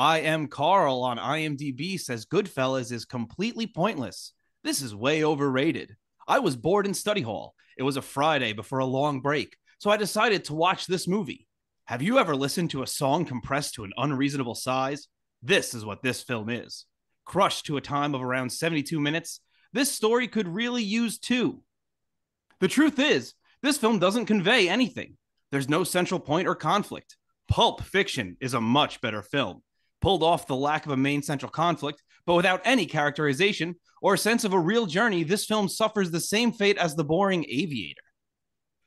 I Am Carl on IMDb says Goodfellas is completely pointless. This is way overrated. I was bored in study hall. It was a Friday before a long break, so I decided to watch this movie. Have you ever listened to a song compressed to an unreasonable size? This is what this film is. Crushed to a time of around 72 minutes, this story could really use two. The truth is, this film doesn't convey anything. There's no central point or conflict. Pulp Fiction is a much better film, pulled off the lack of a main central conflict, but without any characterization or sense of a real journey. This film suffers the same fate as the boring Aviator.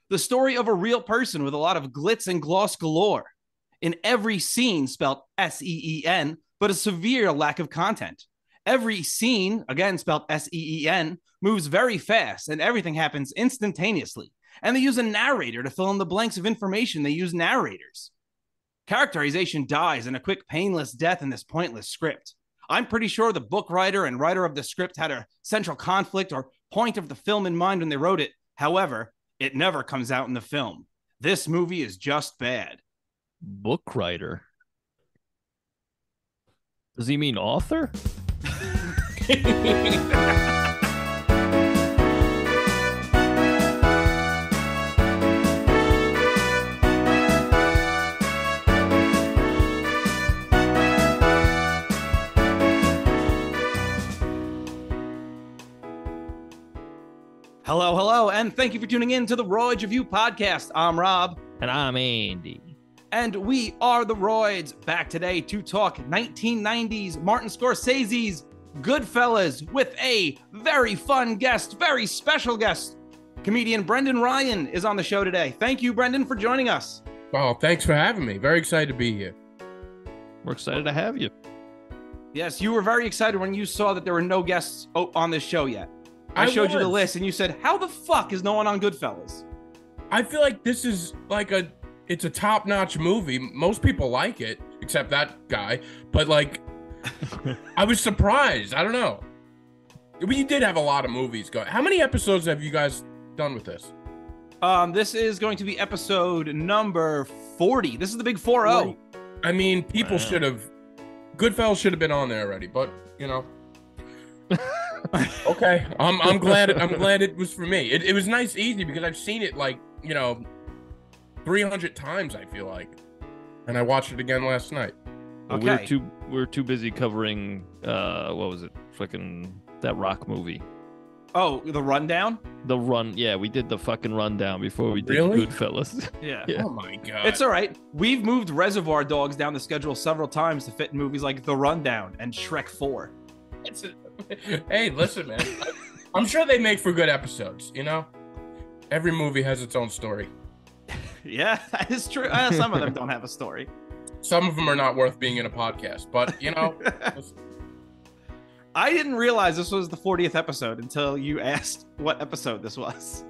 The story of a real person with a lot of glitz and gloss galore. In every scene spelled S-E-E-N, but a severe lack of content. Every scene, again spelled S-E-E-N, moves very fast and everything happens instantaneously. And they use a narrator to fill in the blanks of information. They use narrators. Characterization dies in a quick, painless death in this pointless script. I'm pretty sure the book writer and writer of the script had a central conflict or point of the film in mind when they wrote it. However, it never comes out in the film. This movie is just bad. Book writer? Does he mean author? Hello, and thank you for tuning in to the Royds Review Podcast. I'm Rob. And I'm Andy. And we are the Royds, back today to talk 1990s Martin Scorsese's Goodfellas with a very fun guest, very special guest. Comedian Brendan Ryan is on the show today. Thank you, Brendan, for joining us. Oh, thanks for having me. Very excited to be here. We're excited to have you. Yes, you were very excited when you saw that there were no guests on this show yet. I showed you the list and you said, how the fuck is no one on Goodfellas? I feel like this is like it's a top-notch movie. Most people like it, except that guy. But like, I was surprised. I don't know. We did have a lot of movies going. How many episodes have you guys done with this? This is going to be episode number 40. This is the big 4-0. I mean, people should have, Goodfellas should have been on there already, but you know. Okay, I'm glad it was for me. It was nice, easy, because I've seen it like 300 times. I feel like, and I watched it again last night. Okay. We were too busy covering what was it? Fucking that rock movie. Oh, The Rundown? Yeah, we did the fucking Rundown before we did Really? Goodfellas. Yeah. Oh my god. It's all right. We've moved Reservoir Dogs down the schedule several times to fit in movies like The Rundown and Shrek 4. Hey, listen, man. I'm sure they make for good episodes, you know? Every movie has its own story. Yeah, that is true. Some of them don't have a story. Some of them are not worth being in a podcast, but, you know. I didn't realize this was the 40th episode until you asked what episode this was.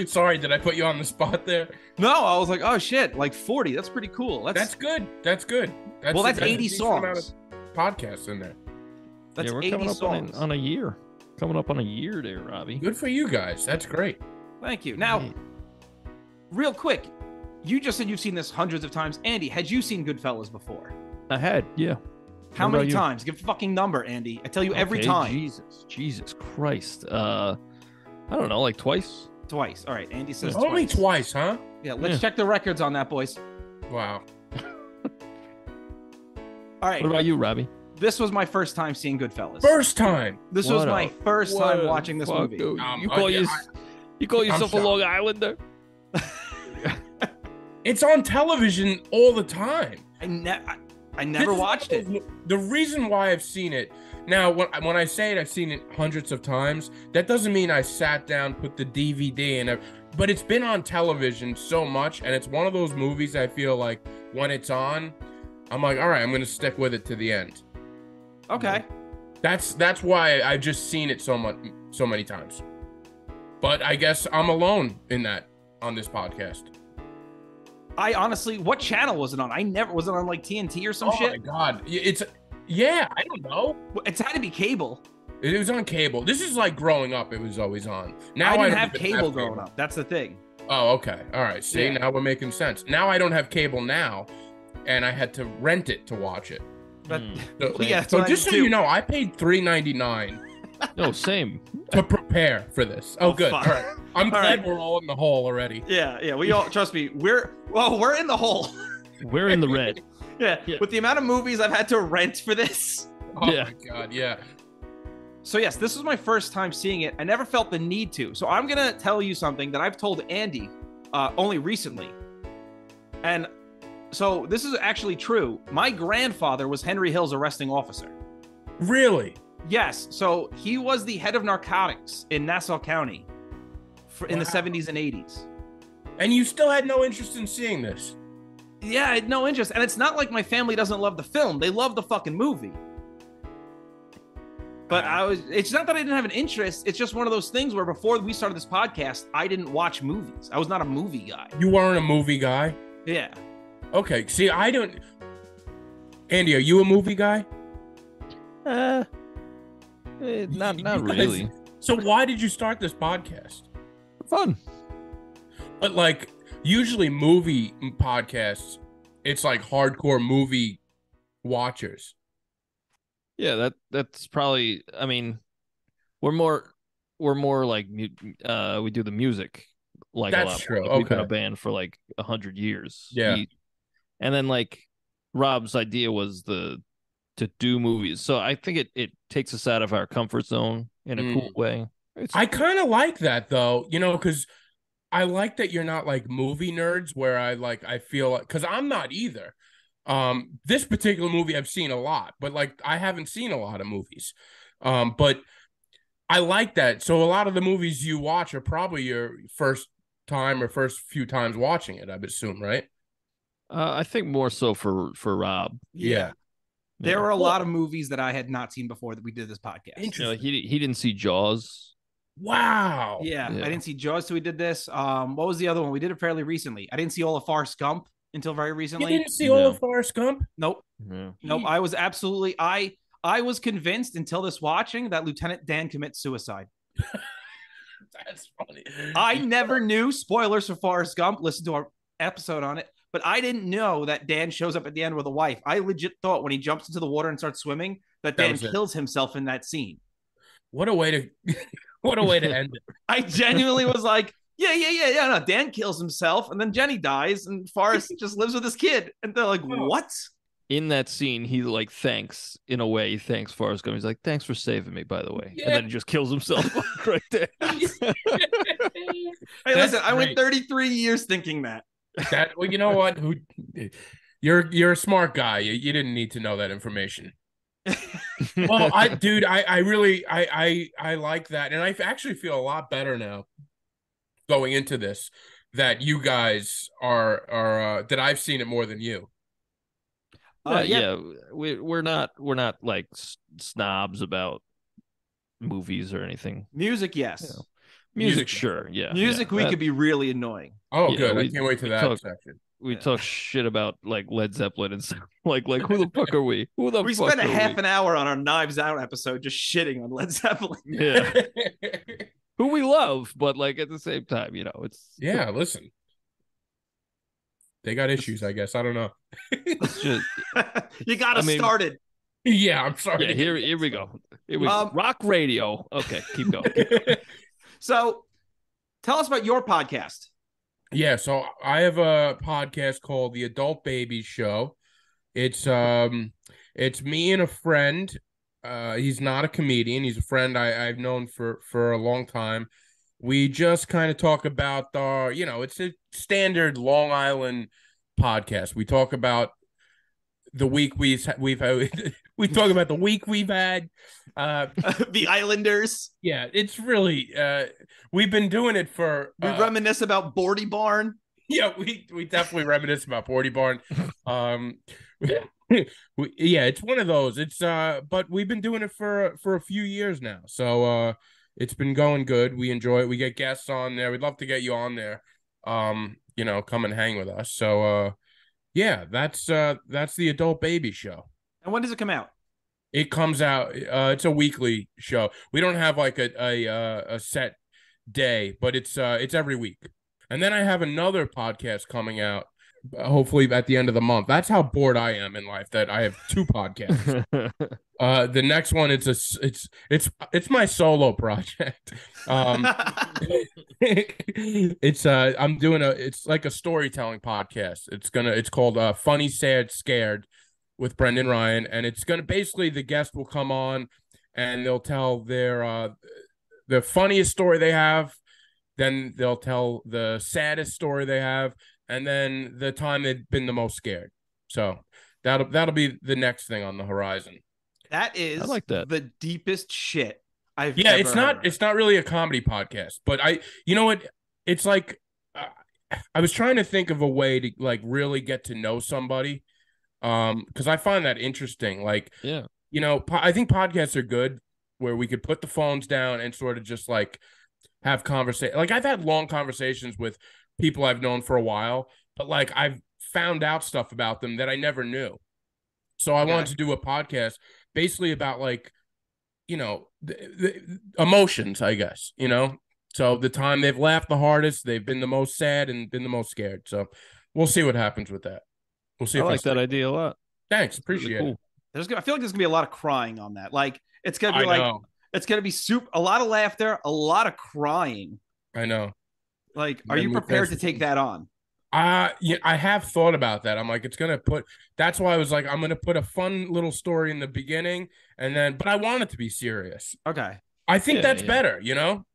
Sorry, did I put you on the spot there? No, I was like, oh shit, like 40. That's pretty cool. That's good. That's 80 songs. Podcasts in there. That's we're 80 coming up songs. on a year. Coming up on a year there, Robbie. Good for you guys. That's great. Thank you. Now, real quick, you just said you've seen this hundreds of times. Andy, had you seen Goodfellas before? I had, yeah. How What many about you? times? Give a fucking number, Andy. I tell you every Okay, time. Jesus Christ. I don't know, like twice. Twice. All right, Andy says Only twice, huh? Yeah, let's check the records on that, boys. Wow. All right. What about you, Robbie? This was my first time seeing Goodfellas. First time. This was my first time watching this movie. You call yourself a Long Islander? It's on television all the time. I never watched it. The reason why I've seen it now, when I say it, I've seen it hundreds of times. That doesn't mean I sat down, put the DVD in it, but it's been on television so much, and it's one of those movies I feel like when it's on, I'm like, all right, I'm gonna stick with it to the end. Okay. That's why I've just seen it so many times. But I guess I'm alone in that on this podcast. I honestly, what channel was it on? Was it on like TNT or some shit? Oh my god, I don't know. It's had to be cable. It was on cable. This is like growing up, it was always on. Now I didn't don't have even cable growing up. That's the thing. Oh, okay. All right. See, Yeah. now we're making sense. Now I don't have cable now. and I had to rent it to watch it. But So, yeah, so just so you know, I paid $3.99 No, same. to prepare for this. Oh, good. fuck. All right. I'm glad right. we're all in the hole already. Yeah. We all trust me. We're in the hole. We're in the red. Yeah. Yeah. With the amount of movies I've had to rent for this. Oh Yeah. my God, yeah. So yes, this was my first time seeing it. I never felt the need to. So I'm gonna tell you something that I've told Andy only recently. And so this is actually true. My grandfather was Henry Hill's arresting officer. Really? Yes. So he was the head of narcotics in Nassau County in the 70s and 80s. And you still had no interest in seeing this? Yeah, I had no interest. And it's not like my family doesn't love the film. They love the fucking movie. But it's not that I didn't have an interest. It's just one of those things where before we started this podcast, I didn't watch movies. I was not a movie guy. You weren't a movie guy? Yeah. Okay. See, I don't. Andy, are you a movie guy? Not You guys- really. So why did you start this podcast? Fun. But like usually movie podcasts, it's like hardcore movie watchers. Yeah, that's probably. I mean, we're more like we do the music like That's a lot. true. Like, we've been Okay. a band for like 100 years. Yeah. And then like Rob's idea was to do movies. So I think it takes us out of our comfort zone in a cool way. I kind of like that though, because I like that you're not like movie nerds where I feel like, because I'm not either. This particular movie I've seen a lot, but like I haven't seen a lot of movies. But I like that. So a lot of the movies you watch are probably your first time or first few times watching it, I would assume, right? I think more so for Rob. Yeah. There were a lot of movies that I had not seen before that we did this podcast. You know, he didn't see Jaws. Wow. Yeah, Yeah. I didn't see Jaws till we did this. What was the other one? We did it fairly recently. I didn't see all of Forrest Gump until very You recently. didn't see all of Forrest Gump? Nope. Yeah. Nope. I was absolutely I was convinced until this watching that Lieutenant Dan commits suicide. That's funny. I never knew, spoilers for Forrest Gump, listen to our episode on it, but I didn't know that Dan shows up at the end with a wife. I legit thought when he jumps into the water and starts swimming that Dan kills himself in that scene. What a way to end it. I genuinely was like, yeah. No, Dan kills himself, and then Jenny dies, and Forrest just lives with his kid. And they're like, what? In that scene, he like thanks Forrest Gump. He's like, thanks for saving me, by the way. Yeah. And then he just kills himself right there. Hey, listen, I went 33 years thinking that. Well, you know what? You're a smart guy. You didn't need to know that information. Well, I really like that, and I actually feel a lot better now going into this that you guys are that I've seen it more than you. Yeah, we're not like snobs about movies or anything. Music, yes. You know, music, sure. Yeah, Music, yeah. we could be really annoying. Oh, Yeah, good. I we- can't wait to we that talk- section. We talk shit about like Led Zeppelin and stuff. Like who the fuck are we? Who the We fuck spent a are half we? an hour on our Knives Out episode just shitting on Led Zeppelin. Yeah, who we love, but like at the same time, it's Yeah, listen. They got issues, I guess. I don't know. it's just You got us I mean- started. Yeah, I'm sorry. yeah. Here we go. Here we go. Rock radio. Okay, keep going. So tell us about your podcast. Yeah, so I have a podcast called The Adult Babies Show. It's me and a friend. He's not a comedian. He's a friend I've known for a long time. We just kind of talk about it's a standard Long Island podcast. We talk about the week we've we talk about the week we've had. The Islanders. Yeah, it's really we've been doing it for We reminisce about Bordy Barn. yeah, we definitely reminisce about Bordy Barn. Yeah, it's one of those. It's but we've been doing it for a few years now. So it's been going good. We enjoy it. We get guests on there. We'd love to get you on there. Come and hang with us. So yeah, that's the Adult Baby Show. And when does it come out? It comes out. It's a weekly show. We don't have like a set day, but it's every week. And then I have another podcast coming out hopefully at the end of the month. That's how bored I am in life that I have 2 podcasts. The next one it's my solo project. I'm doing it's like a storytelling podcast. It's called Funny Sad Scared with Brendan Ryan, and it's gonna basically the guest will come on and they'll tell their the funniest story they have, then they'll tell the saddest story they have, and then the time they've been the most scared. So that'll be the next thing on the horizon. That is I like that. the deepest shit I've Yeah, ever heard. it's not really a comedy podcast, but you know what? It's like I was trying to think of a way to like really get to know somebody, because I find that interesting. Like, Yeah. you know, I think podcasts are good where we could put the phones down and sort of just like have conversation. Like I've had long conversations with people I've known for a while, but like I've found out stuff about them that I never knew. So I wanted to do a podcast basically about like, you know, the emotions, I guess, you know. So the time they've laughed the hardest, they've been the most sad and been the most scared. So we'll see what happens with that. We'll see I if like that idea a lot. Thanks, Really appreciate cool. it. I feel like there's gonna be a lot of crying on that. Like it's gonna be I know. it's gonna be a lot of laughter, a lot of crying. I know. Like, are you prepared to take that on? Yeah, I have thought about that. I'm like, that's why I was like, I'm gonna put a fun little story in the beginning, and then, but I want it to be serious. Okay. I think that's better, you know.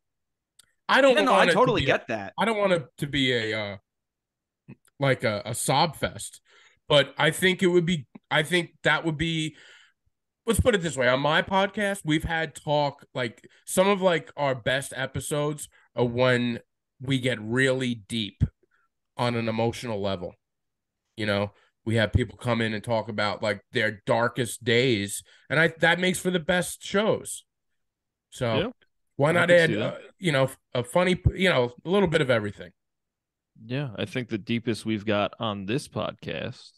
I don't. No, I totally get that. I don't want it to be a like a sob fest, but I think it would be. I think that would be. Let's put it this way: on my podcast, we've had talk like some of like our best episodes are when we get really deep on an emotional level. You know, we have people come in and talk about like their darkest days, and that makes for the best shows. So why not add, you know, a funny, you know, a little bit of everything. Yeah, I think the deepest we've got on this podcast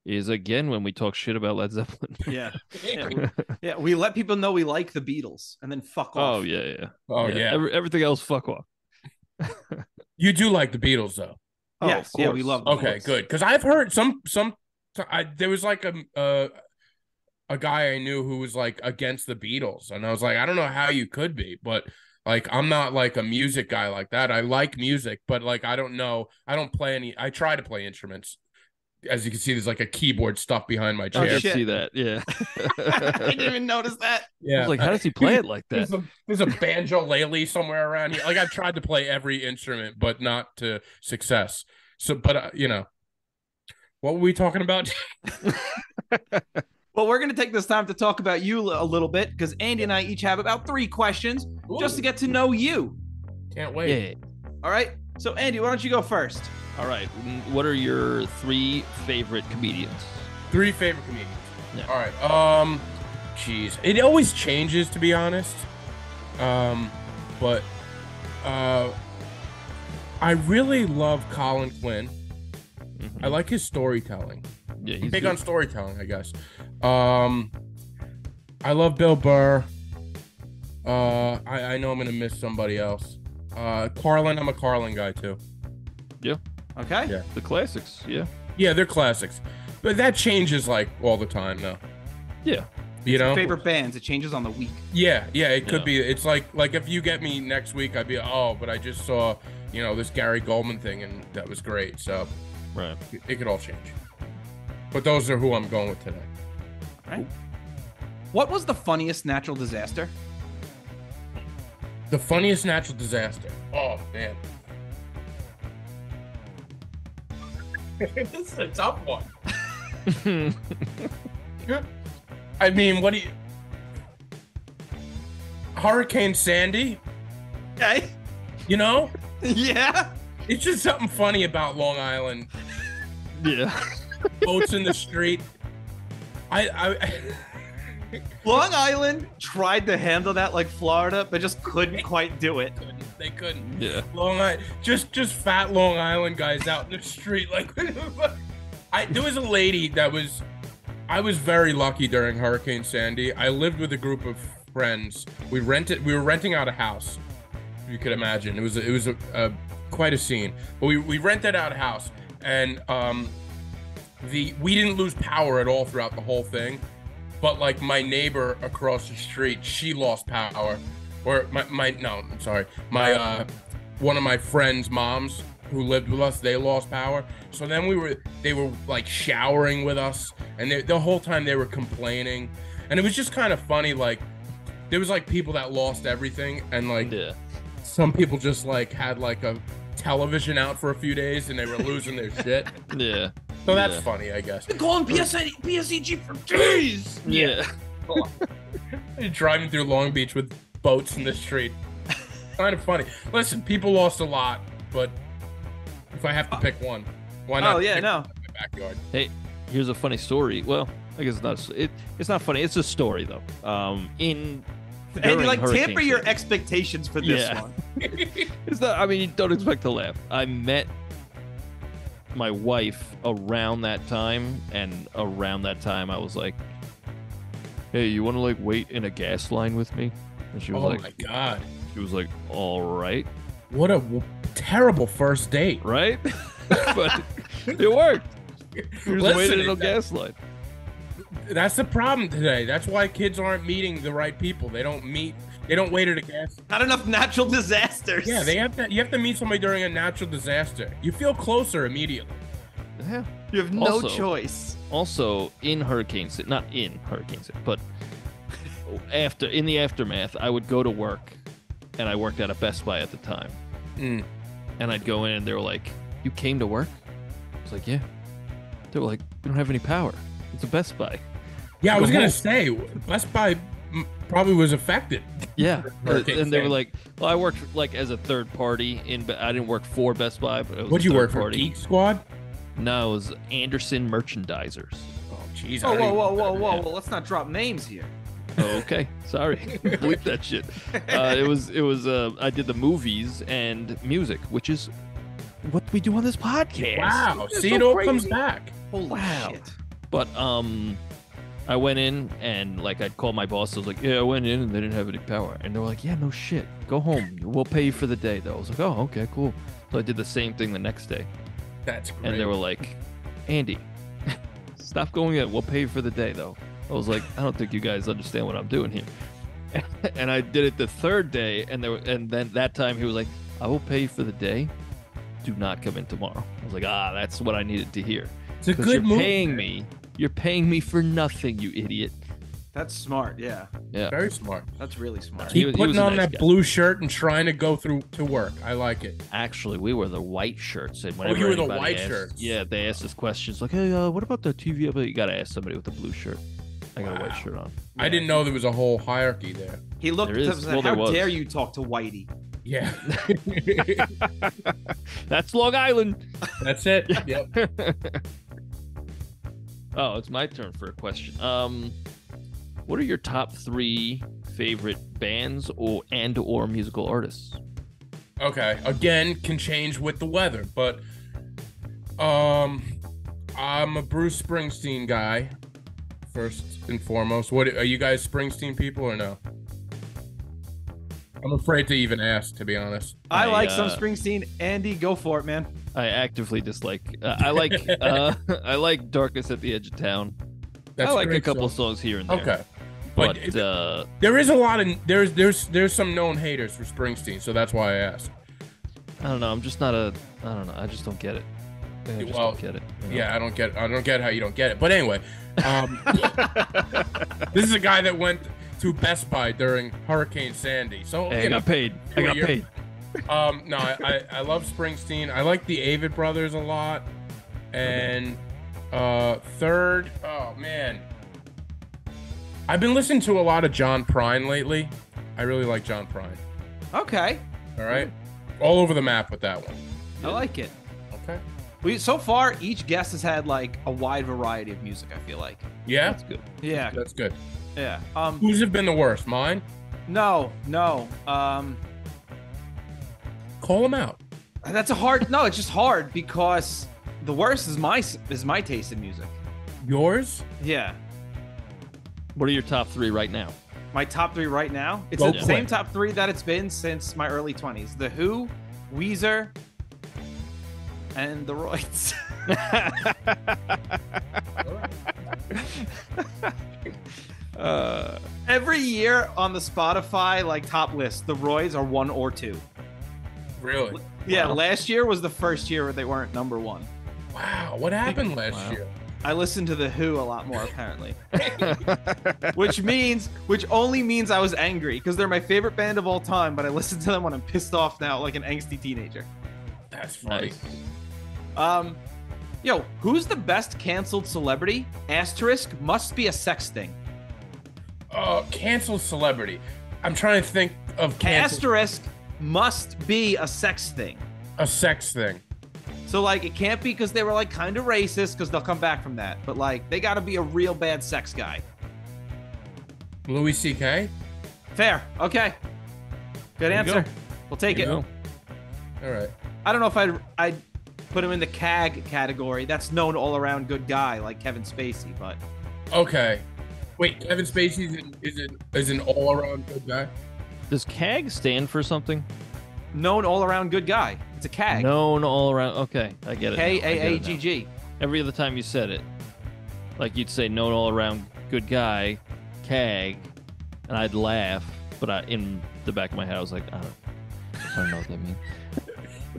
is again when we talk shit about Led Zeppelin. Yeah. We let people know we like the Beatles, and then fuck off. Oh yeah. Oh yeah. Everything else, fuck off. You do like the Beatles, though. Yes, yeah, we love. Okay, good. Because I've heard there was like a guy I knew who was like against the Beatles, and I was like, I don't know how you could be, but like I'm not like a music guy like that. I like music, but like I don't know. I don't play any. I try to play instruments. As you can see, there's like a keyboard stuff behind my chair. I see that. Yeah. I didn't even notice that. Yeah. I was like, how does he play it like that? There's a banjo somewhere around here. Like I've tried to play every instrument, but not to success. So, but you know, what were we talking about? Well, we're going to take this time to talk about you a little bit because Andy and I each have about 3 questions just to get to know you. Can't wait. Yeah. All right. So, Andy, why don't you go first? All right. What are your 3 favorite comedians? 3 favorite comedians. Yeah. All right. Geez, it always changes, to be honest. But I really love Colin Quinn. Mm-hmm. I like his storytelling. Yeah, he's big on storytelling, I guess. I love Bill Burr. I know I'm gonna miss somebody else. Carlin, I'm a Carlin guy too. Yeah. Okay. Yeah. The classics. Yeah. Yeah, they're classics, but that changes like all the time though. Yeah. You know, favorite bands, it changes on the week. Yeah, it could be. It's like if you get me next week, I'd be but I just saw this Gary Goldman thing and that was great. So right, it could all change. But those are who I'm going with today. Right. What was the funniest natural disaster? The funniest natural disaster. Oh man, this is a tough one. I mean, what do you... Hurricane Sandy? Okay. You know? Yeah. It's just something funny about Long Island. Yeah. Boats in the street. Long Island tried to handle that like Florida, but just couldn't quite do it. They couldn't. Yeah. Long Island, just fat Long Island guys out in the street. Like, there was a lady that was... I was very lucky during Hurricane Sandy. I lived with a group of friends. We were renting out a house. You could imagine. It was quite a scene. But we rented out a house, and we didn't lose power at all throughout the whole thing, but like my neighbor across the street, she lost power, or my one of my friends' moms who lived with us, they lost power. So then they were like showering with us, and the whole time they were complaining, and it was just kind of funny. Like there was like people that lost everything, and like some people just like had like a television out for a few days and they were losing their shit. Yeah. So that's funny, I guess. Been calling PSEG for days. Yeah. Driving through Long Beach with boats in the street. Kind of funny. Listen, people lost a lot, but if I have to pick one, why not? Oh yeah, pick no. one in my backyard? Hey, here's a funny story. Well, I guess it's not funny. It's a story though. And like Hurricane tamper your season. expectations for this Yeah. one. It's not. I mean, you don't expect to laugh. I met my wife around that time, and around that time, I was like, "Hey, you want to like wait in a gas line with me?" And she was Oh like, my god, "She was like, all right, what a terrible first date. right?" But it worked. We just waited in a gas line. That's the problem today. That's why kids aren't meeting the right people. They don't wait at a gas. Not enough natural disasters. Yeah, you have to meet somebody during a natural disaster. You feel closer immediately. Yeah. You have no Also- choice. Also, in hurricane season, not in hurricane season, but in the aftermath, I would go to work, and I worked at a Best Buy at the time. Mm. And I'd go in, and they were like, "You came to work?" I was like, "Yeah." They were like, "We don't have any power. It's a Best Buy." Yeah, I was Go gonna home. say Best Buy probably was affected. Yeah, Hurricane and they were Sandy. like, "Well, I worked like as a third party I didn't work for Best Buy, but it was What'd a you work third for? party. Geek Squad? No, it was Anderson Merchandisers. Oh, jeez. Oh, whoa! Let's not drop names here. Oh, okay, sorry, bleep that shit. It was. I did the movies and music, which is what we do on this podcast. Wow. It's See, so it all crazy. comes back. Holy Wow. shit! But I went in and like I'd call my boss. I was like, "Yeah, I went in and they didn't have any power." And they were like, "Yeah, no shit. Go home. We'll pay you for the day." Though I was like, "Oh, okay, cool." So I did the same thing the next day, That's great. and they were like, "Andy, stop going in. We'll pay you for the day, though." I was like, "I don't think you guys understand what I'm doing here." And I did it the third day, and then that time he was like, "I will pay you for the day. Do not come in tomorrow." I was like, that's what I needed to hear. It's a 'Cause good you're move. paying me. You're paying me for nothing, you idiot. That's smart. Yeah, Yeah. Very smart. that's really smart. He Keep was putting a on nice that guy. blue shirt and trying to go through to work. I like it. Actually, we were the white shirts. And whenever you were the anybody white asked- shirts. Yeah, they asked us questions like, "Hey, what about the TV?" But you gotta ask somebody with a blue shirt. I got a white shirt on. I didn't know there was a whole hierarchy there. He looked There at is. us and Well, said, "How there was. dare you talk to Whitey?" Yeah. That's Long Island. That's it. Yep. Oh, it's my turn for a question. What are your top 3 favorite bands or musical artists? Okay. Again, can change with the weather, but I'm a Bruce Springsteen guy. First and foremost. What are you guys Springsteen people or no? I'm afraid to even ask, to be honest. I like some uh, Springsteen. Andy, go for it, man. I actively dislike. I like. I like "Darkness at the Edge of Town." That's I like a great couple song. songs here and there. Okay. But There is a lot of there's some known haters for Springsteen, so that's why I asked. I don't know. I'm just not a. I don't know. I just don't get it. I just Well, don't get it. you know? Yeah, I don't get how you don't get it. But anyway, this is a guy that went to Best Buy during Hurricane Sandy. So Hey, I you know, got paid. I got you're- paid. No, I love Springsteen. I like the Avett Brothers a lot. And third, oh man, I've been listening to a lot of John Prine lately. I really like John Prine. Okay, All right, all over the map with that one. I like it. Okay. So far, each guest has had like a wide variety of music. I feel like. Yeah, That's good. Yeah, that's good. yeah. Who's have been the worst? Mine. No. Call them out. That's a hard. No, it's just hard because the worst is my taste in music. Yours? Yeah, What are your top 3 right now? my top 3 right now. It's Go the quick. same top 3 that it's been since my early 20s. The Who, Weezer, and the Royds. Every year on the Spotify like top list, the Royds are 1 or 2. Really? Yeah, Wow. last year was the first year where they weren't number 1. Wow. What happened last year? I listened to The Who a lot more apparently. which only means I was angry because they're my favorite band of all time, but I listen to them when I'm pissed off now like an angsty teenager. That's funny. Nice. Yo, who's the best canceled celebrity? Asterisk must be a sex thing. Canceled celebrity. I'm trying to think of canceled. Asterisk must be a sex thing. A sex thing. So like it can't be because they were like kind of racist because they'll come back from that. But like they got to be a real bad sex guy. Louis C.K.? Fair. Okay. Good There you answer. go. We'll take There it. you All right. I don't know if I'd put him in the CAG category. That's known all around good guy like Kevin Spacey, but Okay. Wait, Kevin Spacey is an all-around good guy? Does CAG stand for something? known all around good guy. It's a CAG. Known all around. Okay, I get it. now. I get it now. KAAGG. Every other time you said it, like you'd say known all around good guy, CAG, and I'd laugh, but in the back of my head I was like, I don't know what that means.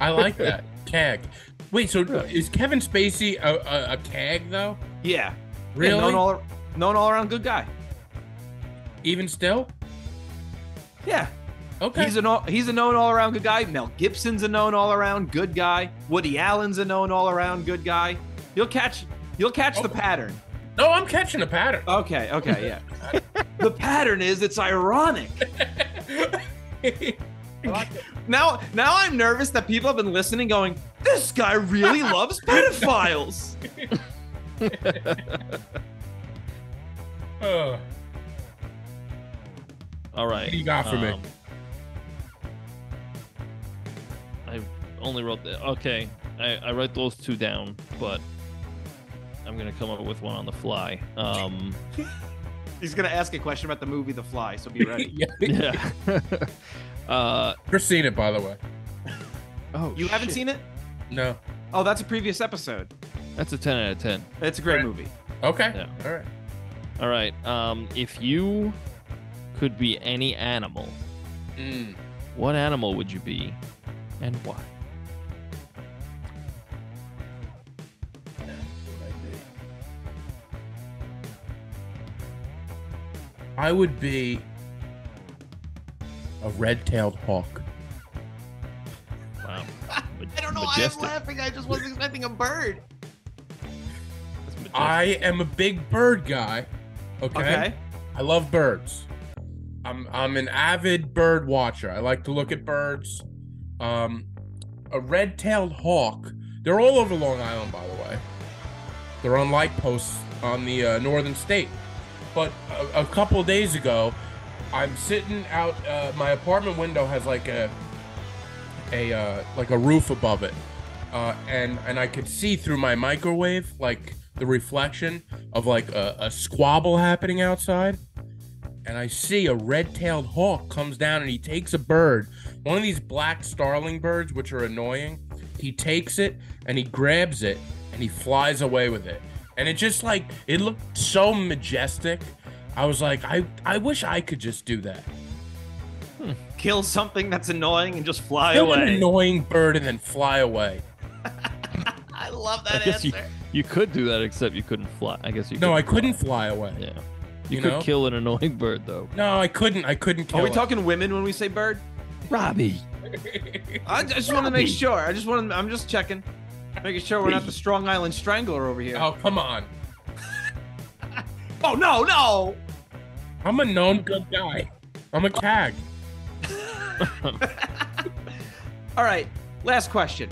I like that. CAG. Wait, so is Kevin Spacey a CAG though? Yeah. Really? Yeah, known all around good guy. Even still? Yeah. Okay. He's a known all around good guy. Mel Gibson's a known all around good guy. Woody Allen's a known all around good guy. You'll catch the pattern. No, I'm catching a pattern. Okay, yeah. The pattern is it's ironic. Now I'm nervous that people have been listening going, this guy really loves pedophiles. All right. What do you got for me? I only wrote that. Okay, I wrote those two down, but I'm gonna come up with one on the fly. He's gonna ask a question about the movie The Fly, so be ready. Yeah. Never seen it, by the way. Oh, You haven't seen it? No. Oh, that's a previous episode. That's a 10 out of 10. It's a great Right. movie. Okay. Yeah. All right. All right. If you could be any animal, what animal would you be, and why? I would be a red-tailed hawk. Wow. I don't know Majestic. why I'm laughing. I just wasn't expecting a bird. That's majestic. I am a big bird guy. Okay. I love birds. I'm an avid bird watcher. I like to look at birds. A red-tailed hawk. They're all over Long Island, by the way. They're on light posts on the northern state. But a couple of days ago, I'm sitting out. My apartment window has like a roof above it, and I could see through my microwave like the reflection of like a squabble happening outside. And I see a red-tailed hawk comes down and he takes a bird, one of these black starling birds, which are annoying. He takes it and he grabs it and he flies away with it. And it just like, it looked so majestic. I was like, I wish I could just do that. Kill something that's annoying and just fly Kill an away. annoying bird and then fly away. I love I that guess answer. you could do that, except you couldn't fly. I guess you. No, I couldn't couldn't fly away. Yeah. You You could know? kill an annoying bird, though. No, I couldn't kill Are we it. talking women when we say bird? Robbie. I just want to make sure. I'm just checking. Making sure we're not the Strong Island Strangler over here. Oh, come on. Oh, no. I'm a known good guy. I'm a CAG. All right, last question.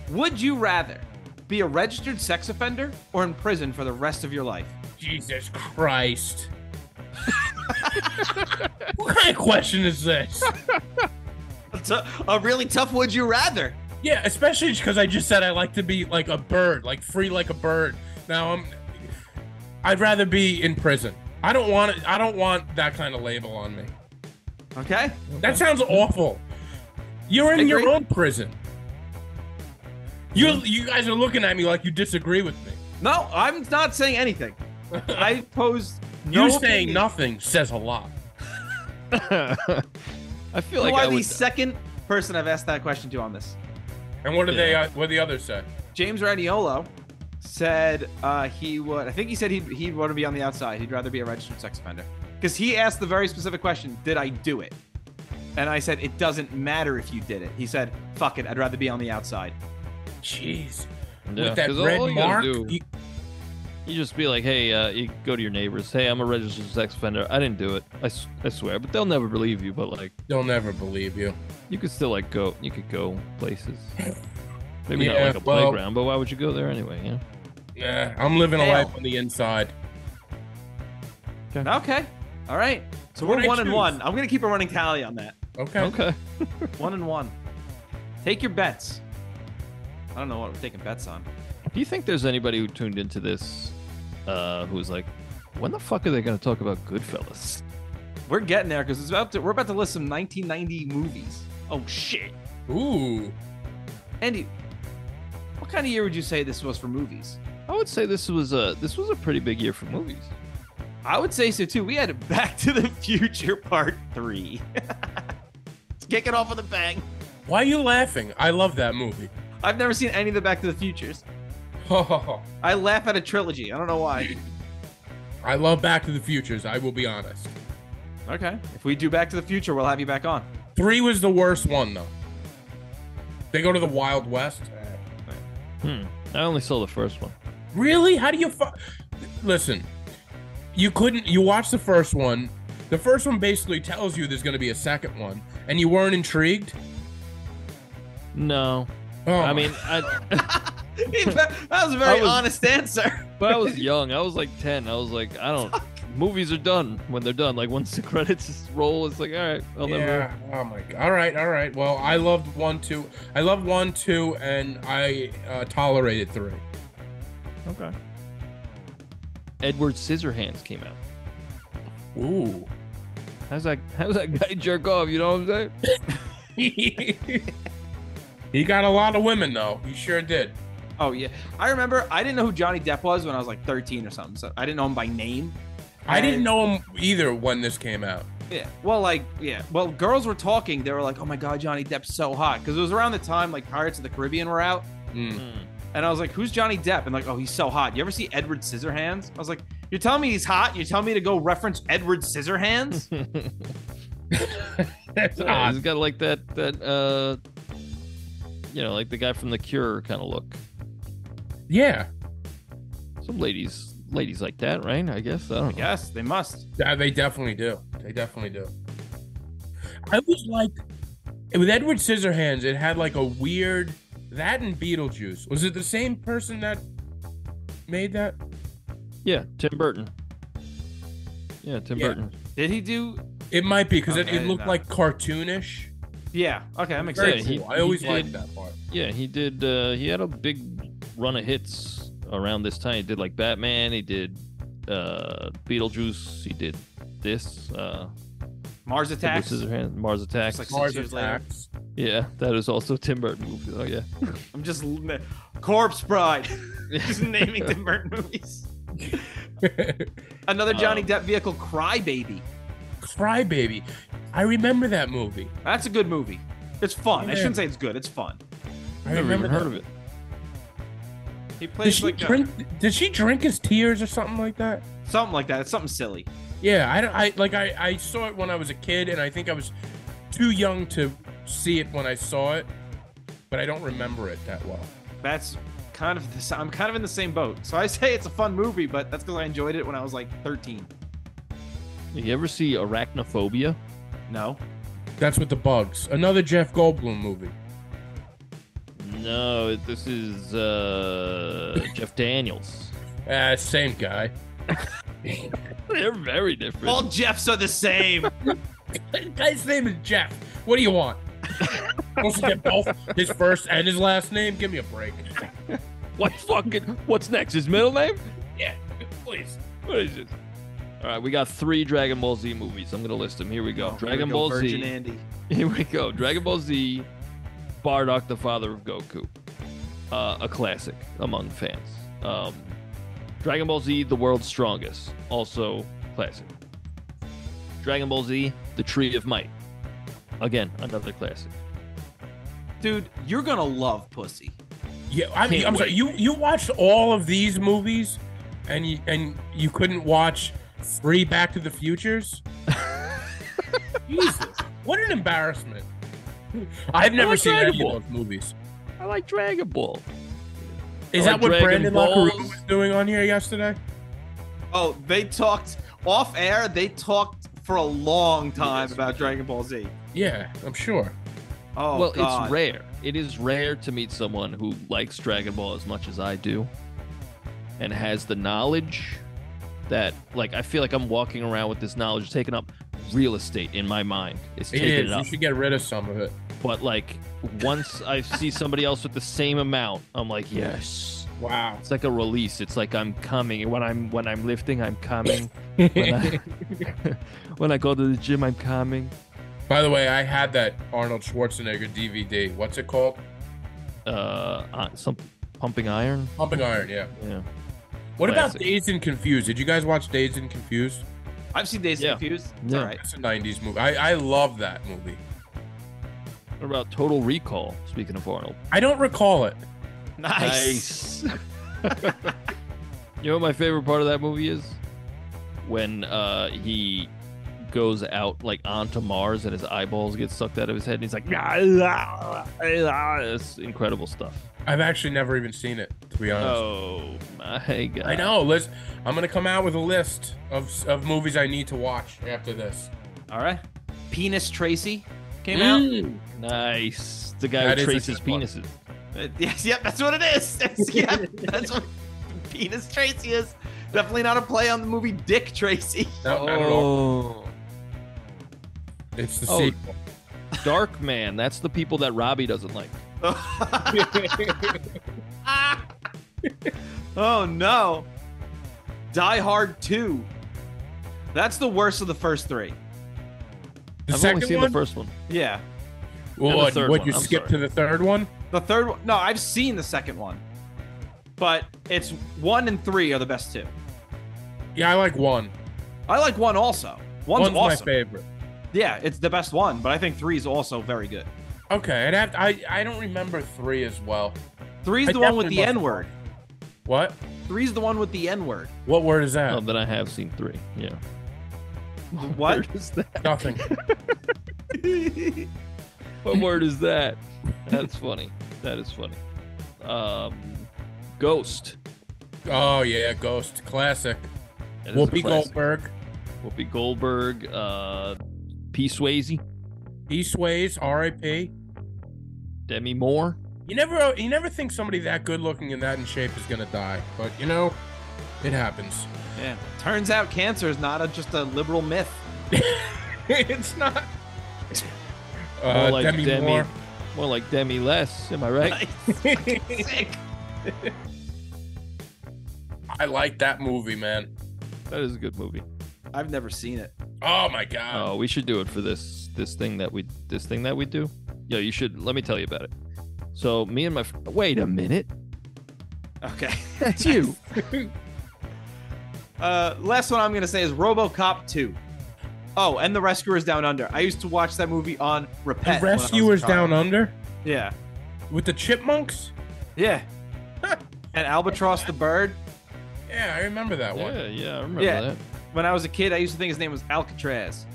Would you rather be a registered sex offender or in prison for the rest of your life? Jesus Christ. What kind of question is this? It's a really tough would you rather. Yeah, especially because I just said I like to be like a bird, like free like a bird. Now I'd rather be in prison. I don't want that kind of label on me. Okay? That sounds awful. You're in I your agree. own prison. You guys are looking at me like you disagree with me. No, I'm not saying anything. I posed no You saying opinion. nothing says a lot. I feel like You I are the would. second person I've asked that question to on this. And what did Yeah. what did the others say? James Raniolo said he would. I think he said he'd want to be on the outside. He'd rather be a registered sex offender because he asked the very specific question: did I do it? And I said it doesn't matter if you did it. He said, "Fuck it, I'd rather be on the outside." Jeez. Yeah, With that 'cause red all you gotta mark. do- You just be like, hey, you go to your neighbors. Hey, I'm a registered sex offender. I didn't do it. I swear. But they'll never believe you. But like, They'll never believe you. you could still like go. You could go places. Maybe not Yeah, like a well- playground, but why would you go there anyway? You know? Yeah, I'm living a Hell. life on the inside. Okay, all right. So What'd we're I 1-1. choose? I'm gonna keep a running tally on that. Okay. Okay. 1-1. Take your bets. I don't know what we're taking bets on. Do you think there's anybody who tuned into this who's like, when the fuck are they going to talk about Goodfellas? We're getting there because we're about to list some 1990 movies. Oh shit, Ooh. Andy, what kind of year would you say this was for movies? I would say this was a pretty big year for movies. I would say so too. We had Back to the Future Part 3. Let's kick it off with a bang. Why are you laughing? I love that movie. I've never seen any of the Back to the Futures. I laugh at a trilogy. I don't know why. I love Back to the Futures, I will be honest. Okay. If we do Back to the Future, we'll have you back on. 3 was the worst one, though. They go to the Wild West. I only saw the first one. Really? How do you Listen, you watch the first one. The first one basically tells you there's going to be a second one, and you weren't intrigued? No. Oh, I mean, That was a very honest answer. but I was young. I was like 10. I was like, I don't. Movies are done when they're done. Like once the credits roll, it's like, all right, I'll never. yeah. Oh my god. All right. Well, I loved 1, 2. I loved 1, 2, and I tolerated 3. Okay. Edward Scissorhands came out. Ooh. How's that guy jerk off? You know what I'm saying? He got a lot of women though. He sure did. Oh yeah, I remember. I didn't know who Johnny Depp was when I was like 13 or something. So I didn't know him by name. I didn't And- know him either when this came out. Yeah. Well, girls were talking. They were like, "Oh my god, Johnny Depp's so hot," because it was around the time like Pirates of the Caribbean were out, Mm. and I was like, "Who's Johnny Depp?" And like, "Oh, he's so hot." You ever see Edward Scissorhands? I was like, "You're telling me he's hot? You're telling me to go reference Edward Scissorhands?" That's Yeah, odd. he's got like that like the guy from The Cure kind of look. Yeah. Some ladies like that, right? I guess. I don't know. Yes, they must. Yeah, they definitely do. I was like, with Edward Scissorhands, it had like a weird, that and Beetlejuice. Was it the same person that made that? Yeah, Tim Burton. Yeah, Tim Yeah. Burton. Did he do? It might be because Okay, it looked no. like cartoonish. Yeah. Okay, that makes Very sense. he- cool. I always he liked did- that part. Yeah, he did. He had a big run of hits around this time. He did like Batman. He did Beetlejuice. He did this. Mars Attacks. Scissorhands, Mars Attacks. Just like Mars 6 years later. Attacks. Yeah, that is also Tim Burton movie. Oh yeah. I'm just Corpse Bride. Just naming Tim Burton movies. Another Johnny Depp vehicle, Crybaby. Crybaby. I remember that movie. That's a good movie. It's fun. I Yeah. shouldn't say it's good. It's fun. I Never remember even heard that. of it. He Did plays she like Did she drink his tears or something like that? something like that. It's something silly. Yeah, I saw it when I was a kid, and I think I was too young to see it when I saw it, but I don't remember it that well. That's kind of I'm kind of in the same boat. So I say it's a fun movie, but that's because I enjoyed it when I was like 13. You ever see Arachnophobia? No. That's with the bugs. Another Jeff Goldblum movie. No, this is Jeff Daniels. Same guy. They're very different. All Jeffs are the same. Guy's name is Jeff. What do you want? Supposed to get both his first and his last name? Give me a break. What's next? His middle name? Yeah, please. What is it? All right, we got 3 Dragon Ball Z movies. I'm gonna list them. Here we go. Dragon Ball Virgin Z. Andy. Here we go. Dragon Ball Z. Bardock, the father of Goku. a classic among fans. Dragon Ball Z, The World's Strongest, also classic. Dragon Ball Z, The Tree of Might, again, another classic. Dude, you're gonna love Pussy. Yeah, I'm sorry. You watched all of these movies, and you couldn't watch 3 Back to the Futures? Jesus, what an embarrassment! I've never seen any of those movies. I like Dragon Ball. Is that what Brandon LaCaruga was doing on here yesterday? Oh, they talked off air. They talked for a long time about Dragon Ball Z. Yeah, I'm sure. Oh, well, God. It's rare. It is rare to meet someone who likes Dragon Ball as much as I do and has the knowledge that, like, I feel like I'm walking around with this knowledge taking up real estate in my mind. It's taking it up. You should get rid of some of it. But, like, once I see somebody else with the same amount, I'm like, yes. Wow. It's like a release. It's like I'm coming. When I'm lifting, I'm coming. When I go to the gym, I'm coming. By the way, I had that Arnold Schwarzenegger DVD. What's it called? Some Pumping Iron. Pumping Iron, yeah. Yeah. What Classic. about Dazed and Confused? Did you guys watch Dazed and Confused? I've seen Dazed and Confused. It's all right. It's a 90s movie. I love that movie. What about Total Recall? Speaking of Arnold. I don't recall it. Nice. You know what my favorite part of that movie is? When he goes out like onto Mars and his eyeballs get sucked out of his head and he's like, it's incredible stuff. I've actually never even seen it, to be honest. Oh my God. I know. I'm going to come out with a list of movies I need to watch after this. All right. Penis Tracy came out. Nice. The guy That who is a traces good one. penises. Yes, yep, that's what it is. That's what Penis Tracy is. Definitely not a play on the movie Dick Tracy. No, not at all. It's the sequel. Dark Man. That's the people that Robbie doesn't like. Oh no. Die Hard 2. That's the worst of the first 3. The I've second only seen one? the first one. Yeah. Well, And the third would one, you I'm skip sorry. to the third one? The third one. No, I've seen the second one. But it's 1 and 3 are the best 2. Yeah, I like 1. I like 1 also. One's awesome. my favorite. Yeah, it's the best one, but I think 3 is also very good. Okay, I don't remember 3 as well. 3 is I the one with definitely the must- N-word. What? 3 is the one with the N-word. What word is that? Oh, then I have seen 3. Yeah. What? word is that? Nothing. What word is that? That's funny. That is funny. Ghost. Oh yeah, Ghost, classic. That is a Whoopi classic. Goldberg. Whoopi Goldberg. P. Swayze. He sways. R.I.P. Demi Moore. You never think somebody that good looking and that in shape is gonna die, but you know, it happens. Yeah. Turns out cancer is not just a liberal myth. It's not. More like Demi Moore. More like Demi Less. Am I right? Sick. I like that movie, man. That is a good movie. I've never seen it. Oh my god. Oh, we should do it for this thing that we do. Yeah, you should. Let me tell you about it. So me and my wait a minute. Okay. That's you. Last one I'm going to say is RoboCop 2. Oh, and The Rescuers Down Under. I used to watch that movie on repeat. The Rescuers Down Under Yeah. with the chipmunks. Yeah. And Albatross the bird. Yeah, I remember that one. Yeah, I remember Yeah. that. When I was a kid, I used to think his name was Alcatraz.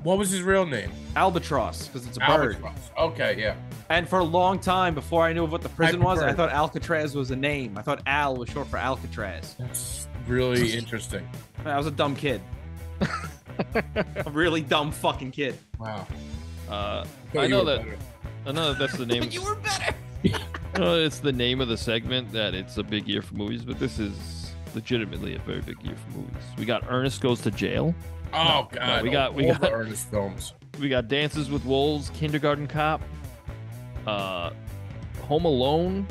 What was his real name? Albatross, because it's a bird. Albatross. Okay, yeah. And for a long time, before I knew what the prison was, I prefer- thought Alcatraz was a name. I thought Al was short for Alcatraz. That's really interesting. I was a dumb kid. A really dumb fucking kid. Wow. I know that that's the name. You were better. I know it's the name of the segment, that it's a big year for movies, but this is legitimately a very big year for movies. We got Ernest Goes to Jail. Oh god. we got the Ernest films. We got Dances with Wolves, Kindergarten Cop, Home Alone,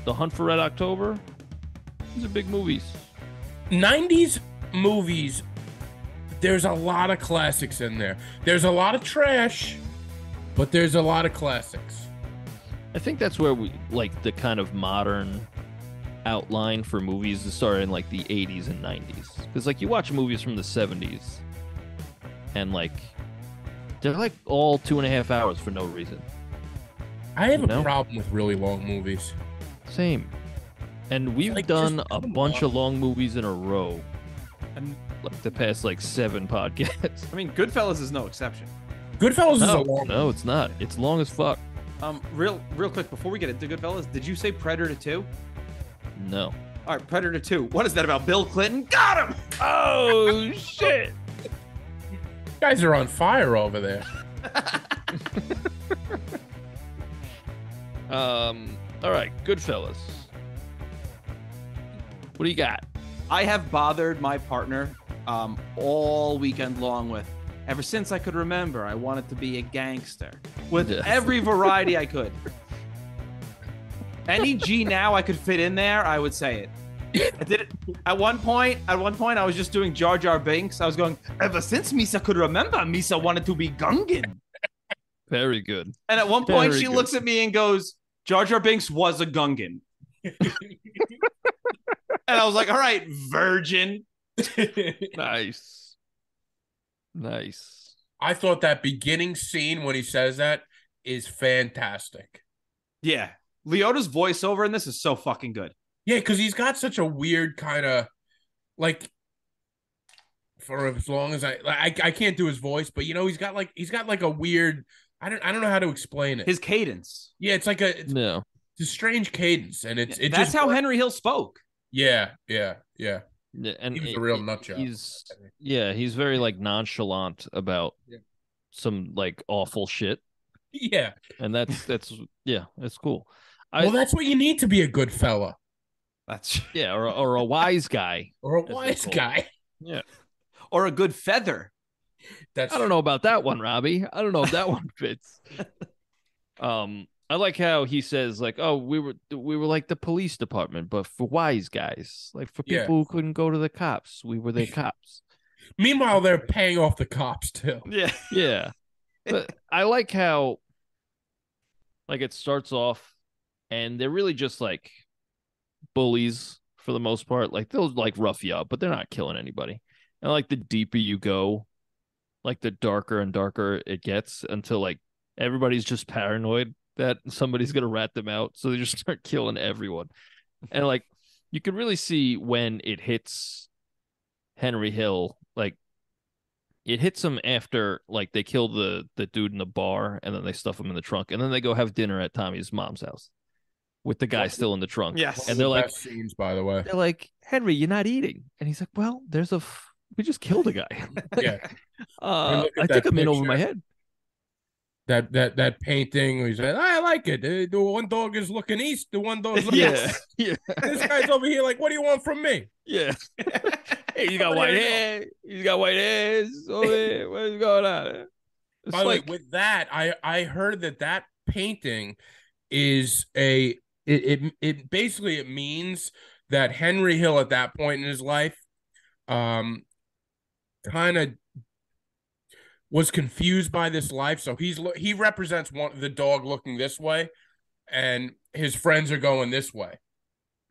The Hunt for Red October. These are big movies. 90s movies, there's a lot of classics in there. There's a lot of trash, but there's a lot of classics. I think that's where we like the kind of modern outline for movies started in like the 80s and 90s. Because like you watch movies from the 70s and like they're like all 2.5 hours for no reason. I have a problem with really long movies. Same. And we've like, done just a come bunch on. of long movies in a row. And Like the past like 7 podcasts. I mean, Goodfellas is no exception. Goodfellas is a long No, it's not. It's long as fuck. Real quick before we get into Goodfellas, did you say Predator 2? No. All right, Predator 2. What is that about? Bill Clinton? Got him! Oh shit. You guys are on fire over there. All right, Goodfellas. What do you got? I have bothered my partner all weekend long with, ever since I could remember, I wanted to be a gangster with Yes. every variety I could. Any G now I could fit in there, I would say it. I did it at one point. I was just doing Jar Jar Binks. I was going, ever since Misa could remember, Misa wanted to be Gungan. Very good. And at one point, Very she good. looks at me and goes, Jar Jar Binks was a Gungan. And I was like, all right, virgin. Nice. Nice. I thought that beginning scene when he says that is fantastic. Yeah. Leota's voiceover in this is so fucking good. Yeah, because he's got such a weird kind of like for as long as I can't do his voice, but you know he's got like a weird I don't know how to explain it. His cadence. Yeah, it's like it's No. a strange cadence, and That's just how Henry Hill spoke. Yeah. Yeah, and He was a real nut job. He's very like nonchalant about some like awful shit, Yeah. and that's cool. Well, that's what you need to be a good fella That's or a wise guy or a they wise call it. guy. Yeah, or a good feather. That's I don't know about that one, Robbie. I don't know if that one fits. I like how he says like, "Oh, we were like the police department, but for wise guys, like for Yeah. people who couldn't go to the cops, we were the cops." Meanwhile, they're paying off the cops too. Yeah. Yeah, but I like how like it starts off, and they're really just like bullies for the most part. Like they'll like rough you up, but they're not killing anybody. And like the deeper you go, like the darker and darker it gets until like everybody's just paranoid that somebody's gonna rat them out, so they just start killing everyone. And like you can really see when it hits Henry Hill, like it hits him after like they kill the dude in the bar and then they stuff him in the trunk and then they go have dinner at Tommy's mom's house with the guy still in the trunk. Yes. And they're like, best scenes, by the way. they're like, Henry, you're not eating. And he's like, well, we just killed a guy. Yeah. look at I that think I'm in over picture. my head. That painting. He said, I like it. The one dog is looking east. The one dog is looking west. Yeah. This guy's over here like, what do you want from me? Yeah. Hey, he's got white hair. He's got white hairs. Oh, yeah. What's going on? It's By the like, way, with that, I heard that painting is it basically it means that Henry Hill at that point in his life kind of was confused by this life, so he represents the dog looking this way and his friends are going this way.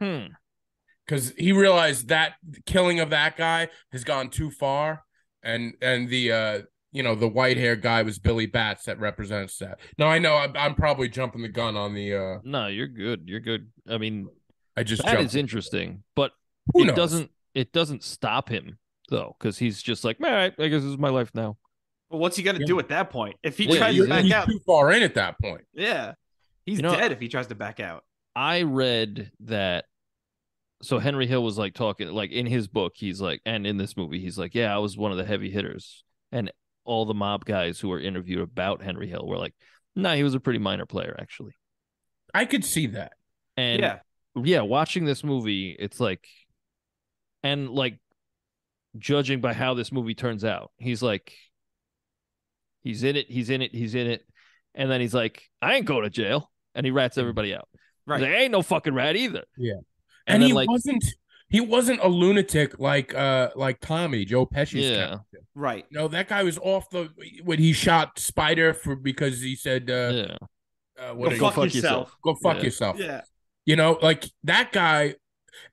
Because he realized that the killing of that guy has gone too far, and the the white hair guy was Billy Batts that represents that. No, I know I'm probably jumping the gun on the. No, you're good. You're good. I mean, I just that jumped. is interesting, but Who it knows? doesn't stop him though, because he's just like, all right, I guess this is my life now. But what's he gonna do at that point? If he Yeah, tries he's to back He's out, too far in at that point. yeah, he's You know- dead if he tries to back out. I read that. So Henry Hill was like talking, like in his book, he's like, and in this movie, he's like, yeah, I was one of the heavy hitters, and all the mob guys who were interviewed about Henry Hill were like, nah, he was a pretty minor player actually. I could see that. And yeah, watching this movie, it's like, and like judging by how this movie turns out, he's like, he's in it, and then he's like, I ain't going to jail, and he rats everybody out. Right. He's like, I ain't no fucking rat either. Yeah. And And then, he like- wasn't a lunatic like Tommy, Joe Pesci's character. Right. No, that guy was off when he shot Spider because he said Yeah. Go fuck yourself. Go fuck yourself. Yeah. You know, like that guy,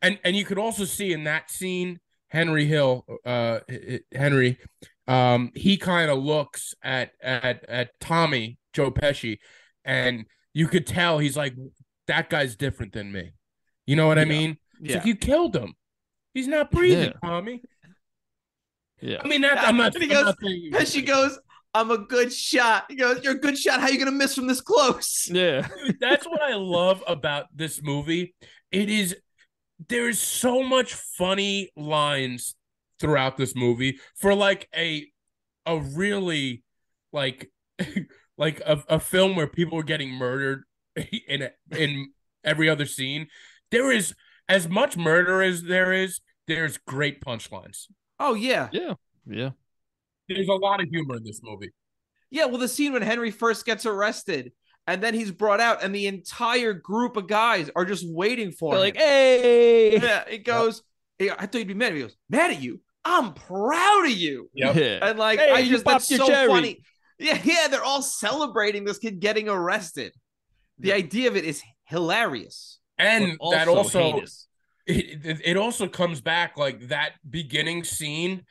and you could also see in that scene, Henry Hill, Henry, he kind of looks at Tommy, Joe Pesci, and you could tell he's like, that guy's different than me. You know what I mean? It's like, you killed him. He's not breathing, Tommy. Yeah. I mean, I'm not saying Pesci goes, I'm a good shot. He goes, you're a good shot. How are you going to miss from this close? Yeah. Dude, that's what I love about this movie. There's so much funny lines throughout this movie for like a really like like a film where people are getting murdered in every other scene. There is as much murder as there's great punchlines. Oh, yeah. Yeah. Yeah. There's a lot of humor in this movie. Yeah, well, the scene when Henry first gets arrested and then he's brought out and the entire group of guys are just waiting for him. Like, hey. Yeah, it goes, hey, I thought you'd be mad at me. He goes, mad at you? I'm proud of you. Yep. Yeah. And like, hey, I just, that's so cherry. funny. Yeah, they're all celebrating this kid getting arrested. The idea of it is hilarious. And that also heinous. It also comes back like that beginning scene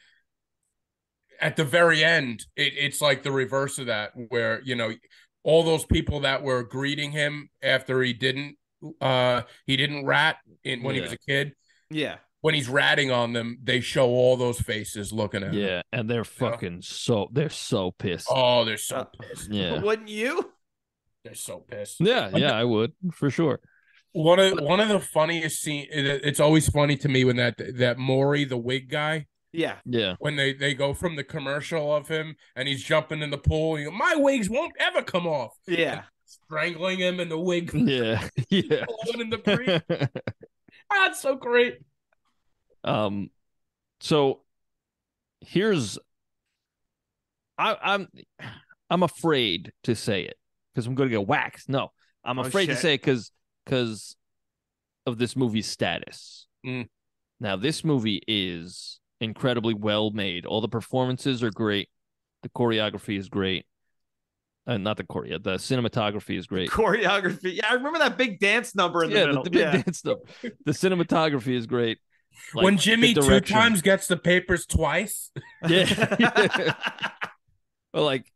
at the very end. It's like the reverse of that, where, you know, all those people that were greeting him after he didn't rat when he was a kid. Yeah. When he's ratting on them, they show all those faces looking at him. Yeah, and they're fucking they're so pissed. Oh, they're so pissed. Yeah. Wouldn't you? They're so pissed. Yeah, I would, for sure. One of the funniest scenes, it's always funny to me when that Maury, the wig guy, Yeah. when they go from the commercial of him and he's jumping in the pool, and my wigs won't ever come off. Yeah. Strangling him in the wig. Yeah. Yeah. Blowing in the breeze. That's so great. So here's I'm afraid to say it because I'm gonna get waxed. No, I'm afraid to say it because of this movie's status. Now, this movie is incredibly well made. All the performances are great. The choreography is great. Not the choreo, the cinematography is great. Choreography. Yeah, I remember that big dance number in the middle. The big dance number. The cinematography is great. Like, when Jimmy 2 times gets the papers twice. Yeah. Well, like,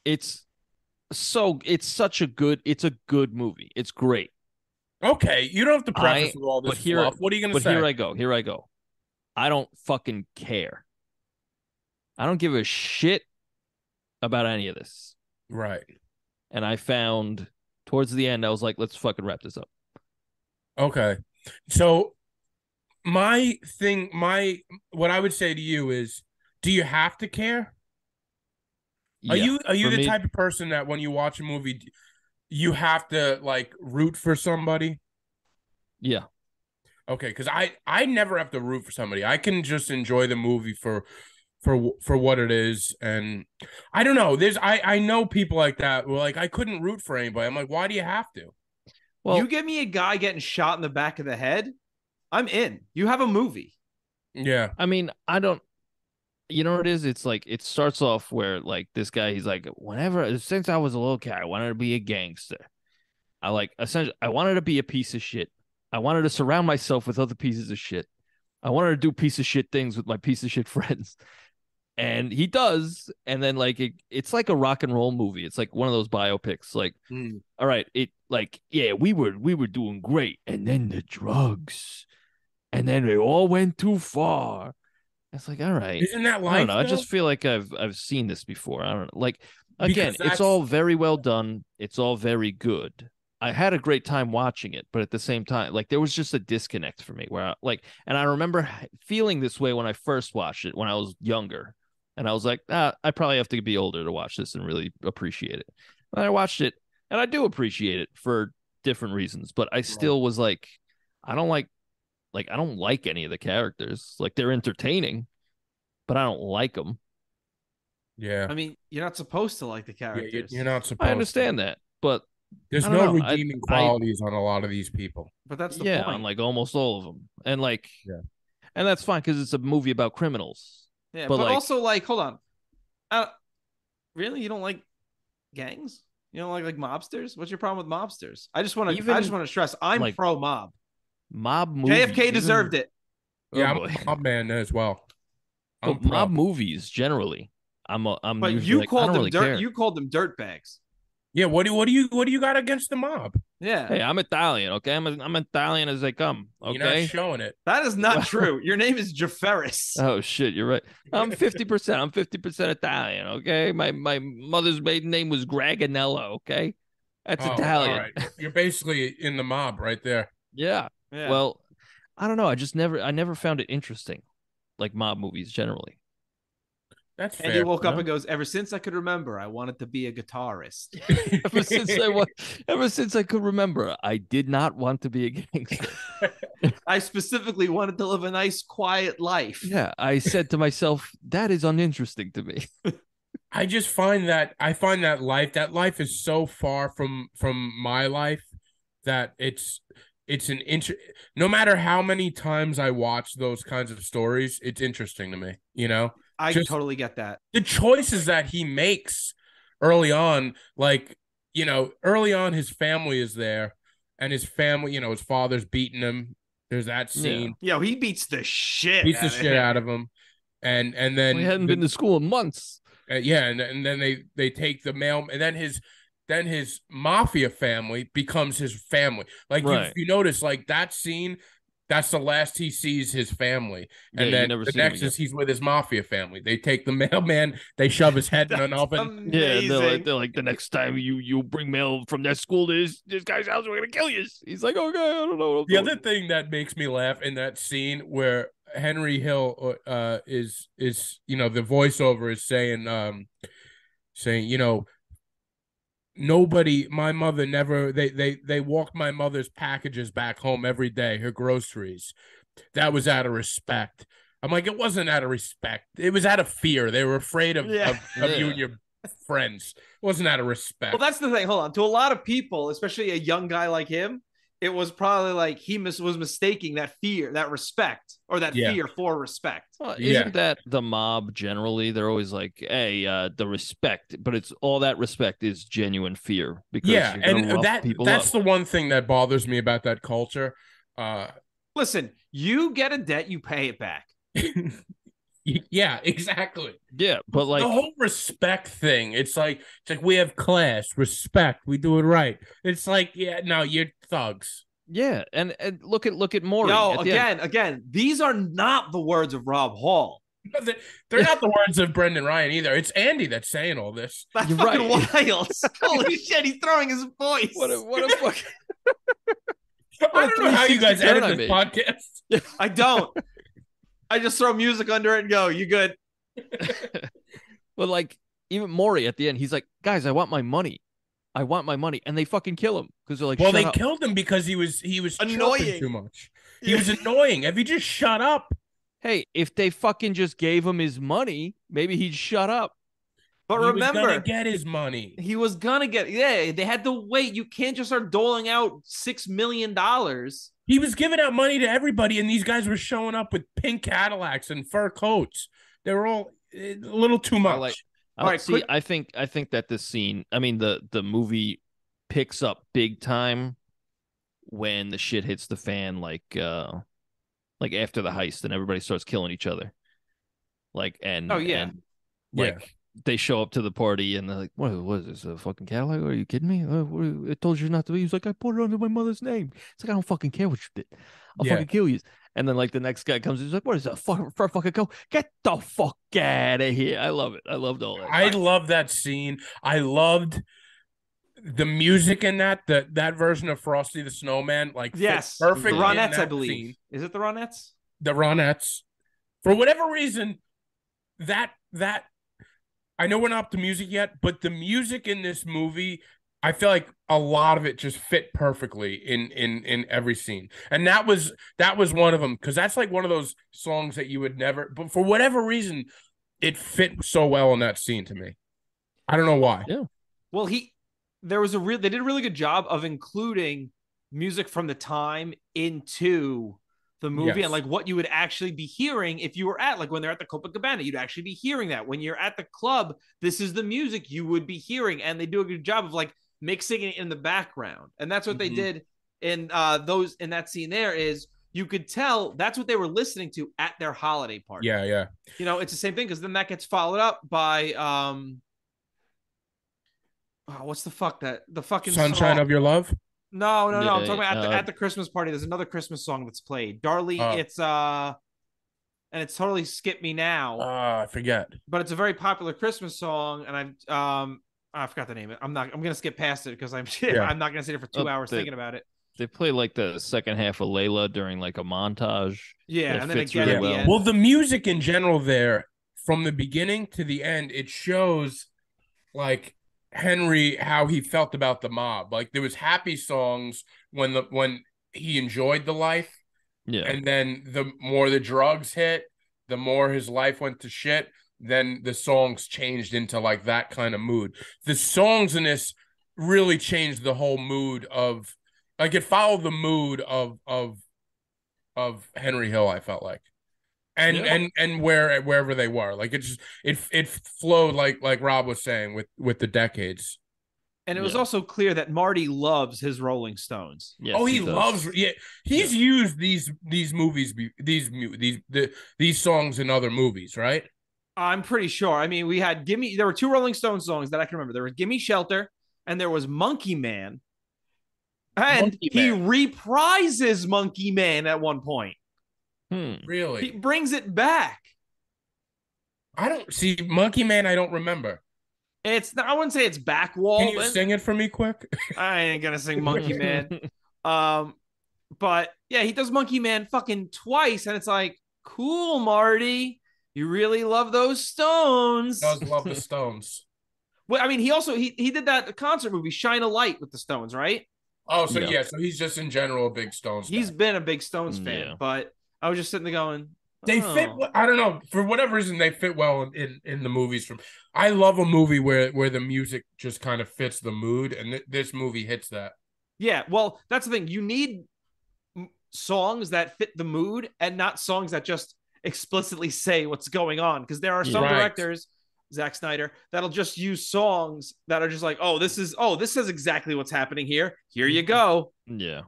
it's a good movie. It's great. Okay, you don't have to preface with all this fluff. What are you going to say? But here I go. I don't fucking care. I don't give a shit about any of this. Right. And I found towards the end, I was like, let's fucking wrap this up. Okay. So what I would say to you is, do you have to care? Yeah, are you the type of person that when you watch a movie, you have to like root for somebody? Yeah. Okay, because I never have to root for somebody. I can just enjoy the movie for what it is, and I don't know. I know people like that who are like, I couldn't root for anybody. I'm like, why do you have to? Well, you give me a guy getting shot in the back of the head, I'm in. You have a movie. Yeah. I mean, I don't. You know what it is? It's like it starts off where like this guy, he's like, since I was a little kid, I wanted to be a gangster. I wanted to be a piece of shit. I wanted to surround myself with other pieces of shit. I wanted to do piece of shit things with my piece of shit friends. And he does. And then like it's like a rock and roll movie. It's like one of those biopics. Like, all right, we were doing great. And then the drugs. And then it all went too far. It's like, all right. Isn't that life? I don't know. I just feel like I've seen this before. I don't know. Like, again, it's all very well done. It's all very good. I had a great time watching it, but at the same time, like there was just a disconnect for me where and I remember feeling this way when I first watched it when I was younger. And I was like, I probably have to be older to watch this and really appreciate it. But I watched it and I do appreciate it for different reasons, but I still was like, I don't like any of the characters. Like they're entertaining, but I don't like them. Yeah. I mean, you're not supposed to like the characters. You're not supposed I understand that, but there's no redeeming qualities on a lot of these people. But that's the point. On like almost all of them. And like, and that's fine because it's a movie about criminals. Yeah, but like, also like, hold on. Really? You don't like gangs? You don't like mobsters? What's your problem with mobsters? I just want Even, to stress I'm like, pro mob. mob movies. JFK deserved it. Yeah, Oh, I'm a mob man as well. But mob movies generally, I'm But usually you like, I called don't them really care. You called them dirt bags. Yeah, what do you got against the mob? Yeah. Hey, I'm Italian, okay? I'm Italian as they come, You're not okay? showing it. That is not Well- true. Your name is Jaferis. Oh shit, you're right. I'm 50%. I'm 50% Italian, okay? My mother's maiden name was Graganello, okay? That's Oh, Italian. all right. You're basically in the mob right there. Yeah. Yeah. Well, I don't know. I never found it interesting, like mob movies generally. That's And he fair. woke up No? and goes, ever since I could remember, I wanted to be a guitarist. Ever since I could remember, I did not want to be a gangster. I specifically wanted to live a nice, quiet life. Yeah, I said to myself, that is uninteresting to me. I just find that life is so far from my life that it's no matter how many times I watch those kinds of stories, it's interesting to me, you know? I Just totally get that. the choices that he makes early on, like, early on his family is there and his family, his father's beating him. There's that scene. Yo, he beats the shit Beats the shit out of him. And then We hadn't been to school in months. yeah, and then they take the mail, and then his mafia family becomes his family. Like, Right. you notice, like, that scene, that's the last he sees his family, and Yeah, you then never the see him next again. is he's with his mafia family. They take the mailman, they shove his head in an oven. Amazing. Yeah, and they're like, the next time you bring mail from that school to this guy's house, we're gonna kill you. He's like, okay, I don't know. What I'm The doing. other thing that makes me laugh in that scene where Henry Hill is the voiceover is saying nobody, my mother never, they walked my mother's packages back home every day, her groceries. That was out of respect. I'm like, it wasn't out of respect. It was out of fear. They were afraid of you and your friends. It wasn't out of respect. Well, that's the thing. Hold on. To a lot of people, especially a young guy like him, it was probably like he was mistaking that fear, that respect, or that fear for respect. Well, isn't that the mob generally? They're always like, hey, the respect, but it's all that respect is genuine fear because you're gonna rough people that's up. the one thing that bothers me about that culture. Listen, you get a debt, you pay it back. Yeah, exactly. Yeah, but like the whole respect thing, it's like we have class, respect, we do it right. It's like, yeah, no, you're thugs. Yeah, and look at Maury. Yo, again, these are not the words of Rob Hall. They're not the words of Brendan Ryan either. It's Andy that's saying all this. That's You're fucking right. wild. Holy shit, he's throwing his voice. What a fuck. I don't know how you guys 360 turn I edit this made. podcast. I don't. I just throw music under it and go, you good. But like even Maury at the end, he's like, guys, I want my money. And they fucking kill him because they're like, Well, shut they up. killed him because he was Annoying. chirping too much. He was annoying. If he just shut up. Hey, if they fucking just gave him his money, maybe he'd shut up. But He remember, was gonna get his money. he was gonna get. Yeah, they had to wait. You can't just start doling out $6 million. He was giving out money to everybody, and these guys were showing up with pink Cadillacs and fur coats. They were all a litall too much. All right, quick- I think that this scene, I mean, the movie picks up big time when the shit hits the fan, like after the heist and everybody starts killing each other. Like, and Oh, yeah. and, like they show up to the party and they're like, what is this, a fucking Cadillac? Are you kidding me? It told you not to be. He's like, I put it under my mother's name. It's like, I don't fucking care what you did. I'll fucking kill you. And then like the next guy comes, he's like, what is that fucking go? Get the fuck out of here. I love it. I loved all that. I love that scene. I loved the music in that version of Frosty the Snowman. Like, Yes, perfect. the in Ronettes, that I believe. scene. Is it the Ronettes? The Ronettes. For whatever reason, that I know we're not up to music yet, but the music in this movie, I feel like a lot of it just fit perfectly in every scene. And that was one of them, because that's like one of those songs that you would never, but for whatever reason, it fit so well in that scene to me. I don't know why. Yeah. Well, they did a really good job of including music from the time into the movie, and like what you would actually be hearing if you were at, like when they're at the Copacabana, you'd actually be hearing that. When you're at the club, this is the music you would be hearing, and they do a good job of like mixing it in the background. And that's what they Mhm. did in that scene there is you could tell that's what they were listening to at their holiday party. Yeah, yeah. It's the same thing because then that gets followed up by what's the fucking Sunshine song? of Your Love. No. I'm talking Yeah, about at the Christmas party. There's another Christmas song that's played. Darlie, Oh. it's and it's totally Skip Me Now. I forget. But it's a very popular Christmas song, and I forgot the name of it. I'm gonna skip past it because I'm not gonna sit here for 2 hours thinking about it. They play like the second half of Layla during like a montage. Yeah, that and then fits again really at the well. end. Well, the music in general there, from the beginning to the end, it shows like Henry how he felt about the mob. Like there was happy songs when he enjoyed the life, Yeah. and then the more the drugs hit, the more his life went to shit. Then the songs changed into like that kind of mood. The songs in this really changed the whole mood of, like, it followed the mood of Henry Hill, I felt like. And wherever they were. Like it flowed like Rob was saying with the decades. And it was also clear that Marty loves his Rolling Stones. Yes, he does. loves. Yeah, he's used these movies, these songs in other movies, right? I'm pretty sure. I mean, we had there were 2 Rolling Stones songs that I can remember. There was Gimme Shelter and there was Monkey Man. And Monkey he Man. reprises Monkey Man at one point. Really? He brings it back. I don't see Monkey Man. I don't remember. I wouldn't say it's back wall. Can you sing it for me quick? I ain't gonna sing Monkey Man. But yeah, he does Monkey Man fucking twice, and it's like, cool, Marty. You really love those Stones. Does love the Stones. Well, I mean, he did that concert movie, Shine a Light with the Stones, right? Oh, so yeah, so he's just in general a big Stones fan. He's been a big Stones fan, but I was just sitting there going, they fit. I don't know, for whatever reason they fit well in the movies. I love a movie where the music just kind of fits the mood, and this movie hits that. Yeah, well, that's the thing. You need songs that fit the mood, and not songs that just explicitly say what's going on. Because there are some directors, Zack Snyder, that'll just use songs that are just like, this is exactly what's happening here. Here you go. Yeah.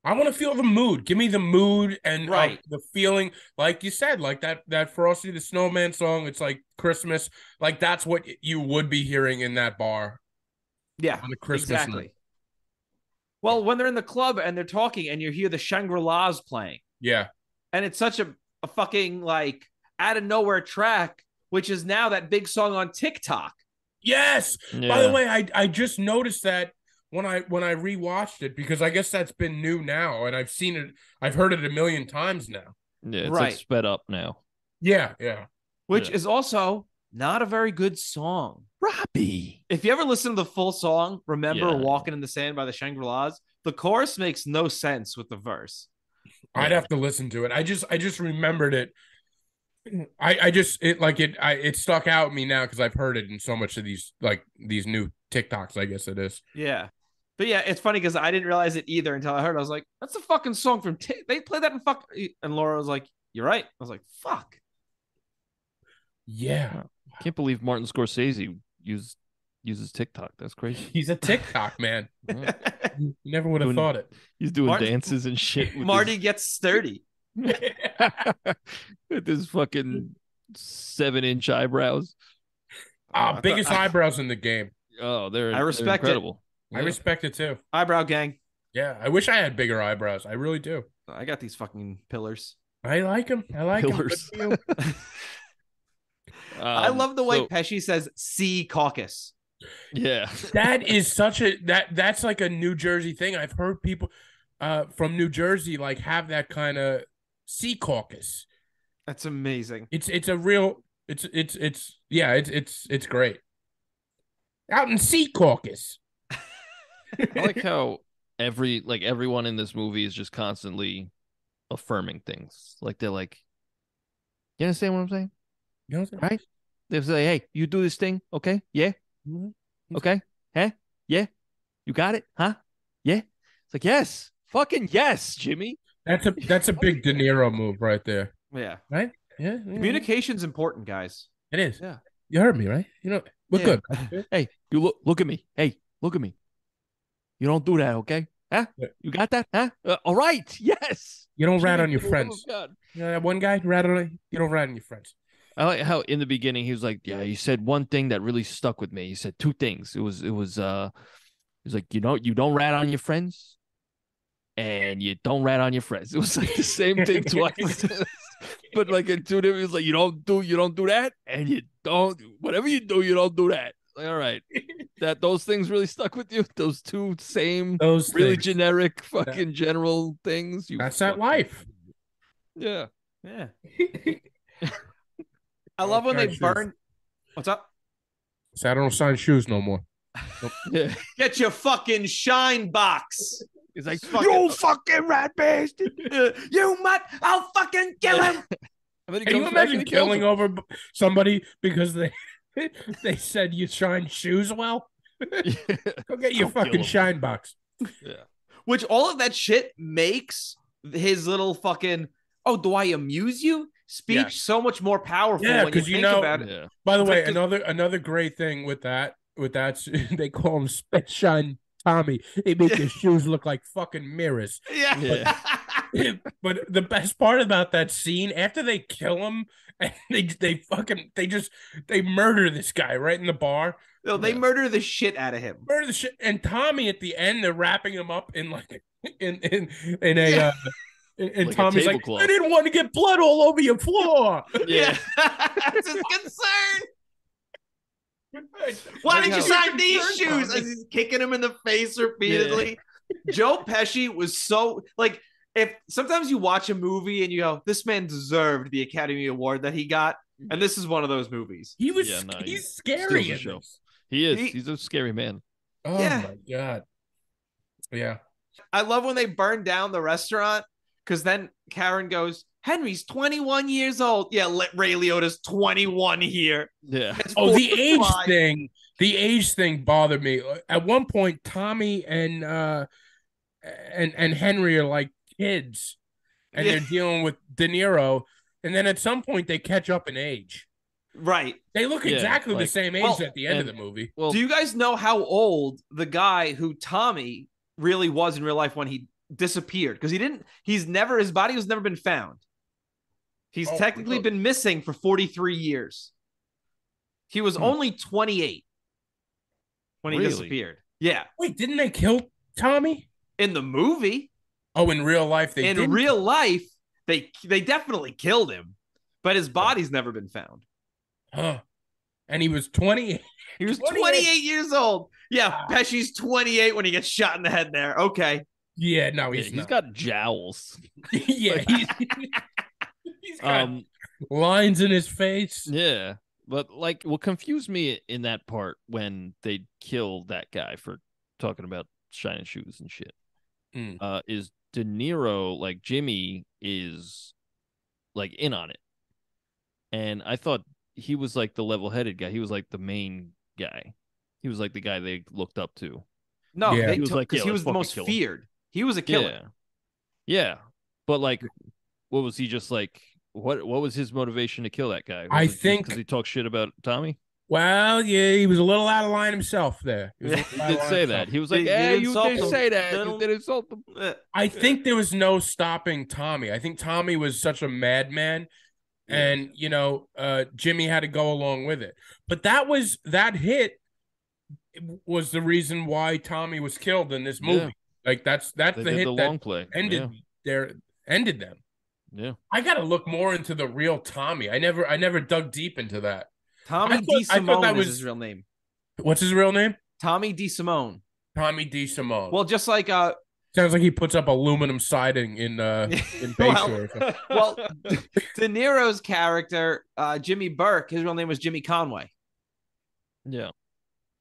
I want to feel the mood. Give me the mood and the feeling, like you said, like that Frosty the Snowman song. It's like Christmas. Like that's what you would be hearing in that bar. Yeah, on a Christmas night. Well, when they're in the club and they're talking and you hear the Shangri-Las playing. Yeah. And it's such a fucking like out of nowhere track, which is now that big song on TikTok. Yes. Yeah. By the way, I just noticed that when I rewatched it, because I guess that's been new now, and I've heard it a million times now. Yeah, it's like sped up now. Yeah. Which is also not a very good song. Robbie. If you ever listen to the full song, remember Walking in the Sand by the Shangri-Las, the chorus makes no sense with the verse. I'd have to listen to it. I just remembered it. It stuck out me now because I've heard it in so much of these new TikToks, I guess it is. Yeah. But yeah, it's funny because I didn't realize it either until I heard it. I was like, that's a fucking song from they play that in fuck. And Laura was like, you're right. I was like, fuck. Yeah. I can't believe Martin Scorsese uses TikTok. That's crazy. He's a TikTok man. You never would have thought it. He's doing dances and shit. With Marty gets sturdy. With his fucking 7-inch eyebrows. Biggest eyebrows in the game. Oh, I respect they're incredible. I respect it too. Eyebrow gang. Yeah, I wish I had bigger eyebrows. I really do. I got these fucking pillars. I like them. Pillars. I love the way Pesci says "Sea Caucus." Yeah, that is such that's like a New Jersey thing. I've heard people from New Jersey like have that kind of Sea Caucus. That's amazing. It's a real it's great. Out in Sea Caucus. I like how everyone in this movie is just constantly affirming things. Like they're like, you understand what I'm saying? You know what I'm saying? Right? They say, hey, you do this thing, okay? Yeah. Mm-hmm. Okay. Huh? Yeah. You got it? Huh? Yeah. It's like, yes. Fucking yes, Jimmy. That's a big De Niro move right there. Yeah. Right? Yeah. Communication's important, guys. It is. Yeah. You heard me, right? You know, we're good. Hey, you look at me. Hey, Look at me. You don't do that, okay? Huh? Yeah. You got that? Huh? All right. Yes. You don't rat Jimmy, on your for the love friends. of God. You know that one guy rat on you don't rat on your friends. I like how in the beginning he was like, "Yeah, you said one thing that really stuck with me. He said two things. He was like, you don't rat on your friends, and you don't rat on your friends." It was like the same thing twice, but like in two different. It was like, you don't do that, and you don't whatever you do, you don't do that. Like, all right, that those things really stuck with you. Those two same, Those really things. generic, fucking general things. You That's that fucking- life. Yeah. Yeah. I love when they burn. What's up? So I don't sign shoes no more. Yeah. Get your fucking shine box. He's like, Fucking- you fucking rat bastard. You mutt! I'll fucking kill him. And then he Can you comes back and imagine he kills killing him. over somebody because they said you shine shoes well? Go get your I'll kill fucking him. shine box. Yeah. Which all of that shit makes his little fucking "oh, do I amuse you?" speech Yeah. so much more powerful Yeah, when you 'cause you think know- about it. Yeah. By the It's way, like another great thing with that they call him Spit Shine Tommy. They make your shoes look like fucking mirrors. Yeah. But the best part about that scene, after they kill him, and they murder this guy right in the bar. No, they Yeah. murder the shit out of him. Murder the shit. And Tommy at the end, they're wrapping him up in like in a and Like a Tommy's like, tablecloth. I didn't want to get blood all over your floor. Yeah. That's his concern. Why did you sign these shoes? As he's kicking him in the face repeatedly. Joe Pesci was so like, if sometimes you watch a movie and you go, this man deserved the Academy Award that he got, and this is one of those movies. He was Yeah, no, he he's scary steals the in show. this. He is. He- He's a scary man. Oh Yeah. my god. Yeah. I love when they burn down the restaurant because then Karen goes, Henry's 21 years old. Yeah, Ray Liotta's 21 here. Yeah. It's Oh, the age 45. thing. The age thing bothered me. At one point, Tommy and Henry are like kids, and they're dealing with De Niro. And then at some point, they catch up in age. Right. They look Yeah, exactly the like- same age well, at the end of and- the movie. Well, Do you guys know how old the guy who Tommy really was in real life when he disappeared? Because his body has never been found. He's Oh, technically really? been missing for 43 years. He was only 28 when he Really? disappeared. Yeah. Wait, didn't they kill Tommy? In the movie, Oh, in real life, they in didn't. real life, they definitely killed him, but his body's never been found. Huh. And he was 20. He was 28. 28 years old. Yeah, Wow. Pesci's 28 when he gets shot in the head there. Okay. Yeah, no, yeah, he's he's not. got jowls. Yeah, he's got Um, lines in his face. yeah. But like, what confused me in that part when they killed that guy for talking about shining shoes and shit, is De Niro, like Jimmy, is like in on it, and I thought he was like the level-headed guy. He was like the main guy. He was like the guy they looked up to. No, Yeah. they He was took like, because yeah, he let's was the fucking most kill him. feared. He was a killer. Yeah. But like, what was he just like? What was his motivation to kill that guy? I think- because he talked shit about Tommy. Well, yeah, he was a little out of line himself there. He was a Yeah, little He out did of line say himself. that. He was like, They "Hey, did you insult did him. say that. They You don't- did insult him." I think there was no stopping Tommy. I think Tommy was such a madman, and Jimmy had to go along with it. But that hit was the reason why Tommy was killed in this movie. Yeah. Like that's They the did hit the that long play. ended them. Yeah. I got to look more into the real Tommy. I never dug deep into that. Tommy I D. thought Simone that is was- his real name. What's his real name? Tommy D. Simone. Tommy D. Simone. Well, just like sounds like he puts up aluminum siding in Bayshore. well, De Niro's character, Jimmy Burke, his real name was Jimmy Conway. Yeah.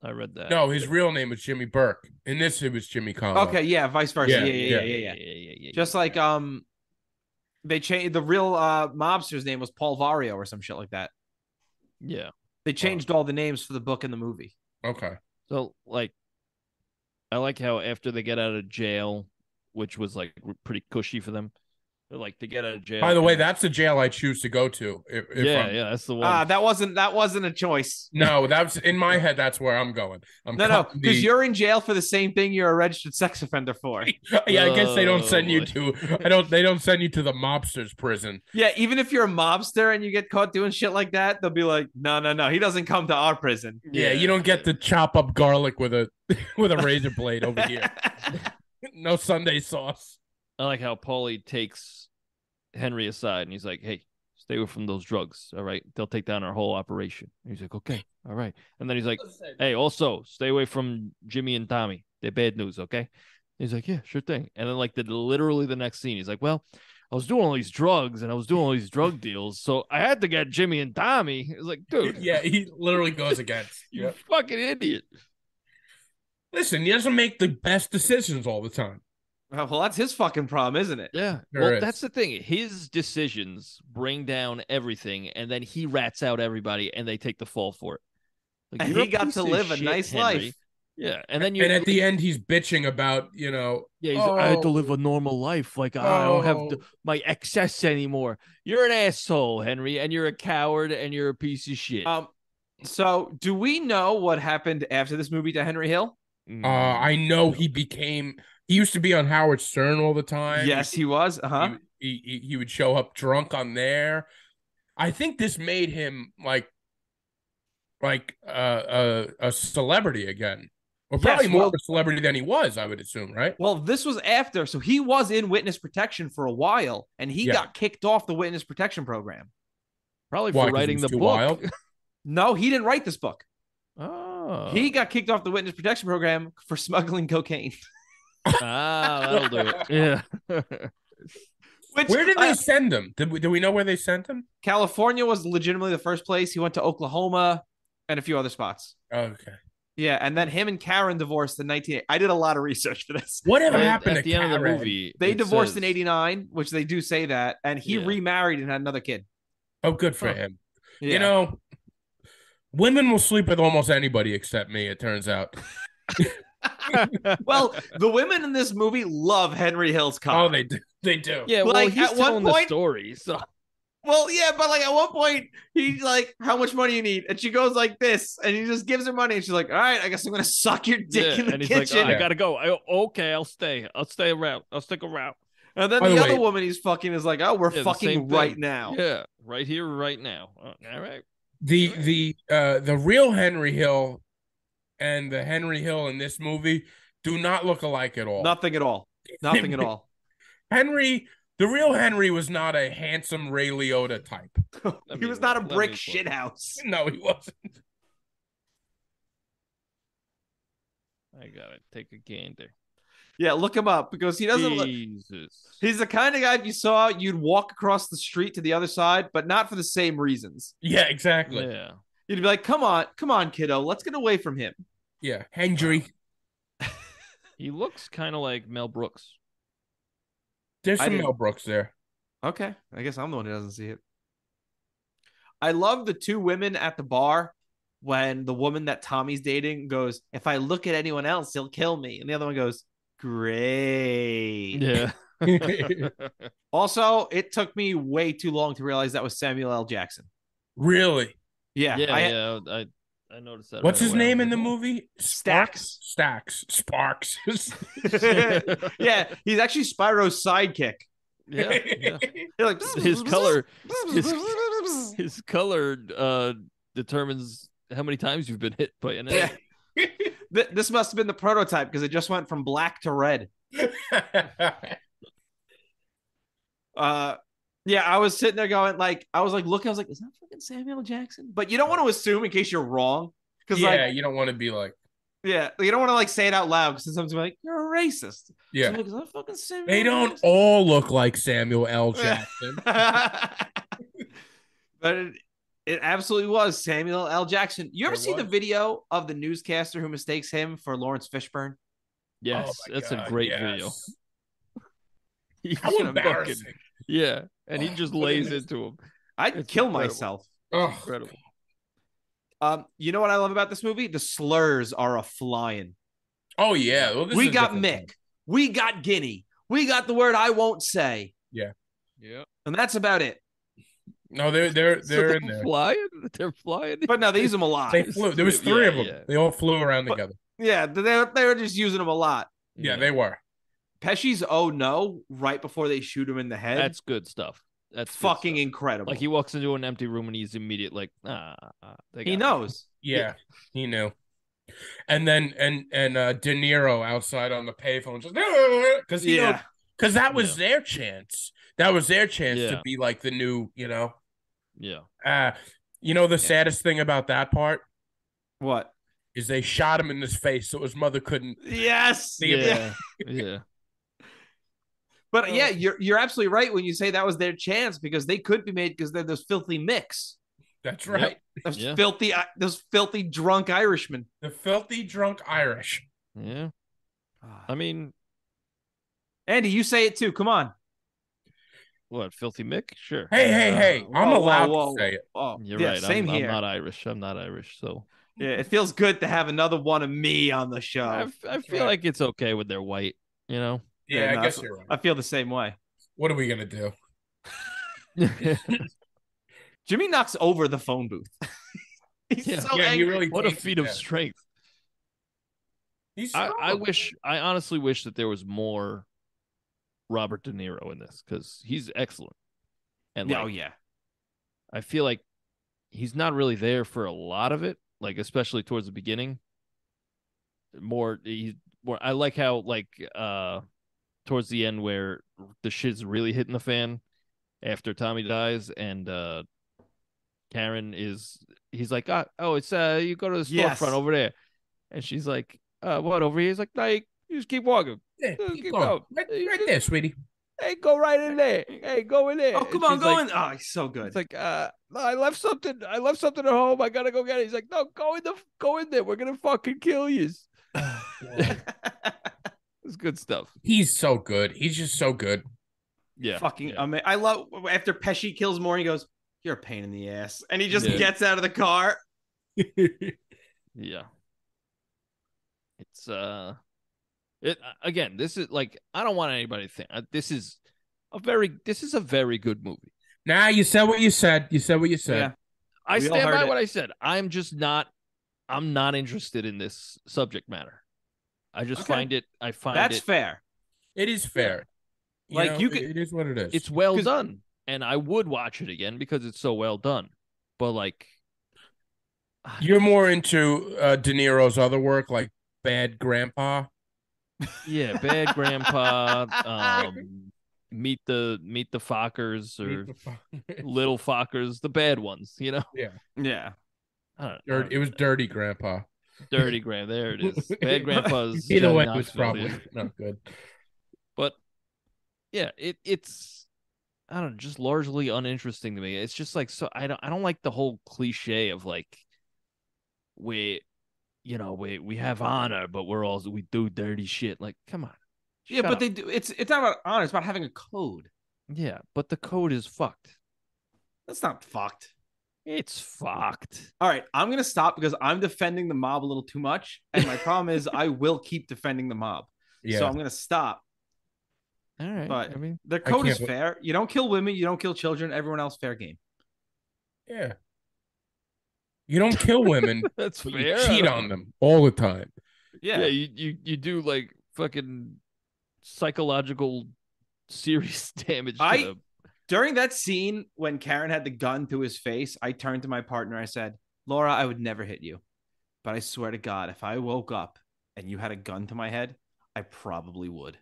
I read that. No, his real name was Jimmy Burke. In this, it was Jimmy Conway. Okay, yeah, vice versa. Yeah, Yeah. Just like they changed the real mobster's name was Paul Vario or some shit like that. Yeah. They changed all the names for the book and the movie. Okay. So like, I like how after they get out of jail, which was like pretty cushy for them, like to get out of jail. By the way, that's the jail I choose to go to. Yeah, that's the one. That wasn't a choice. No, that's in my head. That's where I'm going. No, because you're in jail for the same thing you're a registered sex offender for. Yeah, I guess they don't send you to. They don't send you to the mobster's prison. Yeah, even if you're a mobster and you get caught doing shit like that, they'll be like, no, he doesn't come to our prison. Yeah, you don't get to chop up garlic with a razor blade over here. No Sunday sauce. I like how Paulie takes Henry aside and he's like, "Hey, stay away from those drugs. All right, they'll take down our whole operation." And he's like, "Okay, all right." And then he's like, "Hey, also stay away from Jimmy and Tommy. They're bad news, okay?" He's like, "Yeah, sure thing." And then like literally the next scene, he's like, "Well, I was doing all these drugs and I was doing all these drug deals, so I had to get Jimmy and Tommy." It's like, dude, yeah, he literally goes against you fucking idiot. Listen, he doesn't make the best decisions all the time. Well, that's his fucking problem, isn't it? Yeah. Well, that's the thing. His decisions bring down everything, and then he rats out everybody, and they take the fall for it. Like, and he got to live a nice life. Yeah, and then at the end, he's bitching about, Yeah, I had to live a normal life. Like, I don't have my excess anymore. You're an asshole, Henry, and you're a coward, and you're a piece of shit. So, do we know what happened after this movie to Henry Hill? I know he used to be on Howard Stern all the time. Yes, he was. He would show up drunk on there. I think this made him like a celebrity again. Or probably more of a celebrity than he was, I would assume, right? Well, this was after. So he was in witness protection for a while, and he got kicked off the witness protection program. Probably for writing the book. Wild? No, he didn't write this book. Oh. He got kicked off the witness protection program for smuggling cocaine. That'll do it. Yeah. Where did they send him? Do we know where they sent him? California was legitimately the first place. He went to Oklahoma and a few other spots. Okay. Yeah, and then him and Karen divorced in 1980. I did a lot of research for this. Whatever happened at the Karen? end of the movie? They divorced in 89, which they do say that, and he remarried and had another kid. Oh, good for him. Yeah. Women will sleep with almost anybody except me, it turns out. Well, the women in this movie love Henry Hill's cock. Oh, they do. They do. Yeah, well, he's telling the story, so... Well, yeah, but like at one point, he's like, "How much money you need?" And she goes like this, and he just gives her money, and she's like, "All right, I guess I'm gonna suck your dick in the kitchen." He's like, I gotta go. Okay, I'll stay. I'll stay around. I'll stick around. And then the other woman he's fucking is like, "Oh, we're fucking right now." Yeah, right here, right now. All right. The real Henry Hill and the Henry Hill in this movie do not look alike at all. Nothing at all. Nothing at all. The real Henry was not a handsome Ray Liotta type. He was not a brick shithouse. No, he wasn't. I gotta take a gander. Yeah, look him up because he doesn't look. He's the kind of guy if you saw, you'd walk across the street to the other side, but not for the same reasons. Yeah, exactly. Yeah. You'd be like, come on, kiddo, let's get away from him. Yeah, Henry. He looks kind of like Mel Brooks. There's some Mel Brooks there. Okay, I guess I'm the one who doesn't see it. I love the two women at the bar when the woman that Tommy's dating goes, "If I look at anyone else, he'll kill me." And the other one goes, "Great." Yeah. Also, it took me way too long to realize that was Samuel L. Jackson. Really? Yeah. I noticed that. What's his name in the movie? Sparks. Sparks. Yeah, he's actually Spyro's sidekick. Yeah. Like, his color determines how many times you've been hit by an egg. Yeah. This must have been the prototype because it just went from black to red. Yeah, I was sitting there going, like, I was like, is that fucking Samuel Jackson? But you don't want to assume in case you're wrong. Yeah, you don't want to be like. Yeah, you don't want to like say it out loud because someone's like, "You're a racist." Yeah. So like, is that fucking Samuel they don't Jackson? all look like Samuel L. Jackson. But it absolutely was Samuel L. Jackson. You ever see the video of the newscaster who mistakes him for Lawrence Fishburne? Yes, that's a great video. How embarrassing. Yeah, and he just lays into him. I'd kill myself. Oh, incredible. You know what I love about this movie? The slurs are a flying. Oh yeah, well, we got Mick. We got Guinea. We got the word I won't say. Yeah. Yeah. And that's about it. No, they're So in there. flying. They're flying. But no, they use them a lot. They flew. There was three of them. Yeah. They all flew around But- together. Yeah, they were just using them a lot. Yeah, they were. Pesci's "Oh no" right before they shoot him in the head. That's good stuff. That's good fucking stuff. incredible. Like he walks into an empty room and he's immediate like, He knows. Yeah, he knew. And then De Niro outside on the payphone just because because that was their chance. That was their chance to be like the new, Yeah. The saddest thing about that part What? is they shot him in his face so his mother couldn't. Yes. Yeah. But yeah, you're absolutely right when you say that was their chance because they could be made because they're those filthy mix. That's right. Those filthy drunk Irishmen. The filthy drunk Irish. Yeah. I mean, Andy, you say it too. Come on. What, filthy Mick? Sure. Hey! I'm allowed to say it. Oh, you're yeah, right. Same here. I'm not Irish, so yeah, it feels good to have another one of me on the show. I feel like it's okay when they're white. You know. Yeah, no, I guess you're right. I feel the same way. What are we gonna do? Jimmy knocks over the phone booth. He's so angry. He really. What a feat of strength. I honestly wish that there was more Robert De Niro in this because he's excellent. And I feel like he's not really there for a lot of it, like especially towards the beginning. I like how towards the end where the shit's really hitting the fan after Tommy dies and Karen he's like, it's you go to the storefront over there. And she's like, what, over here? He's like, no, you just keep walking. Yeah, keep going. Right there, sweetie. Hey, go right in there. Hey, go in there. Oh, come on, go in. Oh, he's so good. It's like, I left something at home. I gotta go get it. He's like, no, go in there. We're gonna fucking kill you. It's good stuff. He's so good. He's just so good. Yeah. I love after Pesci kills Moore, he goes, "You're a pain in the ass," and he just gets out of the car. Yeah. It's again, this is like, I don't want anybody to think this is a very good movie. Nah, you said what you said. Yeah. I stand by what I said. I'm not interested in this subject matter. I just find it. That's fair. It is fair. It is what it is. It's well done, and I would watch it again because it's so well done. But like, you're more into De Niro's other work, like Bad Grandpa. Yeah, Bad Grandpa. Meet the Fockers or Little Fockers, the bad ones. You know. Yeah. I don't know. It was Dirty Grandpa. Dirty Grandpa. There it is. Bad Grandpa's. Either way, it was probably not good. But yeah, it's I don't know, just largely uninteresting to me. It's just like, so I don't like the whole cliche of like we have honor, but we do dirty shit. Like, come on. Yeah, but they do. It's not about honor. It's about having a code. Yeah, but the code is fucked. That's not fucked. It's fucked. All right, I'm going to stop because I'm defending the mob a little too much. And my problem is I will keep defending the mob. Yeah. So I'm going to stop. All right. But the code is fair. You don't kill women. You don't kill children. Everyone else, fair game. Yeah. You don't kill women. That's fair. You cheat on them all the time. Yeah. You do like fucking psychological serious damage to them. During that scene when Karen had the gun to his face, I turned to my partner. I said, Laura, I would never hit you. But I swear to God, if I woke up and you had a gun to my head, I probably would.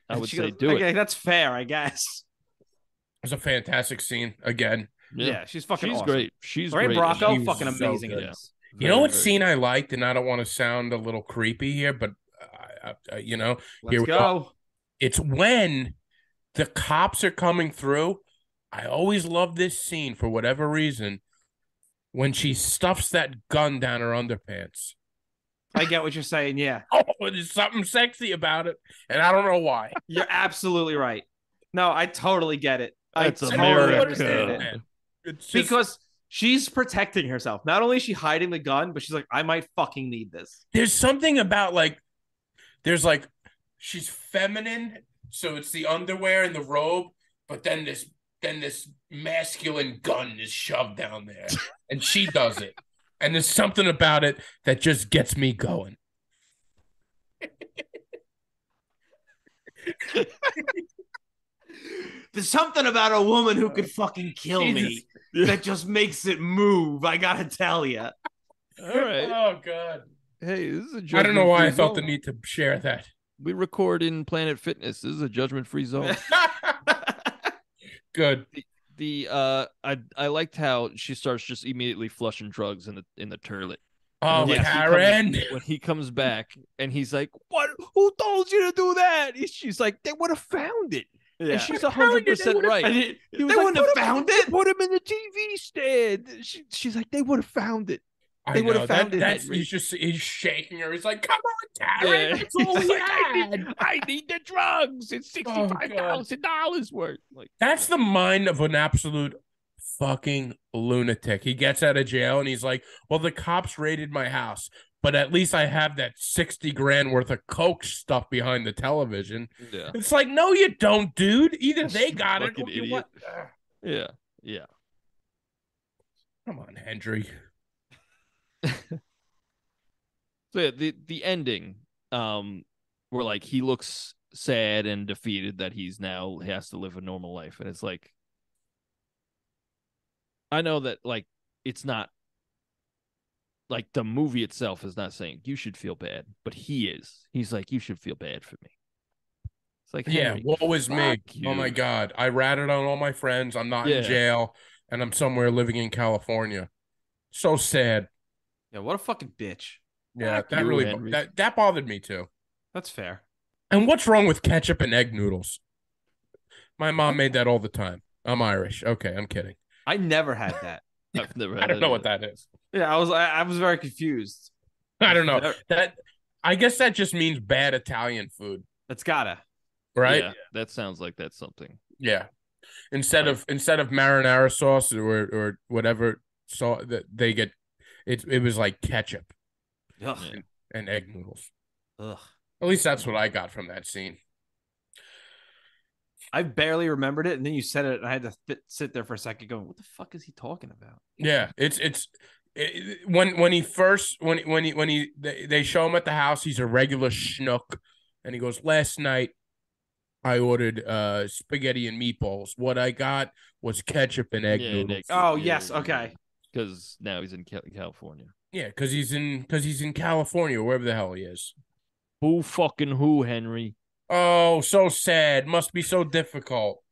I would say do it. Okay, that's fair, I guess. It was a fantastic scene again. Yeah, she's awesome. Great. She's Lorraine great. Bracco, fucking amazing. So you know what scene I liked, and I don't want to sound a little creepy here, but Let's here we go. It's when the cops are coming through. I always love this scene for whatever reason. When she stuffs that gun down her underpants. I get what you're saying, yeah. Oh, there's something sexy about it, and I don't know why. You're absolutely right. No, I totally get it. That's I totally understand it. It's just... Because she's protecting herself. Not only is she hiding the gun, but she's like, I might fucking need this. There's something about she's feminine, so it's the underwear and the robe, but then this masculine gun is shoved down there, and she does it, and there's something about it that just gets me going. There's something about a woman who could fucking kill Jesus. me that just makes it move. I gotta tell you. All right. Oh God. Hey, this is a judgment-free I don't know why I felt the zone. need to share that. We record in Planet Fitness. This is a judgment-free zone. Good. I liked how she starts just immediately flushing drugs in the toilet. Oh, And Karen. when he comes back and he's like, "What? Who told you to do that?" She's like, "They would have found it." Yeah. And she's 100% right. They wouldn't have found it. Put him in the TV stand. She's like, "They would have found it." They would have found it. He's shaking her. He's like, "Come on, Karen, Yeah. that's all we I had." need the drugs. It's $65,000 worth. Like, That's the mind of an absolute fucking lunatic. He gets out of jail and he's like, "Well, the cops raided my house, but at least I have that 60 grand worth of coke stuff behind the television." yeah, It's like, no, you don't, dude. Either they got it Fucking or you idiot. what? yeah. Come on, Hendry. So yeah, the ending, where like he looks sad and defeated that he has to live a normal life, and it's like, I know that like it's not like the movie itself is not saying you should feel bad, but he is. He's like, you should feel bad for me. It's like, Yeah, Henry, woe is me. you. Oh my God. I ratted on all my friends. I'm not in jail and I'm somewhere living in California. So sad. Yeah, what a fucking bitch. Yeah, Fuck that you, really Henry. that bothered me too. That's fair. And what's wrong with ketchup and egg noodles? My mom made that all the time. I'm Irish. Okay, I'm kidding. I never had that. I've never I had don't know it. what that is. Yeah, I was very confused. I don't know. I guess that just means bad Italian food, That's gotta. right? Yeah, that sounds like that's something. Yeah. Instead of marinara sauce or whatever sauce that they get, it was like ketchup Ugh. and egg noodles. Ugh. At least that's what I got from that scene. I barely remembered it, and then you said it, and I had to sit there for a second going, what the fuck is he talking about? Yeah, when they show him at the house, he's a regular schnook, and he goes, "Last night I ordered spaghetti and meatballs. What I got was ketchup and egg noodles." Oh, yes, okay. Because now he's in California. Yeah, because he's in California, wherever the hell he is. Who fucking who, Henry? Oh, so sad. Must be so difficult.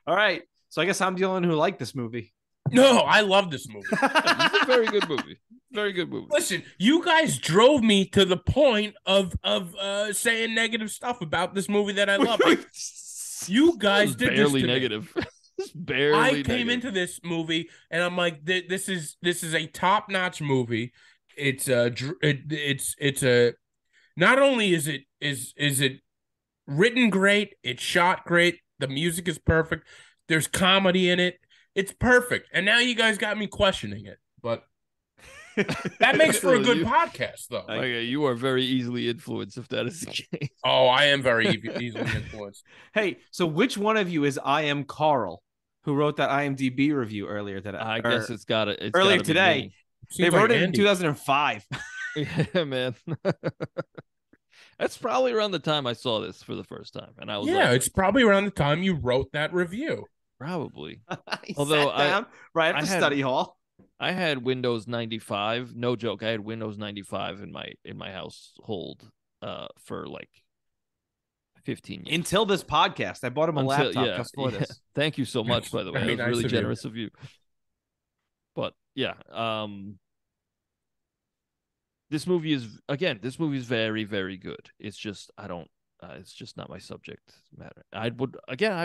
All right. So I guess I'm the only one who liked this movie. No, I love this movie. It's a very good movie. Very good movie. Listen, you guys drove me to the point of saying negative stuff about this movie that I love. You guys did barely this to negative. Barely. I came into this movie and I'm like, this is a top-notch movie. It's a not only is it written great, it's shot great, the music is perfect, there's comedy in it, it's perfect. And now you guys got me questioning it, but that makes for a good podcast, though. Okay, you are very easily influenced if that is the case. Oh, I am very easily influenced. Hey, so which one of you is I Am Carl, who wrote that IMDb review earlier today? I guess it's got it. Earlier today. They wrote it in 2005. Yeah, man. That's probably around the time I saw this for the first time, and I was it's probably around the time you wrote that review. Probably. Although right after study hall. I had Windows 95. No joke. I had Windows 95 in my household for like 15 years. Until this podcast. I bought him a laptop just for this. Thank you so much, by the way. That was nice really of generous of you. But yeah, this movie is very, very good. It's just it's just not my subject matter. I'd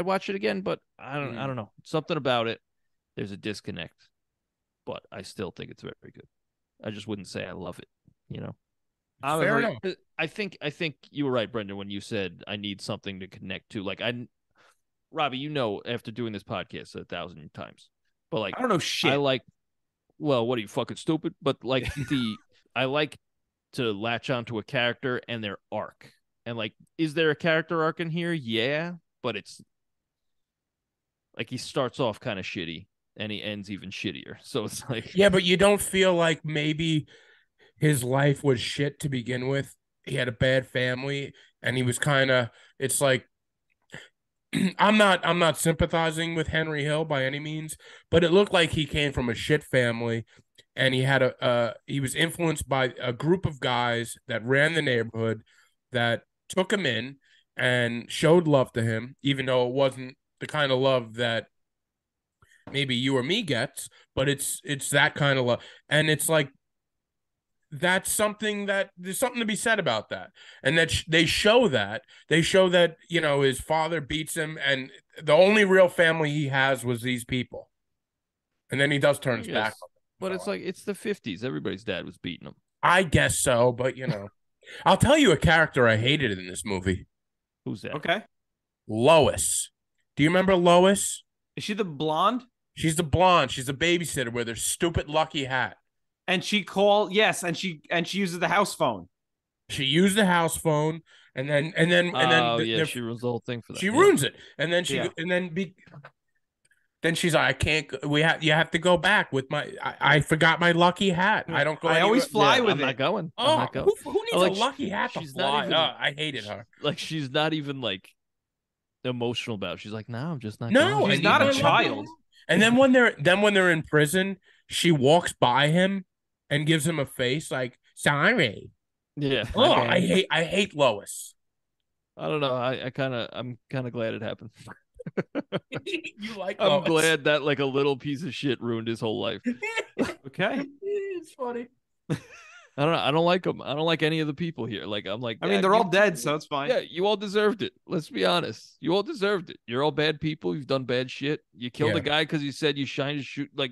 watch it again, but I don't know. Something about it. There's a disconnect. But I still think it's very, very good. I just wouldn't say I love it, you know. Fair enough. I think you were right, Brendan, when you said I need something to connect to. Like Robbie, you know, after doing this podcast 1,000 times, but like I don't know shit. I like. Well, what are you, fucking stupid? But like I like to latch onto a character and their arc. And like, is there a character arc in here? Yeah, but it's Like he starts off kind of shitty and he ends even shittier. So it's like, Yeah, but you don't feel like maybe his life was shit to begin with. He had a bad family, and he was kind of. It's like I'm not sympathizing with Henry Hill by any means, but it looked like he came from a shit family, and he was influenced by a group of guys that ran the neighborhood that took him in and showed love to him, even though it wasn't the kind of love that maybe you or me gets, but it's that kind of love, and it's like that's something that there's something to be said about that, and that they show that his father beats him, and the only real family he has was these people, and then he does turn his back yes. on them. But it's like, it's the 50s. Everybody's dad was beating him. I guess so, but I'll tell you a character I hated in this movie. Who's that? Okay. Lois. Do you remember Lois? Is she the blonde? She's the blonde. She's a babysitter with her stupid lucky hat. And she uses the house phone. She used the house phone, and then she ruins the whole thing for that. she ruins it, and then then she's like, I can't. You have to go back with my. I forgot my lucky hat. I don't go. I always fly with I'm it. not going. Oh, I'm not going. who needs a lucky hat to she's not fly? even- I hated her. Like she's not even like emotional about it. She's like, no, I'm just not No, going. She's and not a even- child. And then when they're in prison, she walks by him and gives him a face like sorry. Yeah. Oh, I hate Lois. I don't know. I'm kind of glad it happened. You like I'm Lois? glad that like a little piece of shit ruined his whole life. Okay. It's funny. I don't know. I don't like him. I don't like any of the people here. Like I'm like, I mean, they're all dead, so it's fine. Yeah, you all deserved it. Let's be honest. You all deserved it. You're all bad people. You've done bad shit. You killed a guy because you said you shined his shoot. Like,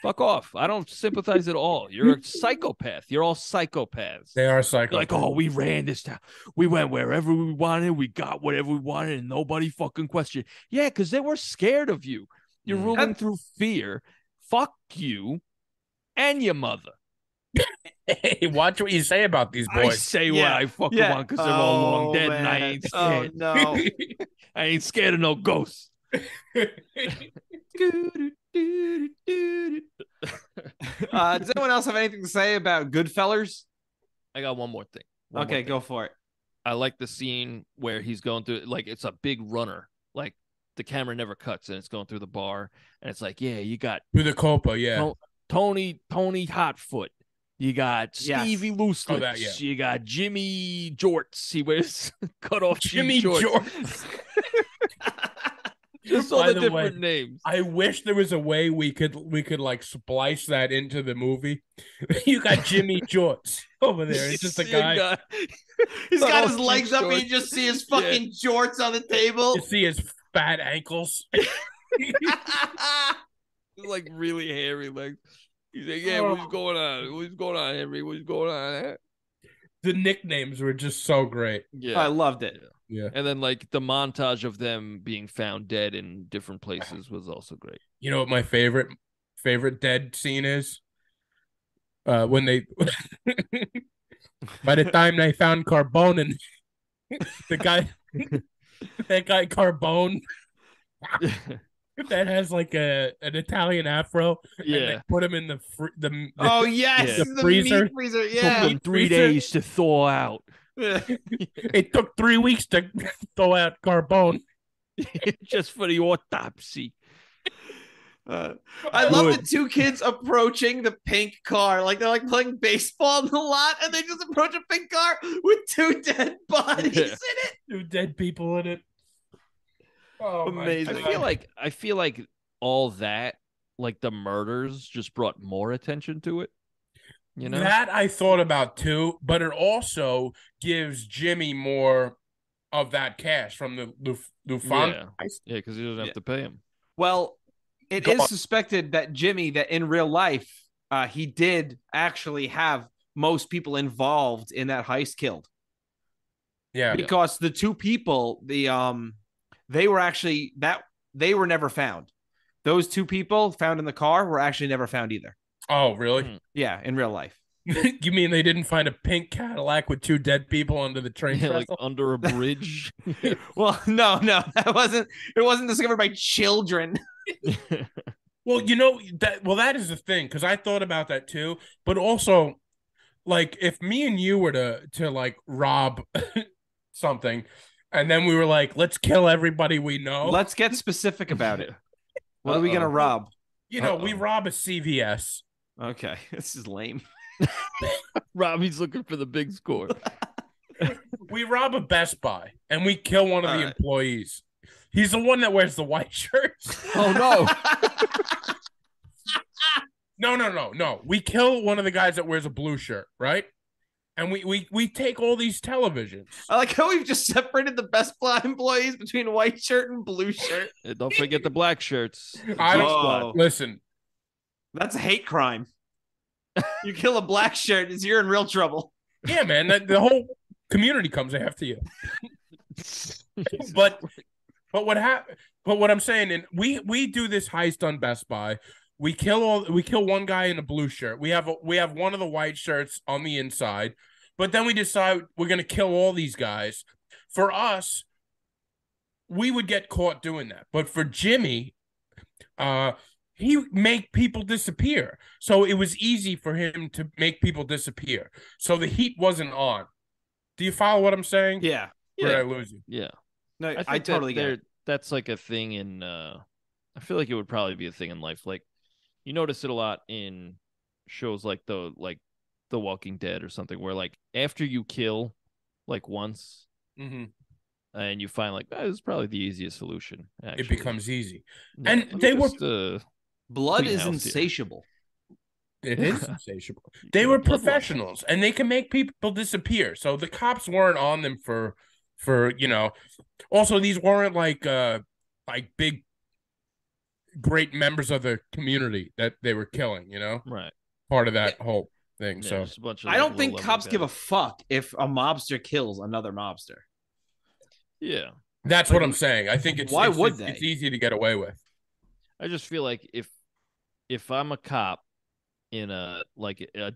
fuck off. I don't sympathize at all. You're a psychopath. You're all psychopaths. They are psychopaths. Like, oh, we ran this town. We went wherever we wanted. We got whatever we wanted, and nobody fucking questioned. Yeah, because they were scared of you. You're ruling through fear. Fuck you and your mother. Hey, watch what you say about these boys. I say what I fucking want because they're all long dead, and I ain't scared. Oh no. I ain't scared of no ghosts. Does anyone else have anything to say about Goodfellas? I got one more thing. Okay, go for it. I like the scene where he's going through, like, it's a big runner. Like, the camera never cuts, and it's going through the bar, and it's like, yeah, you got Through the Copa, yeah. Tony Hotfoot. You got Stevie Loose Oh, Lips. that, yeah. You got Jimmy Jorts. He wears cut off Jimmy Jorts. Just all By the the different way, names. I wish there was a way we could like splice that into the movie. You got Jimmy Jorts over there. It's just a guy. He's Cut got off his legs up, and you just see his fucking jorts on the table. You see his fat ankles. Like really hairy legs. He's like, yeah, what's going on? What's going on, Henry? What's going on? The nicknames were just so great. Yeah. I loved it. Yeah. And then like the montage of them being found dead in different places was also great. You know what my favorite dead scene is? When they by the time they found Carbone and the guy that guy Carbone that has like an Italian afro. Yeah. And they put him in the Oh yes, Yeah. the freezer. meat freezer. Took Yeah. them 3 freezer. days to thaw out. It took 3 weeks to throw out Carbone. Just for the autopsy. I love the two kids approaching the pink car. Like they're like playing baseball in the lot, and they just approach a pink car with two dead bodies in it. 2 dead people in it. Oh, Amazing. I feel like all that, like the murders, just brought more attention to it. You know? That I thought about too, but it also gives Jimmy more of that cash from the Yeah, because he doesn't have to pay him. Well, it is suspected that Jimmy, that in real life, he did actually have most people involved in that heist killed. Yeah. Because the two people, they were never found. Those two people found in the car were actually never found either. Oh, really? Yeah, in real life. You mean they didn't find a pink Cadillac with 2 dead people under the train Yeah, like trestle? under a bridge. Well, no, that wasn't. It wasn't discovered by children. Well, that is the thing, because I thought about that too. But also, like, if me and you were to like rob something, and then we were like, let's kill everybody we know. Let's get specific about it. What are we gonna rob? We rob a CVS. Okay, this is lame. Robbie's looking for the big score. We rob a Best Buy and we kill one of the employees. He's the one that wears the white shirt. Oh no. No. We kill one of the guys that wears a blue shirt, right? And we take all these televisions. I like how we've just separated the Best Buy employees between white shirt and blue shirt. And don't forget the black shirts. I don't listen. That's a hate crime. You kill a black shirt, you're in real trouble. Yeah, man. The whole community comes after you. But what happened? But what I'm saying, and we do this heist on Best Buy. We kill one guy in a blue shirt. We have one of the white shirts on the inside, but then we decide we're gonna kill all these guys. For us, we would get caught doing that. But for Jimmy, he make people disappear. So it was easy for him to make people disappear. So the heat wasn't on. Do you follow what I'm saying? Yeah. Or did I lose you? Yeah. No, I totally get it. That's like a thing in I feel like it would probably be a thing in life. Like you notice it a lot in shows like The Walking Dead or something, where like after you kill like once and you find like this is probably the easiest solution. Actually. It becomes easy. Yeah, And they were blood is insatiable. It is insatiable. They were professionals and they can make people disappear. So the cops weren't on them for also these weren't like big great members of the community that they were killing, right, part of that whole thing. Yeah, so I don't think cops give a fuck if a mobster kills another mobster. Yeah, that's what I'm saying. I think it's it's easy to get away with. I just feel like if I'm a cop in a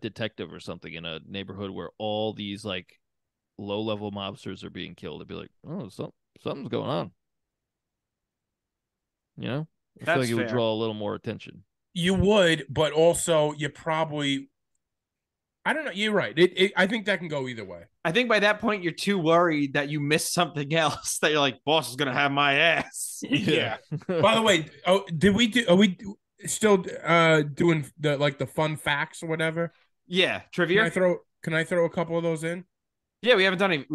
detective or something in a neighborhood where all these like low-level mobsters are being killed, I'd be like, oh, something's going on. I feel like it would draw a little more attention. You would, but also you probably, I don't know. You're right. I think that can go either way. I think by that point you're too worried that you missed something else that you're like, boss is gonna have my ass. Yeah. By the way, are we still doing the fun facts or whatever? Yeah, trivia. Can I throw a couple of those in? Yeah, we haven't done it.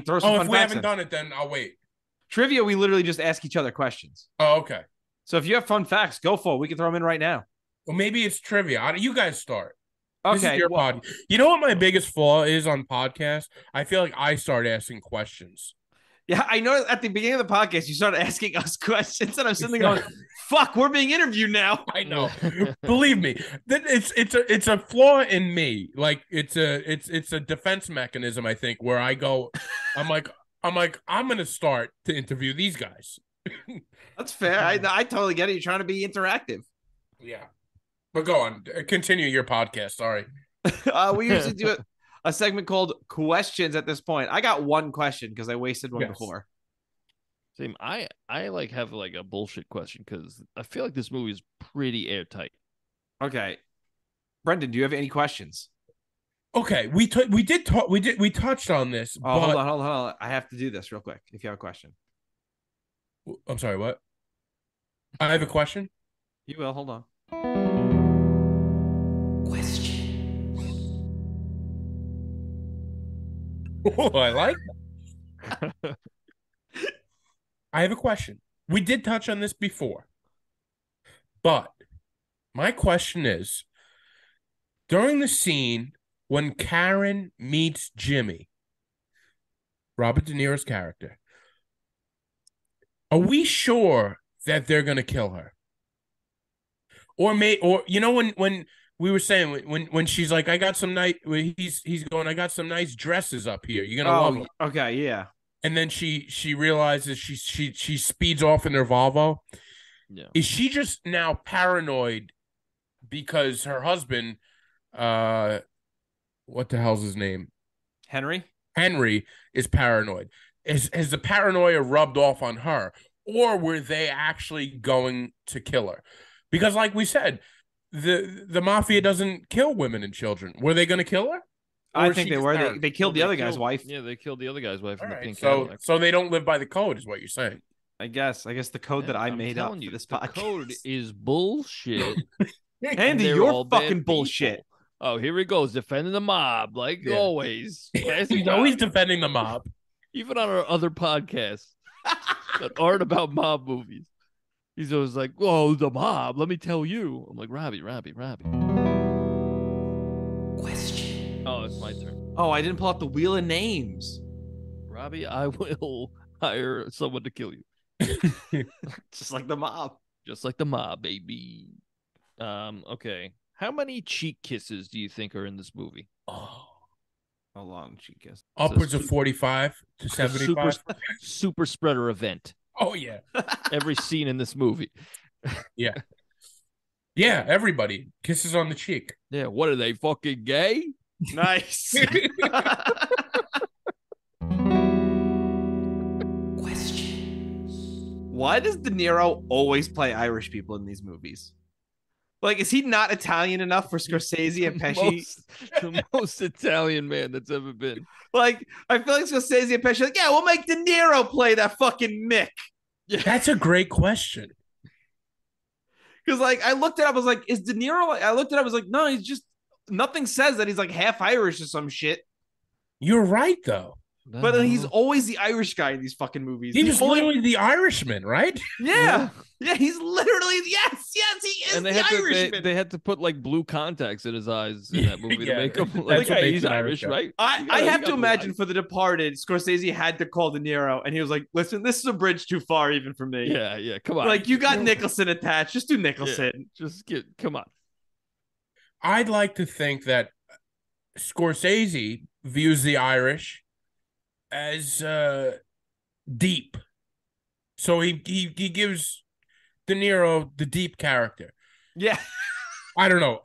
Throw some fun facts. If we haven't done it, then I'll wait. Trivia, we literally just ask each other questions. Oh, okay. So if you have fun facts, go for it. We can throw them in right now. Well, maybe it's trivia. You guys start. Okay. This is your pod. You know what my biggest flaw is on podcasts? I feel like I start asking questions. Yeah, I know at the beginning of the podcast, you started asking us questions, and I'm sitting there going, fuck, we're being interviewed now. I know. Believe me, it's a flaw in me. Like it's a defense mechanism, I think, where I go, I'm like, I'm gonna start to interview these guys. That's fair. I totally get it. You're trying to be interactive. Yeah. But go on. Continue your podcast. Sorry. We usually do a segment called Questions at this point. I got one question because I wasted one before. Same. I like have like a bullshit question because I feel like this movie is pretty airtight. Okay. Brendan, do you have any questions? Okay. We touched on this. Oh, hold on. I have to do this real quick if you have a question. I'm sorry, what? I have a question? You will. Hold on. Oh, I like that. I have a question. We did touch on this before. But my question is, during the scene when Karen meets Jimmy, Robert De Niro's character, are we sure that they're going to kill her? Or when we were saying when she's like, I got some he's going, I got some nice dresses up here. You're gonna love them. Okay, yeah. And then she realizes she speeds off in her Volvo. Yeah. Is she just now paranoid because her husband what the hell's his name? Henry? Henry is paranoid. Has the paranoia rubbed off on her, or were they actually going to kill her? Because, like we said, the mafia doesn't kill women and children. Were they going to kill her? I think they were. They killed the other guy's wife. Yeah, they killed the other guy's wife in the pink so Cadillac. so they don't live by the code, is what you're saying. I guess the code that I made up you, for this the podcast. code is bullshit. Andy, They're you're all bad fucking people. bullshit. Oh, here he goes, defending the mob, like always. He's always defending the mob. Even on our other podcasts that aren't about mob movies. He's always like, "Whoa, the mob, let me tell you." I'm like, Robbie. Question. Oh, it's my turn. Oh, I didn't pull out the wheel of names. Robbie, I will hire someone to kill you. Just like the mob. Just like the mob, baby. Okay. How many cheek kisses do you think are in this movie? Oh, a long cheek kiss. Upwards of 45 to 75. Super spreader event. Oh, yeah. Every scene in this movie. Yeah. Yeah, everybody. Kisses on the cheek. Yeah, what are they, fucking gay? Nice. Questions. Why does De Niro always play Irish people in these movies? Like, is he not Italian enough for Scorsese and Pesci? The most Italian man that's ever been. Like, I feel like Scorsese and Pesci are like, yeah, we'll make De Niro play that fucking Mick. Yeah. That's a great question. Because, like, I looked it up, I was like, is De Niro, I looked it up, I was like, no, he's just, nothing says that he's like half Irish or some shit. You're right, though. But he's always the Irish guy in these fucking movies. He was literally the Irishman, right? Yeah. Yeah, he's literally, yes, he is and they the Irishman. They had to put, like, blue contacts in his eyes in that movie to make him like, hey, he's Irish, right? I have to imagine for The Departed, Scorsese had to call De Niro, and he was like, listen, this is a bridge too far even for me. Yeah, come on. Like, you got Nicholson attached. Just do Nicholson. Yeah, come on. I'd like to think that Scorsese views the Irish as deep. So he gives De Niro the deep character. Yeah. I don't know.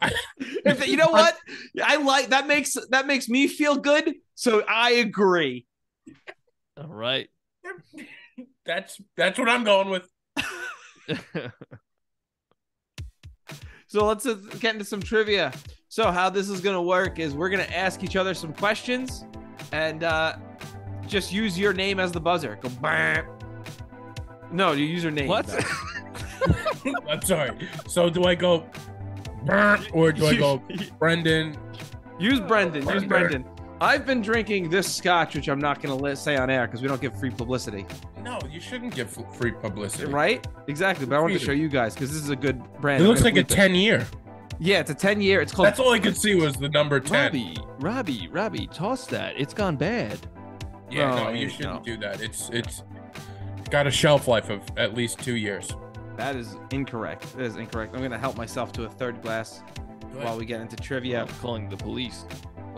You know what? I like that makes me feel good. So I agree. All right. That's what I'm going with. So let's get into some trivia. So how this is going to work is we're going to ask each other some questions and just use your name as the buzzer. Go bam. No, you use your name. What? I'm sorry. So do I go or do I go Brendan? Use Brendan. I've been drinking this scotch, which I'm not going to say on air because we don't give free publicity. No, you shouldn't give free publicity. Right? Exactly. But I want to show you guys because this is a good brand. It looks like a 10-year. Yeah, it's a 10-year. It's called. That's all I could see was the number 10. Robbie, toss that. It's gone bad. Yeah, no, you shouldn't do that. It's got a shelf life of at least 2 years. That is incorrect. That is incorrect. I'm going to help myself to a third glass while we get into trivia. I'm calling the police.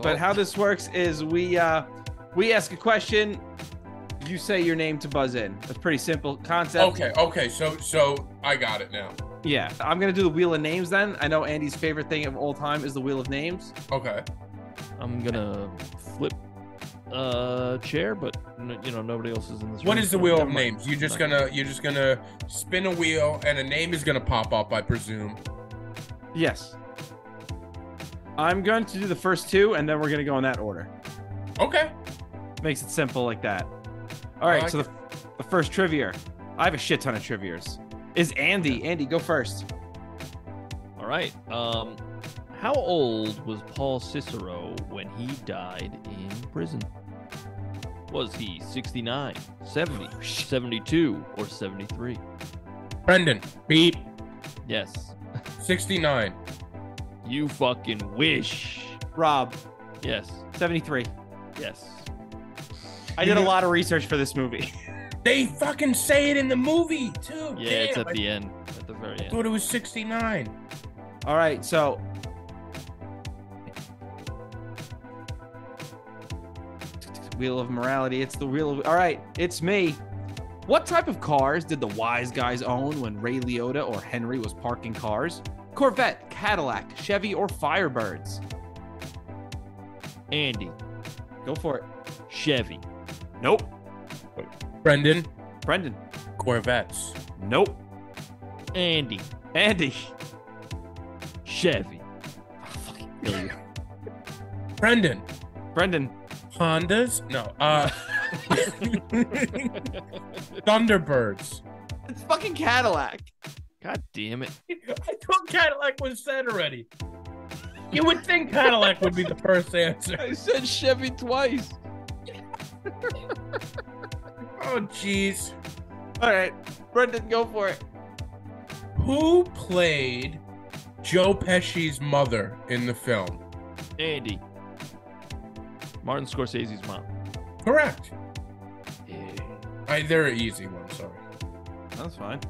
But how this works is we ask a question, you say your name to buzz in. It's pretty simple concept. Okay. So I got it now. Yeah, I'm going to do the wheel of names then. I know Andy's favorite thing of all time is the wheel of names. Okay. I'm going to flip chair, but nobody else is in this room. What is the wheel of names? You're just gonna spin a wheel and a name is gonna pop up, I presume. Yes. I'm going to do the first two and then we're going to go in that order. Okay. Makes it simple like that. All right, so the first trivia. I have a shit ton of trivias. Is Andy. Andy, go first. All right. How old was Paul Cicero when he died in prison? Was he 69, 70, 72, or 73? Brendan, beep. Yes. 69. You fucking wish. Rob. Yes. 73. Yes. I did a lot of research for this movie. They fucking say it in the movie, too. Yeah, it's at the end. At the very end. I thought it was 69. All right, so... Wheel of morality. It's the wheel of... All right, it's me. What type of cars did the wise guys own when Ray Liotta or Henry was parking cars? Corvette, Cadillac, Chevy, or Firebirds? Andy. Go for it. Chevy. Nope. Brendan. Brendan. Corvettes. Nope. Andy. Andy. Chevy. I'll fucking kill you. Brendan. Brendan. Hondas? No. Thunderbirds. It's fucking Cadillac. God damn it. I thought Cadillac was said already. You would think Cadillac would be the first answer. I said Chevy twice. Oh, jeez. All right. Brendan, go for it. Who played Joe Pesci's mother in the film? Andy. Martin Scorsese's mom. Correct. Yeah. They're an easy one, sorry. That's fine.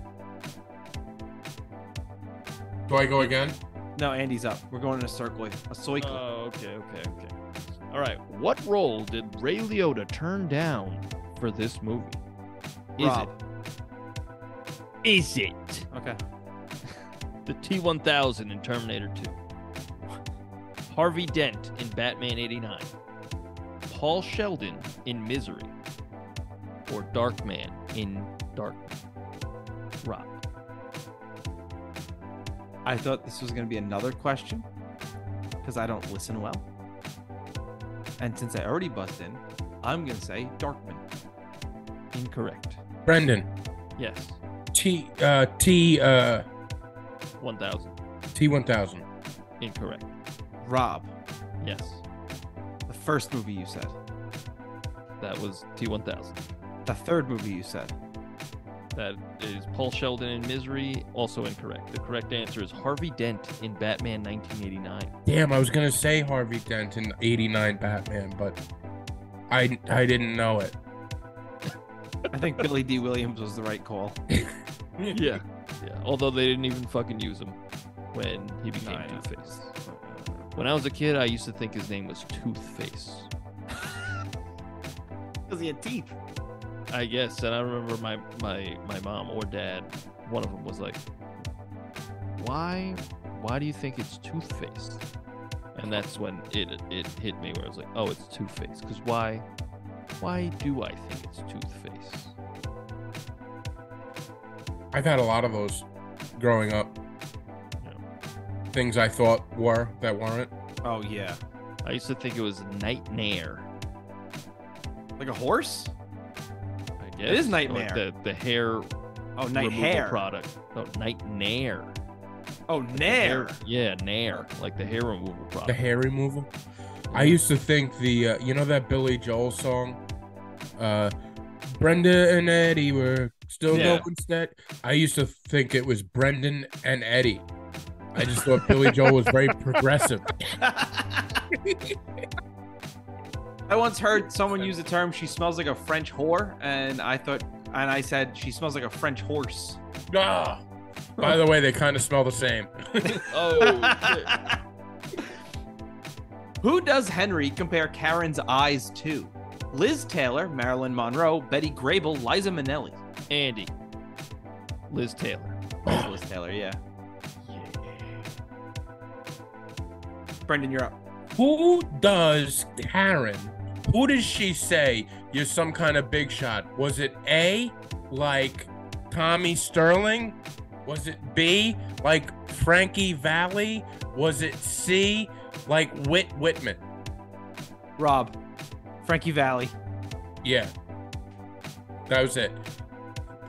Do I go again? No, Andy's up. We're going in a circle. A cycle. Oh, okay. All right. What role did Ray Liotta turn down for this movie? Rob. Is it Okay. the T-1000 in Terminator 2? Harvey Dent in Batman 89? Paul Sheldon in Misery? Or Darkman in Darkman? Rob. I thought this was going to be another question because I don't listen well. And since I already buzzed in, I'm going to say Darkman. Incorrect. Brendan. Yes. T1000. 1000. Incorrect. Rob, Yes. the first movie you said. That was T-1000. The third movie you said. That is Paul Sheldon in Misery. Also incorrect. The correct answer is Harvey Dent in Batman 1989. Damn, I was going to say Harvey Dent in 89 Batman, but I didn't know it. I think Billy D. Williams was the right call. Yeah. Although they didn't even fucking use him when he became No, I know. Two-Face. When I was a kid, I used to think his name was Toothface. Because he had teeth. I guess, and I remember my mom or dad, one of them was like, why do you think it's Toothface? And that's when it hit me where I was like, oh, it's Two-Face. Because why do I think it's Toothface? I've had a lot of those growing up. Yeah. Things I thought were that weren't. Oh, yeah. I used to think it was Nightmare. Like a horse? I guess. It is Like Nightmare. the hair Oh, night removal hair. product. No, Nightmare. Oh, Nair. Yeah, Nair. Like the hair removal product. The hair removal. I used to think the you know that Billy Joel song, Brenda and Eddie were still going steady. I used to think it was Brendan and Eddie. I just thought Billy Joel was very progressive. I once heard someone use the term "she smells like a French whore," and I said she smells like a French horse. Ah. By the way, they kind of smell the same. Oh, shit. Who does Henry compare Karen's eyes to? Liz Taylor, Marilyn Monroe, Betty Grable, Liza Minnelli. Andy. Liz Taylor. Liz Taylor, yeah. Brendan, you're up. Who does Karen? Who does she say you're some kind of big shot? Was it A, like Tommy Sterling? Was it B, like Frankie Valli? Was it C, like Whit Whitman? Rob, Frankie Valli. Yeah. That was it.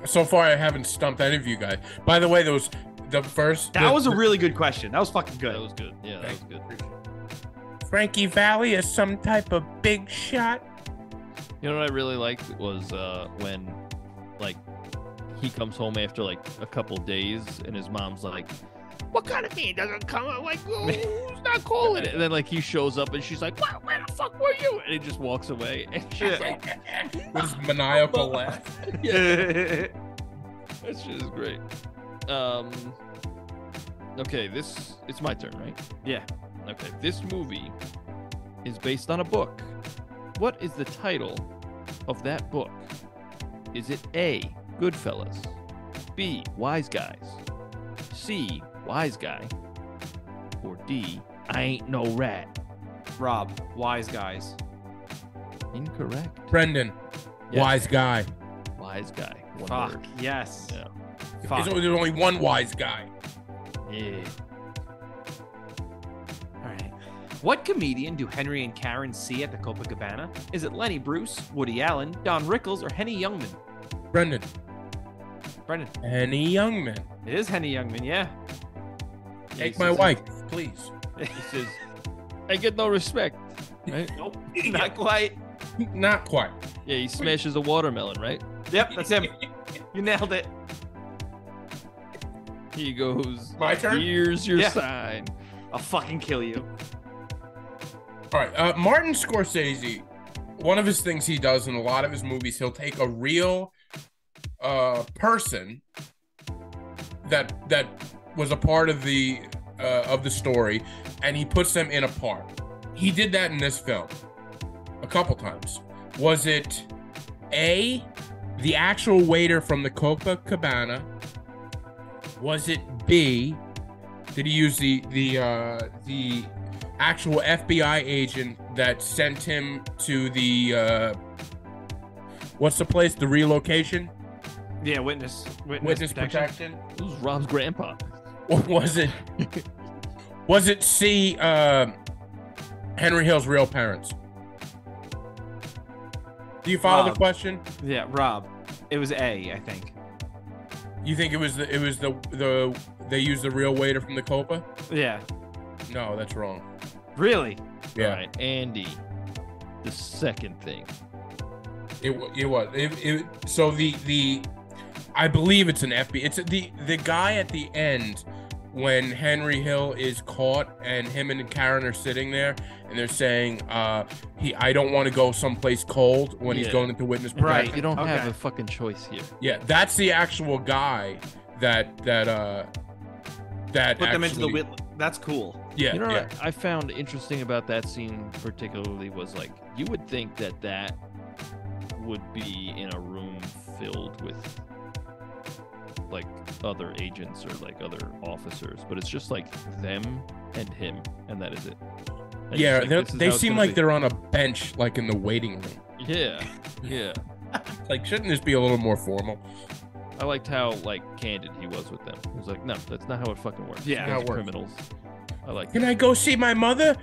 So far, I haven't stumped any of you guys. By the way, that was a really good question. That was fucking good. That was good. Yeah, that was good. Frankie Valli is some type of big shot. You know what I really liked was when, like, he comes home after like a couple days, and his mom's like, "What kind of man doesn't come out? Like, who's not calling it?" And then like he shows up, and she's like, "Where the fuck were you?" And he just walks away, and she's like, With his maniacal laugh. "Yeah, that shit is great." Okay, it's my turn, right? Yeah. Okay, this movie is based on a book. What is the title of that book? Is it A, Goodfellas, B, Wise Guys, C, Wise Guy, or D, I Ain't No Rat? Rob, Wise Guys. Incorrect. Brendan, Yes. wise guy. Wise guy. One Fuck. word. Yes. Yeah. Fuck. There's only one wise guy. Yeah. All right. What comedian do Henry and Karen see at the Copacabana? Is it Lenny Bruce, Woody Allen, Don Rickles, or Henny Youngman? Brendan. Brendan. Henny Youngman. It is Henny Youngman, yeah. Take my wife, please. He says, I get no respect. Right? Nope. Not quite. Not quite. Yeah, he smashes a watermelon, right? Yep, that's him. You nailed it. He goes, My turn? Here's your Yeah. sign. I'll fucking kill you. All right. Martin Scorsese, one of his things he does in a lot of his movies, he'll take a real person that was a part of the story, and he puts them in a part. He did that in this film a couple times. Was it A, the actual waiter from the Copacabana? Was it B, did he use the actual FBI agent that sent him to the what's the place? The relocation? Yeah, witness Protection. It was Rob's grandpa. Or was it C, Henry Hill's real parents? Do you follow the Rob. question? Yeah, Rob. It was A, I think. You think it was the they used the real waiter from the Copa? Yeah. No, that's wrong. Really? Yeah, All right, Andy. The second thing. it was. So the I believe it's an FBI. It's the guy at the end when Henry Hill is caught and him and Karen are sitting there and they're saying I don't want to go someplace cold when he's Yeah. going into witness Right. protection. You don't have Okay. a fucking choice here. Yeah, that's the actual guy that Put them into the actually- That's cool. Yeah, You know yeah. what I found interesting about that scene particularly was like you would think that would be in a room filled with like other agents or like other officers, but it's just like them and him, and that is it. And Yeah, it's like, this is they how it's seem gonna like be. they're on a bench, like in the waiting room. Yeah, yeah. Like, shouldn't this be a little more formal? I liked how like candid he was with them. He was like, "No, that's not how it fucking works. Yeah, You guys how it are works. criminals." I like. Can I go see my mother?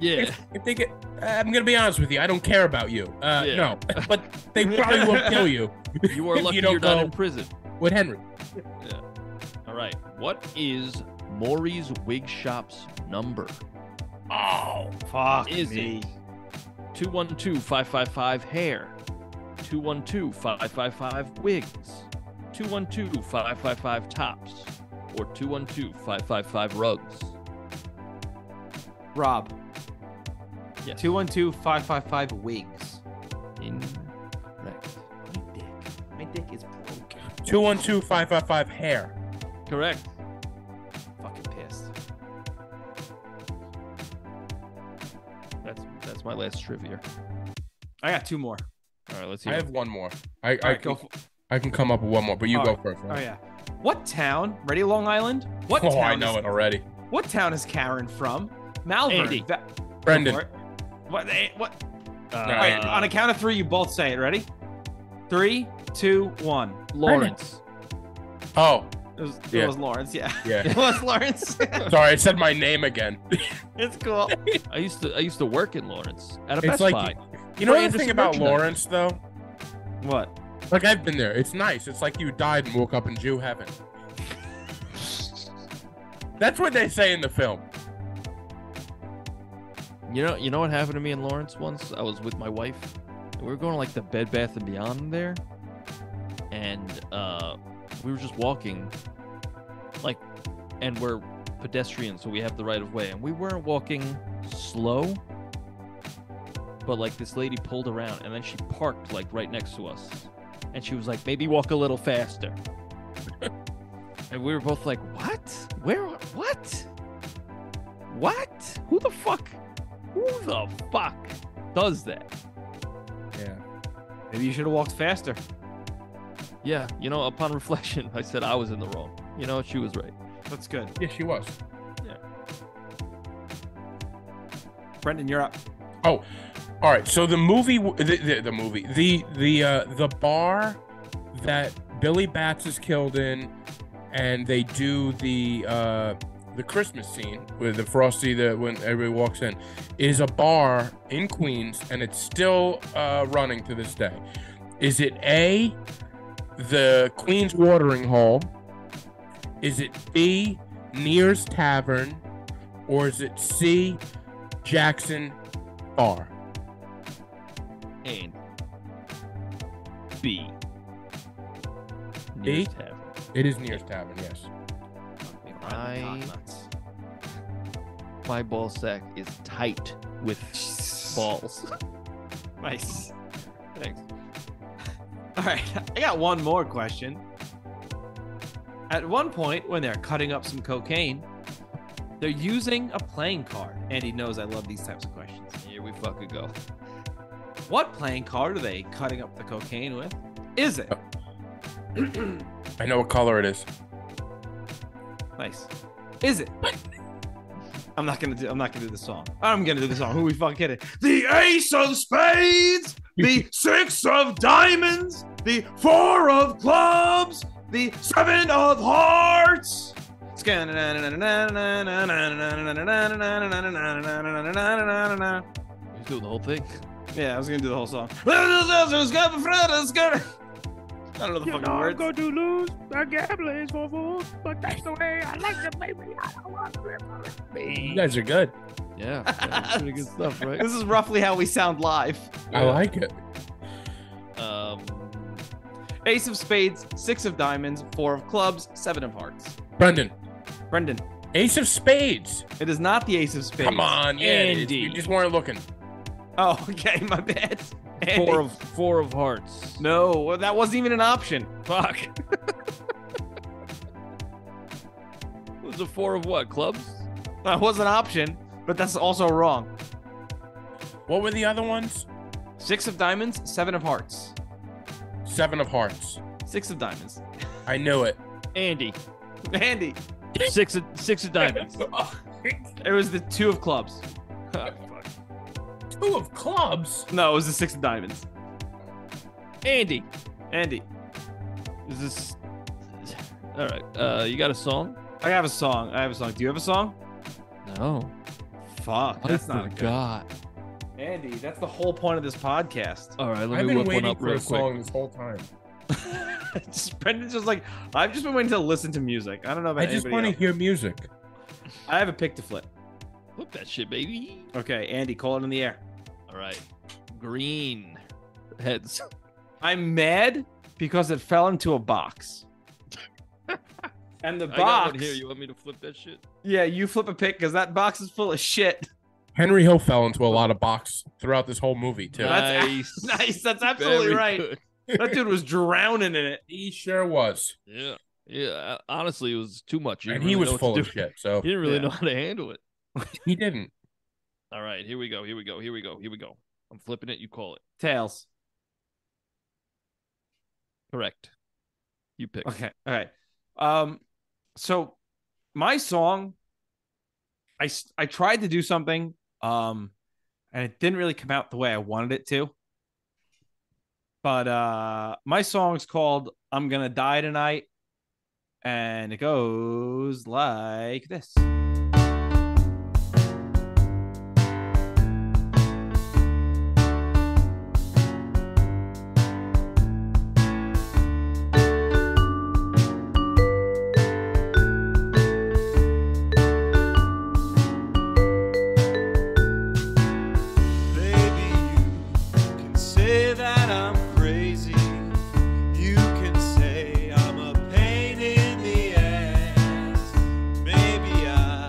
Yeah, If they get, I'm gonna be honest with you. I don't care about you. Yeah. No, but they probably won't kill you. you are if lucky you don't you're not go in prison. with Henry. Yeah. All right. What is Maury's wig shop's number? Oh, Fuck Is me. it 212-555-HAIR, 212-555-WIGS, 212-555-TOPS, or 212-555-RUGS? Rob. Yes. 212-555-WIGS. Incorrect. My dick is broken. 212-555-HAIR. Correct. Fucking pissed. That's my last trivia. I got two more. All right, let's hear I it. have one more. All right, go. I can come up with one more, but you Oh, go first. Oh Right? yeah. What town? Ready, Long Island? What Oh, town? I know is, it already. What town is Karen from? Malvern. Andy. Brendan. Go for it. What? What? No, All right, Andy. on a count of three, you both say it. Ready? 3, 2, 1. Lawrence. Oh, It Yeah. was Lawrence. Yeah. yeah. It was Lawrence. Sorry, I said my name again. It's cool. I used to work in Lawrence at a It's Best like Buy. you know For the thing Anderson about merchandise. Lawrence though. What? Like I've been there. It's nice. It's like you died and woke up in Jew heaven. That's what they say in the film. You know what happened to me in Lawrence once? I was with my wife, and we were going to like the Bed Bath and Beyond there, and we were just walking, like, and we're pedestrians, so we have the right of way, and we weren't walking slow, but like this lady pulled around, and then she parked like right next to us, and she was like, "Maybe walk a little faster," and we were both like, "What? Where? What? What? Who the fuck does that?" Yeah. Maybe you should have walked faster. Yeah, upon reflection, I said I was in the wrong. She was right. That's good. Yeah, she was. Brendan, you're up. Oh, all right. So the movie, the bar that Billy Batts is killed in, and they do the Christmas scene with the Frosty when everybody walks in, is a bar in Queens, and it's still running to this day. Is it A, the Queens Watering Hole? Is it B, Near's Tavern? Or is it C, Jackson Bar? And B. B? Nearest Tavern. It is Near's Tavern, yes. My ball sack is tight with balls. Nice. Thanks. All right, I got one more question. At one point, when they're cutting up some cocaine, they're using a playing card. Andy knows I love these types of questions. Here we fucking go. What playing card are they cutting up the cocaine with? Is it? I know what color it is. Nice. Is it? I'm not gonna do the song. I'm gonna do the song. Who we fucking kidding? The ace of spades, the six of diamonds, the four of clubs, the seven of hearts. He's doing the whole thing. Yeah, I was gonna do the whole song. I don't know the fucking words. I'm going to lose. The gambling's for fools, but that's the way I like it, baby. I don't want to. You guys are good. Yeah, that's pretty good stuff, right? This is roughly how we sound live. I like it. Ace of spades, six of diamonds, four of clubs, seven of hearts. Brendan. Ace of spades. It is not the ace of spades. Come on, yeah, Andy. you just weren't looking. Oh, okay, my bad. Andy. Four of hearts. No, that wasn't even an option. Fuck. Was it four of what? Clubs? That was an option, but that's also wrong. What were the other ones? Six of diamonds, seven of hearts. Seven of hearts. Six of diamonds. I knew it. Andy. Six of diamonds. It was the two of clubs. Fuck. Two of clubs? No, it was the six of diamonds. Andy. Is this... All right. You got a song? I have a song. Do you have a song? No. Fuck. That's not a good. God. Andy, that's the whole point of this podcast. All right, let I've me been whip one waiting up for real a quick. song this whole time. Brendan's just like, I've just been waiting to listen to music. I don't know about I just anybody want to else. hear music. I have a pick to flip. Flip that shit, baby. Okay, Andy, call it in the air. All right. Green. Heads. I'm mad because it fell into a box. And the I got box. one here. You want me to flip that shit? Yeah, you flip a pick because that box is full of shit. Henry Hill fell into a lot of box throughout this whole movie, too. Nice. Nice. That's absolutely Very right. good. That dude was drowning in it. He sure was. Yeah. Yeah. Honestly, it was too much. You And didn't he really was know what full to of do. shit, so He didn't really Yeah. know how to handle it. he didn't. All right. Here we go. I'm flipping it. You call it. Tails. Correct. You pick. Okay. All right. So my song, I tried to do something, and it didn't really come out the way I wanted it to. But my song's called "I'm Gonna Die Tonight," and it goes like this. Maybe I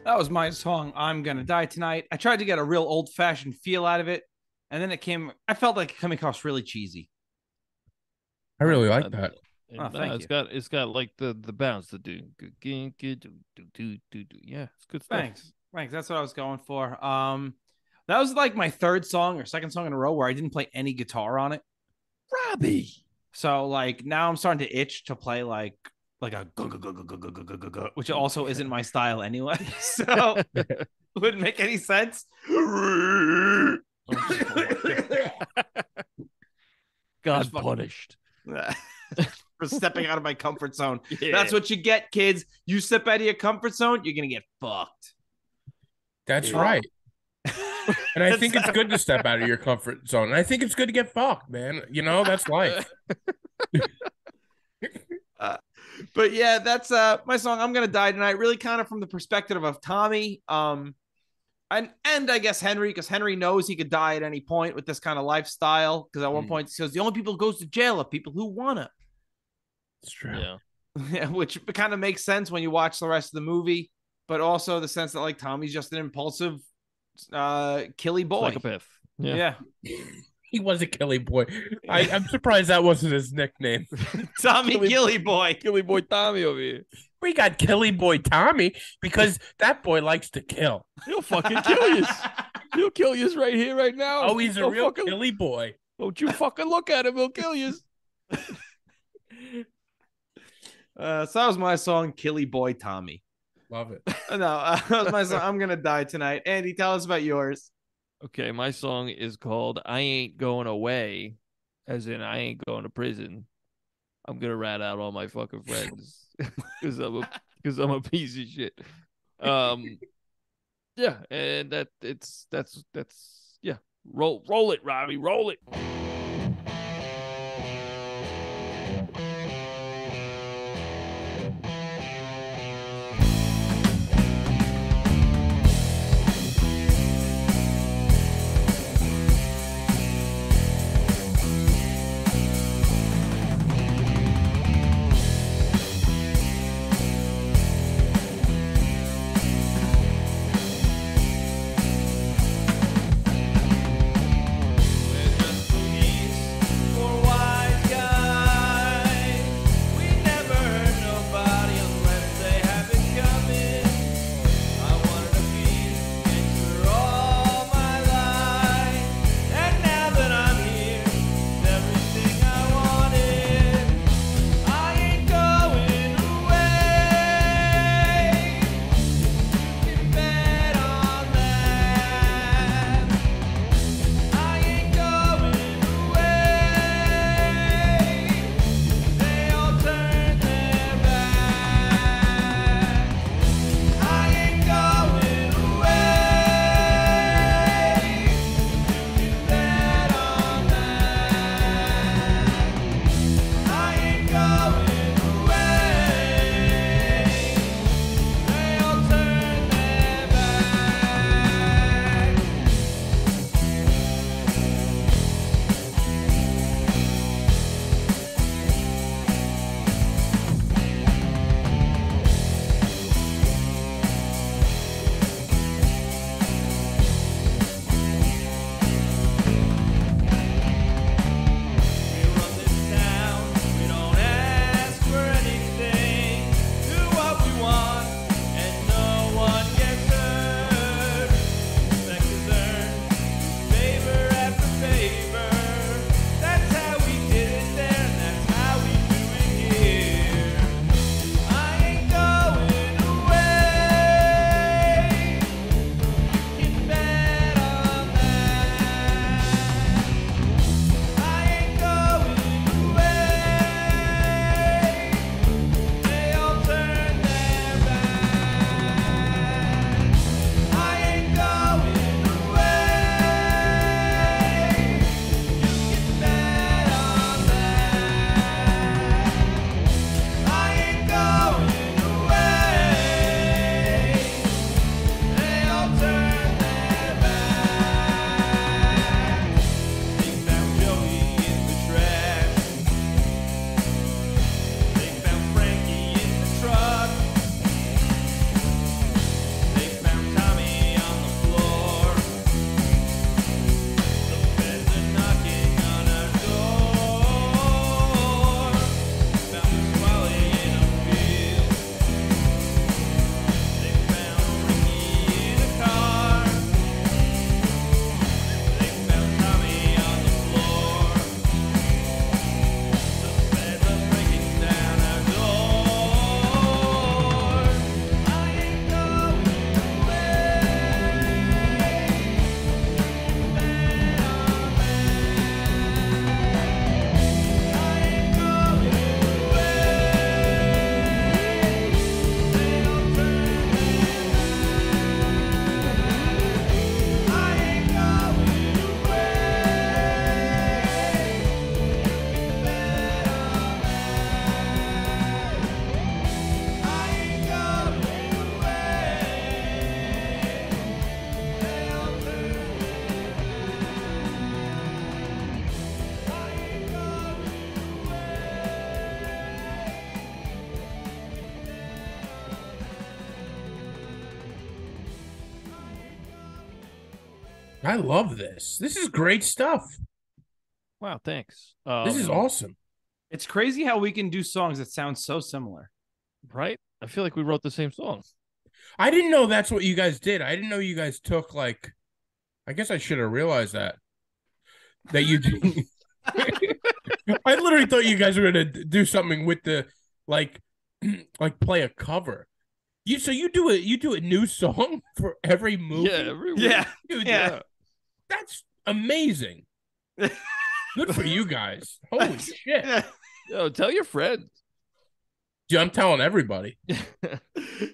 That was my song, I'm Gonna Die Tonight. I tried to get a real old-fashioned feel out of it, and then I felt like it coming across really cheesy. I really like that. Oh, thank you. It's got like the bounce to do. Yeah, it's good stuff. Thanks. That's what I was going for. That was like my third song or second song in a row where I didn't play any guitar on it. Robbie. So like now I'm starting to itch to play like a which also isn't my style anyway. So it wouldn't make any sense. God punished. For stepping out of my comfort zone. Yeah. That's what you get, kids. You step out of your comfort zone, you're gonna get fucked. That's right. And I think it's good to step out of your comfort zone. And I think it's good to get fucked, man. You know, that's life. But yeah, that's my song, I'm Gonna Die Tonight, really kind of from the perspective of Tommy. And I guess Henry, because Henry knows he could die at any point with this kind of lifestyle. Because at one point he says the only people who goes to jail are people who wanna. It's true. Yeah. Which kind of makes sense when you watch the rest of the movie, but also the sense that like Tommy's just an impulsive killy boy. Psychopath. Yeah. He was a killy boy. I'm surprised that wasn't his nickname. Tommy Killy Boy. Killy boy Tommy over here. We got Killy Boy Tommy because that boy likes to kill. He'll fucking kill you. He'll kill you right here, right now. Oh, he's a real killy boy. Don't you fucking look at him. He'll kill you. So that was my song, Killy Boy Tommy. Love it. No, that was my song, I'm Gonna Die Tonight. Andy, tell us about yours. Okay, my song is called I Ain't Going Away, as in I ain't going to prison. I'm gonna rat out all my fucking friends because I'm a piece of shit. Yeah, and that's yeah. Roll it, Robbie, roll it. I love this. This is great stuff. Wow, thanks. This is awesome. It's crazy how we can do songs that sound so similar. Right? I feel like we wrote the same song. I didn't know that's what you guys did. I didn't know you guys took like. I guess I should have realized that you. I literally thought you guys were gonna do something with the like play a cover. You do a new song for every movie. Yeah, every Yeah, Dude, yeah. that's amazing. Good for you guys. Holy shit. Yeah. Yo, tell your friends. Dude, I'm telling everybody.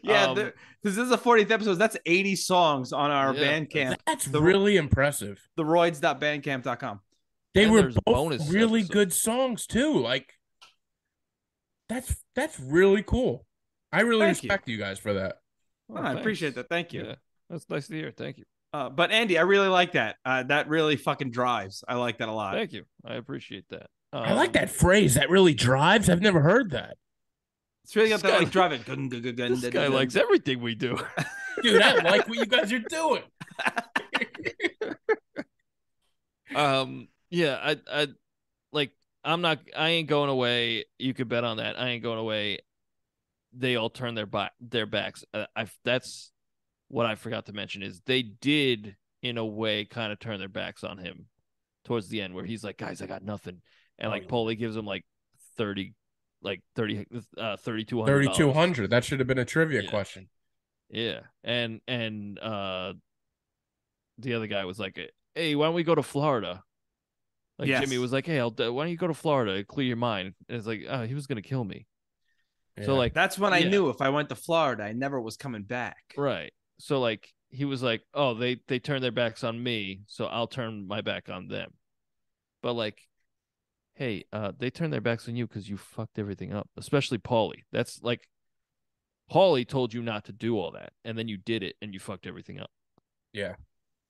Yeah, this is the 40th episode. That's 80 songs on our Bandcamp. That's really impressive. TheRoyds.bandcamp.com. They And were there's both bonus really episodes. good songs too. Like that's really cool. I really Thank respect you guys for that. Oh, I appreciate that. Thank you. Yeah, that's nice to hear. Thank you. But Andy, I really like that. That really fucking drives. I like that a lot. Thank you. I appreciate that. I like that phrase. That really drives. I've never heard that. It's really got This that guy- like driving. This guy likes everything we do. Dude, I like what you guys are doing. Yeah, I like. I ain't going away. You could bet on that. I ain't going away. They all turn their backs. That's what I forgot to mention is they did in a way kind of turn their backs on him towards the end, where he's like, guys, I got nothing, and like Paulie gives him like 3,200. That should have been a trivia question. Yeah, and the other guy was like, hey, why don't we go to Florida? Like Yes. Jimmy was like, hey, why don't you go to Florida, clear your mind? And it's like, oh, he was gonna kill me. So like That's when I yeah. knew if I went to Florida, I never was coming back. Right. So like he was like, oh, they turned their backs on me, so I'll turn my back on them. But like, hey, they turned their backs on you because you fucked everything up, especially Paulie. That's like, Paulie told you not to do all that, and then you did it, and you fucked everything up. Yeah.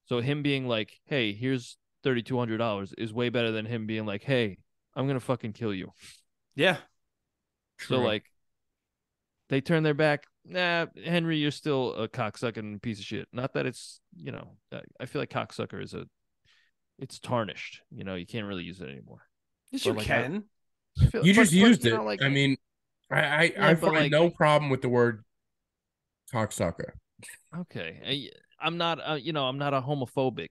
So him being like, hey, here's $3,200 is way better than him being like, hey, I'm gonna fucking kill you. Yeah. True. So like, they turn their back. Nah, Henry, you're still a cocksucking piece of shit. Not that it's, I feel like cocksucker it's tarnished. You can't really use it anymore. Yes, But, you like, can. You just used it. Like, I mean, I but, find like- no problem with the word cocksucker. okay, I'm not, I'm not a homophobic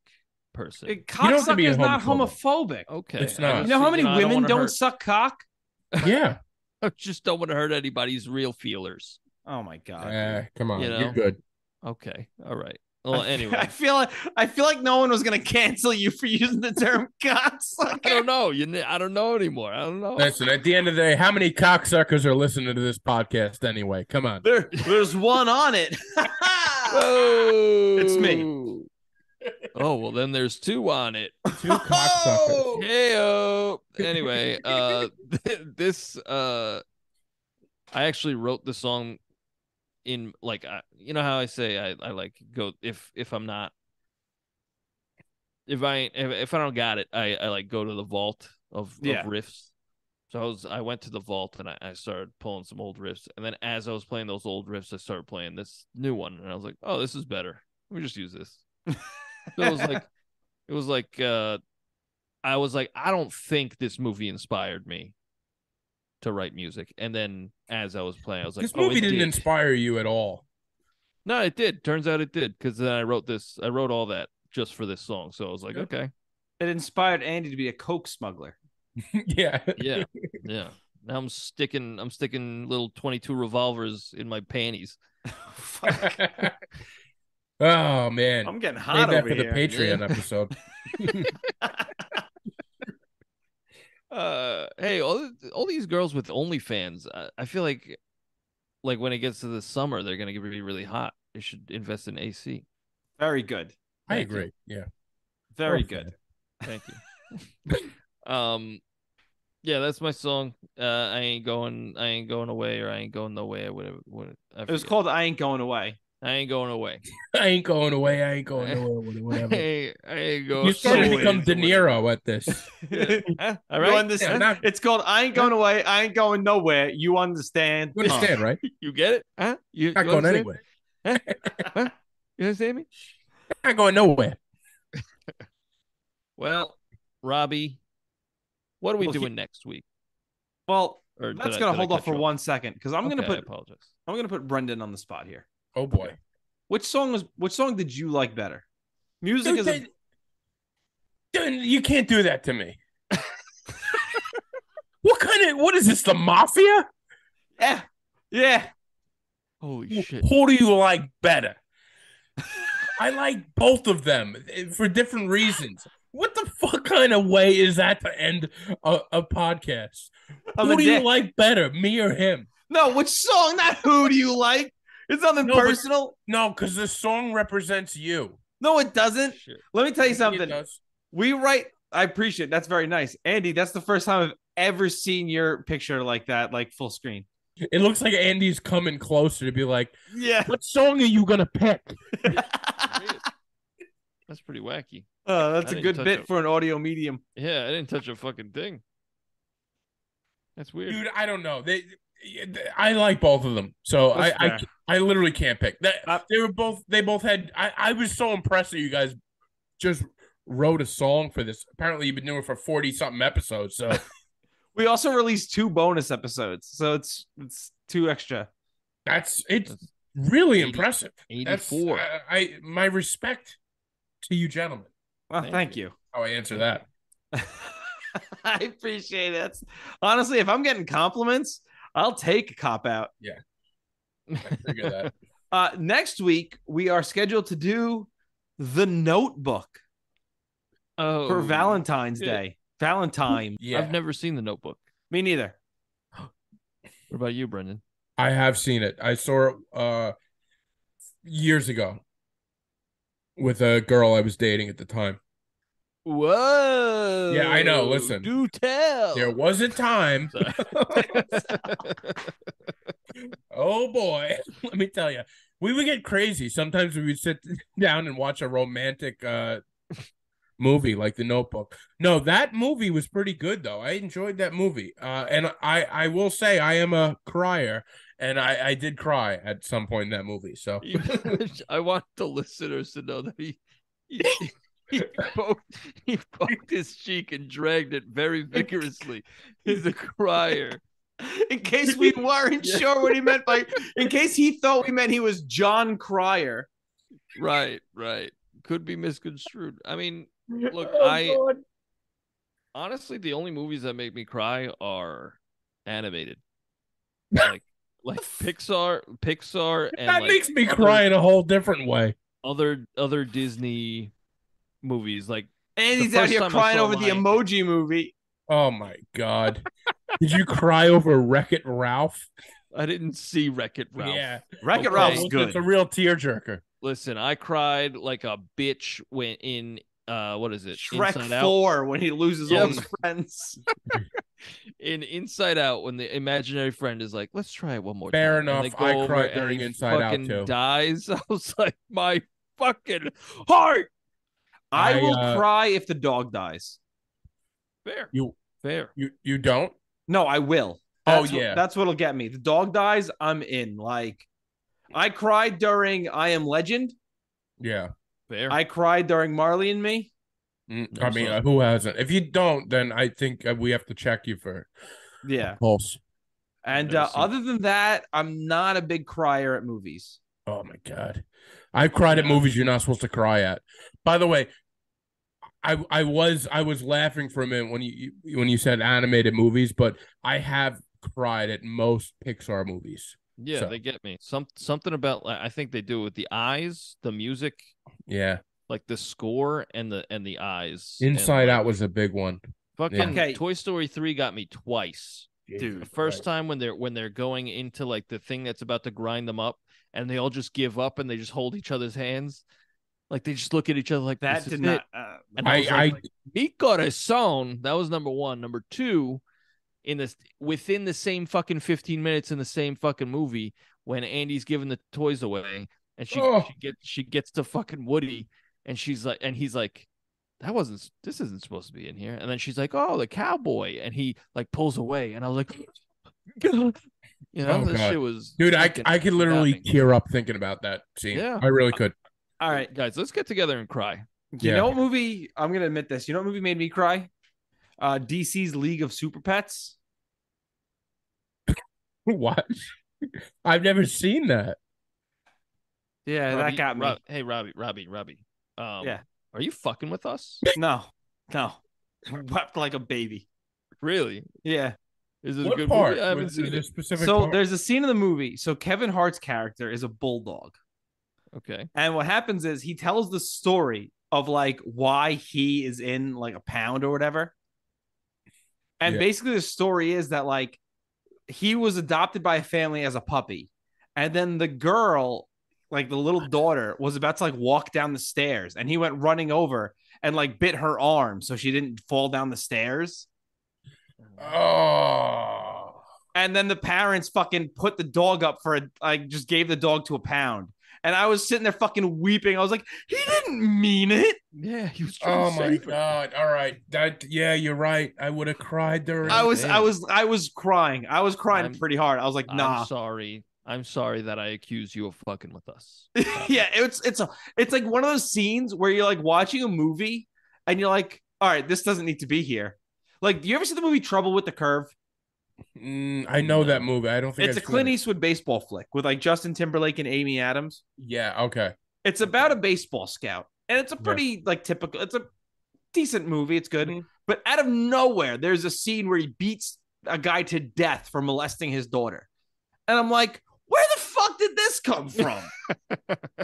person. don't have to be Cocksucker a is not homophobic. homophobic. Okay, It's not. You know how many I women wanna don't hurt- suck cock? Yeah. I just don't want to hurt anybody's real feelers. Oh my god. Come on. You know? You're good. Okay, all right. Well, anyway, I feel like no one was gonna cancel you for using the term cocksucker. I don't know. I don't know anymore. I don't know. Listen, at the end of the day, how many cocksuckers are listening to this podcast anyway? Come on. There's one on it. Whoa. It's me. Oh, well, then there's two on it. Two cocksuckers. Heyo. Anyway, this I actually wrote the song in like you know how I say I like go if I'm not if I don't got it, I like go to the vault of riffs. So I went to the vault and I started pulling some old riffs, and then as I was playing those old riffs, I started playing this new one, and I was like, oh, this is better. Let me just use this. So it was like I was like, I don't think this movie inspired me to write music. And then as I was playing, I was like, This movie it didn't did. inspire you at all. No, it did. Turns out it did, because then I wrote all that just for this song. So I was like, okay. It inspired Andy to be a coke smuggler. Yeah. Yeah. Now I'm sticking little 22 revolvers in my panties. Oh man, I'm getting save hot that over for the here. Patreon episode. Hey, all these girls with OnlyFans, I feel like when it gets to the summer, they're gonna be really hot. They should invest in AC. Very good. I Thank agree. Yeah. Very Okay. good. Thank you. Yeah, that's my song. I ain't going away, or I ain't going nowhere. Whatever. It was called "I Ain't Going Away." I ain't going away. I ain't going away. I ain't going nowhere. Whatever. I ain't going. You started to so become De Niro at this. All You right. understand? Yeah, not- It's called "I Ain't Going Away." I ain't going nowhere. You understand? You understand, right? You get it? Huh? You Not going understand? anywhere. Huh? You understand me? Not going nowhere. Well, Robbie, what are we Well, doing next week? Well, Or that's did gonna I hold off cut for you off? 1 second because Okay, I apologize. I'm gonna put Brendan on the spot here. Oh boy. Which song did you like better? Music Dude, is a dude, you can't do that to me. What is this, the mafia? yeah. Holy shit. Who do you like better? I like both of them for different reasons. What the fuck kind of way is that to end a podcast? I'm Who a do you dick. like better, me or him? No, which song? Not who do you like? It's nothing No, but- personal. No, because the song represents you. No, it doesn't. Shit. Let me tell you I think something. it does. We write. I appreciate it. That's very nice, Andy. That's the first time I've ever seen your picture like that, like full screen. It looks like Andy's coming closer to be like, Yeah. what song are you gonna pick? That's pretty wacky. That's I a didn't good touch bit it. for an audio medium. Yeah, I didn't touch a fucking thing. That's weird. Dude, I don't know. I like both of them, so That's I fair. I literally can't pick. Uh, They both had. I was so impressed that you guys just wrote a song for this. Apparently, you've been doing it for 40 something episodes. So We also released 2 bonus episodes, so it's 2 extra. it's That's really 80 impressive. That's 84. my respect to you gentlemen. Well, Thank thank you. How I answer that. I appreciate it. Honestly, if I'm getting compliments, I'll take a cop out. I figure that. Next week, we are scheduled to do The Notebook Oh, for Valentine's shit. Day. Valentine. Yeah, I've never seen The Notebook. Me neither. What about you, Brendan? I have seen it. I saw it years ago with a girl I was dating at the time. Whoa. Yeah, I know. Listen. Do tell. There was a time. Sorry. Oh boy, let me tell you, we would get crazy. Sometimes we would sit down and watch a romantic movie like The Notebook. No, that movie was pretty good though. I enjoyed that movie. And I will say I am a crier, and I did cry at some point in that movie. So I want the listeners to know that he poked his cheek and dragged it very vigorously. He's a crier. In case we weren't sure what he meant by, in case he thought we meant he was John Cryer. Right. Could be misconstrued. I mean, look, God. honestly, the only movies that make me cry are animated, like Pixar, and That like makes me cry in a whole different way. other Disney movies. Like And The he's out first here time I crying saw over the Lion Emoji Movie. Oh my God. Did you cry over Wreck-It Ralph? I didn't see Wreck-It Ralph. Yeah. Wreck-It Okay. Ralph's good. It's a real tearjerker. Listen, I cried like a bitch when in what is it? Shrek Inside Out. 4 when he loses all his friends. In Inside Out, when the imaginary friend is like, "Let's try it one more Fair time." And enough. they I go over cried and during he Inside Out, fucking too. Dies. I was like, my fucking heart. I will I, cry if the dog dies. Fair. You Fair. you don't? No, I will. Oh, That's yeah. That's what'll get me. The dog dies, I'm in. Like, I cried during I Am Legend. Yeah. Fair. I cried during Marley and Me. I mean, who hasn't? If you don't, then I think we have to check you for Yeah. pulse. And Never seen other than that, I'm not a big crier at movies. Oh my God. I've cried at movies you're not supposed to cry at. By the way, I was laughing for a minute when you said animated movies, but I have cried at most Pixar movies. Yeah, So. they get me. Something about I think they do it with the eyes, the music, Yeah. like the score and the eyes. Inside and, Out was a big one. fucking Okay. Toy Story 3 got me twice. Dude, The first time when they're going into like the thing that's about to grind them up, and they all just give up and they just hold each other's hands, like they just look at each other like that this did is not. it. And I was like, Mi corazón. That was number one. Number two, within the same fucking 15 minutes in the same fucking movie, when Andy's giving the toys away, and she gets to fucking Woody, and she's like, and he's like, this isn't supposed to be in here. And then she's like, oh, the cowboy, and he like pulls away, and I was like, this God. shit was, Dude, I fucking could literally got me. tear up thinking about that scene. Yeah. I really could. All right. Guys, let's get together and cry. You know what movie? I'm gonna admit this. You know what movie made me cry? DC's League of Super Pets. What? I've never seen that. Yeah, Robbie, that got me. Hey, Robbie. Yeah. Are you fucking with us? No. Wept like a baby. Really? Yeah. Is it a What good part? movie? I haven't seen it. Specific So part? there's a scene in the movie. So Kevin Hart's character is a bulldog. Okay. And what happens is he tells the story of like why he is in like a pound or whatever. And basically the story is that like he was adopted by a family as a puppy. And then the girl, like the little daughter, was about to like walk down the stairs and he went running over and like bit her arm so she didn't fall down the stairs. Oh. And then the parents fucking put the dog up for just gave the dog to a pound. And I was sitting there fucking weeping. I was like, he didn't mean it. Yeah, he was trying Oh to my save her. God. All right. You're right. I would have cried during I was crying. I was crying pretty hard. I was like, nah. I'm sorry that I accuse you of fucking with us. Yeah, it's like one of those scenes where you're like watching a movie and you're like, all right, this doesn't need to be here. Like, do you ever see the movie Trouble with the Curve? I know that movie. I don't think it's a Clint Eastwood baseball flick with like Justin Timberlake and Amy Adams. Yeah, okay. It's about a baseball scout, and it's a pretty like typical. It's a decent movie. It's good, but out of nowhere, there's a scene where he beats a guy to death for molesting his daughter, and I'm like, where the fuck did this come from?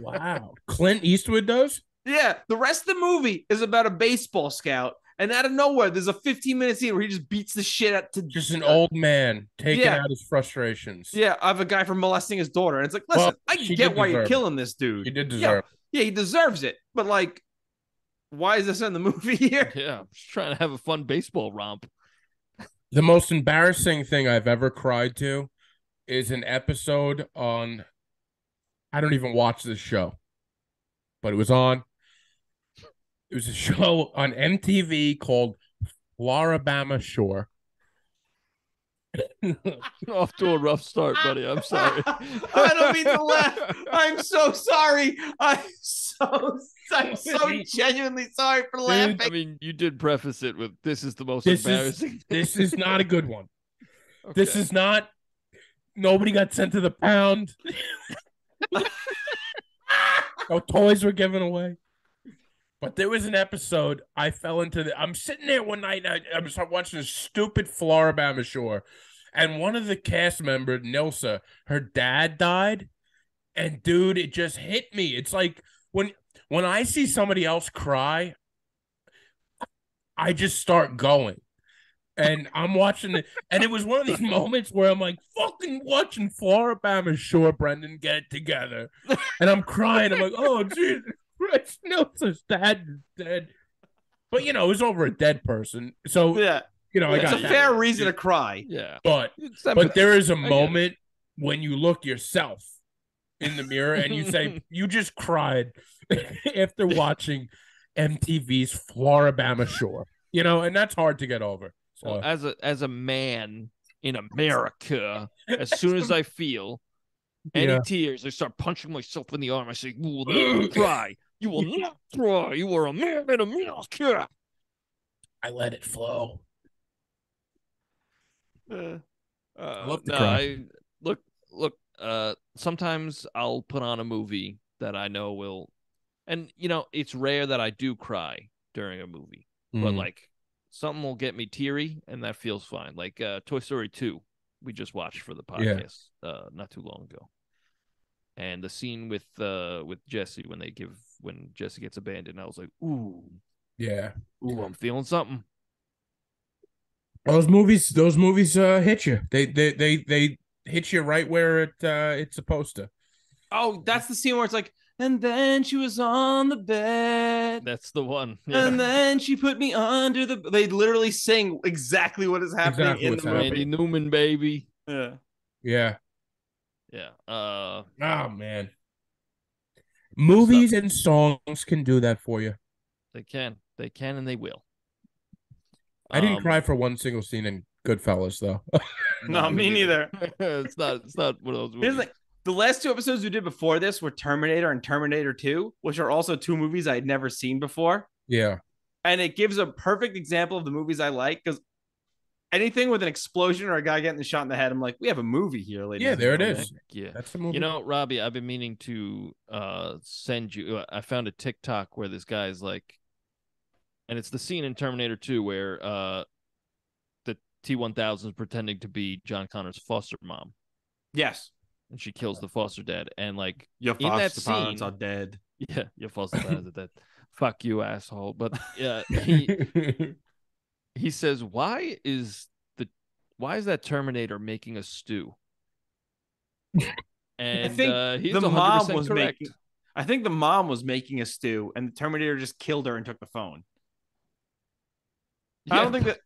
Wow, Clint Eastwood does? Yeah, the rest of the movie is about a baseball scout. And out of nowhere, there's a 15-minute scene where he just beats the shit out to just an old man taking out his frustrations. Yeah, I have a guy for molesting his daughter. And it's like, listen, I get why you're killing this dude. He did deserve it. Yeah, he deserves it. But like, why is this in the movie here? Yeah, I'm just trying to have a fun baseball romp. The most embarrassing thing I've ever cried to is an episode on, I don't even watch this show, but it was on. It was a show on MTV called Floribama Shore. Off to a rough start, buddy. I'm sorry. I don't mean to laugh. I'm so sorry. I'm so genuinely sorry for laughing. I mean, you did preface it with this is the most embarrassing. This is not a good one. Okay. This is not. Nobody got sent to the pound. No toys were given away. But there was an episode I fell into. I'm sitting there one night. I'm watching this stupid Floribama Shore, and one of the cast members, Nilsa, her dad died, and dude, it just hit me. It's like when I see somebody else cry, I just start going, and I'm watching it, and it was one of these moments where I'm like, fucking watching Floribama Shore, Brendan, get it together, and I'm crying. I'm like, oh Jesus. Nilsa's dad is dead, but it was over a dead person. So yeah, I got a fair reason to cry. Yeah, but there is a moment when you look yourself in the mirror and you say you just cried after watching MTV's Floribama Shore. And that's hard to get over. So well, as a man in America, as soon as I feel any tears, I start punching myself in the arm. I say, "You will not cry. You will not cry. You are a man in America." I let it flow. I love to cry. Look. Sometimes I'll put on a movie that I know will, and it's rare that I do cry during a movie, but like something will get me teary, and that feels fine. Like Toy Story 2, we just watched for the podcast not too long ago. And the scene with Jesse when Jesse gets abandoned, I was like, ooh, yeah, ooh, I'm feeling something. Those movies hit you. They hit you right where it's supposed to. Oh, that's the scene where it's like, and then she was on the bed. That's the one. Yeah. And then she put me under the. They literally sing exactly what is happening in the movie. Randy Newman, baby. Yeah. Yeah. Yeah. Oh man. Movies and songs can do that for you. They can, and they will. I didn't cry for one single scene in Goodfellas, though. No, me neither. It's not one of those movies. The last 2 episodes we did before this were Terminator and Terminator 2, which are also 2 movies I had never seen before. Yeah. And it gives a perfect example of the movies I like, because anything with an explosion or a guy getting shot in the head, I'm like, we have a movie here, ladies. Yeah, there it gentlemen. is. Yeah. That's the movie. You know, Robbie, I've been meaning to send you. I found a TikTok where this guy's like, and it's the scene in Terminator 2 where the T-1000 is pretending to be John Connor's foster mom. Yes. And she kills the foster dad. And like, Your in that foster parents scene, are dead. yeah, your foster parents are dead. Fuck you, asshole. But yeah, he says, why is that Terminator making a stew? And I think he's the 100% mom was correct. making. I think the mom was making a stew, and the Terminator just killed her and took the phone. Yeah, I don't think that.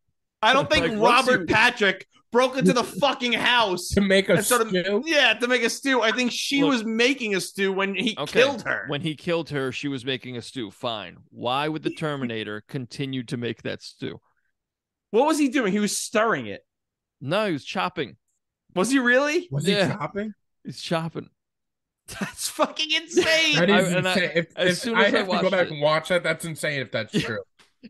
I don't think like, once Robert you- Patrick broke into the fucking house to make a and started. stew. Yeah, to make a stew. I think she Look. was making a stew when he Okay, killed her. When he killed her, she was making a stew. Fine. Why would the Terminator continue to make that stew? What was he doing? He was stirring it. No, he was chopping. Was he really? Was Yeah. he chopping? He's chopping. That's fucking insane. That is and insane. as If soon I as I have to go watched back it- and watch that, that's insane if that's true.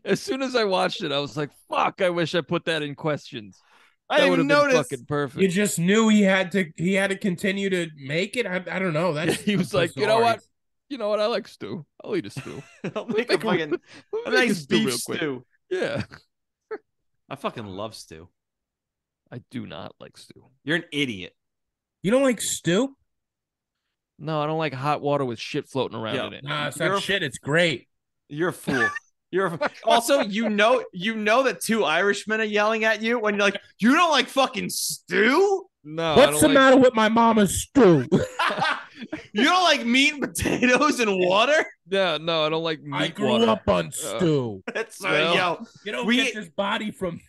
As soon as I watched it, I was like, "Fuck! I wish I put that in questions. I That didn't would even have been notice. fucking perfect." You just knew he had to continue to make it. I don't know. That's He was like, "You know what? You know what? I like stew. I'll eat a stew. I'll make a fucking We'll a make nice stew beef real quick." stew. Yeah, I fucking love stew. I do not like stew. You're an idiot. You don't like stew? No, I don't like hot water with shit floating around Yeah. in it. Nah, it's You're not a- shit. It's great. You're a fool. Also, you know that 2 Irishmen are yelling at you when you're like, you don't like fucking stew? No, I What's don't the like- matter with my mama's stew? You don't like meat and potatoes and water? Yeah, no, I don't like meat I grew water. up on stew. That's Well, yo, You don't we- get this body from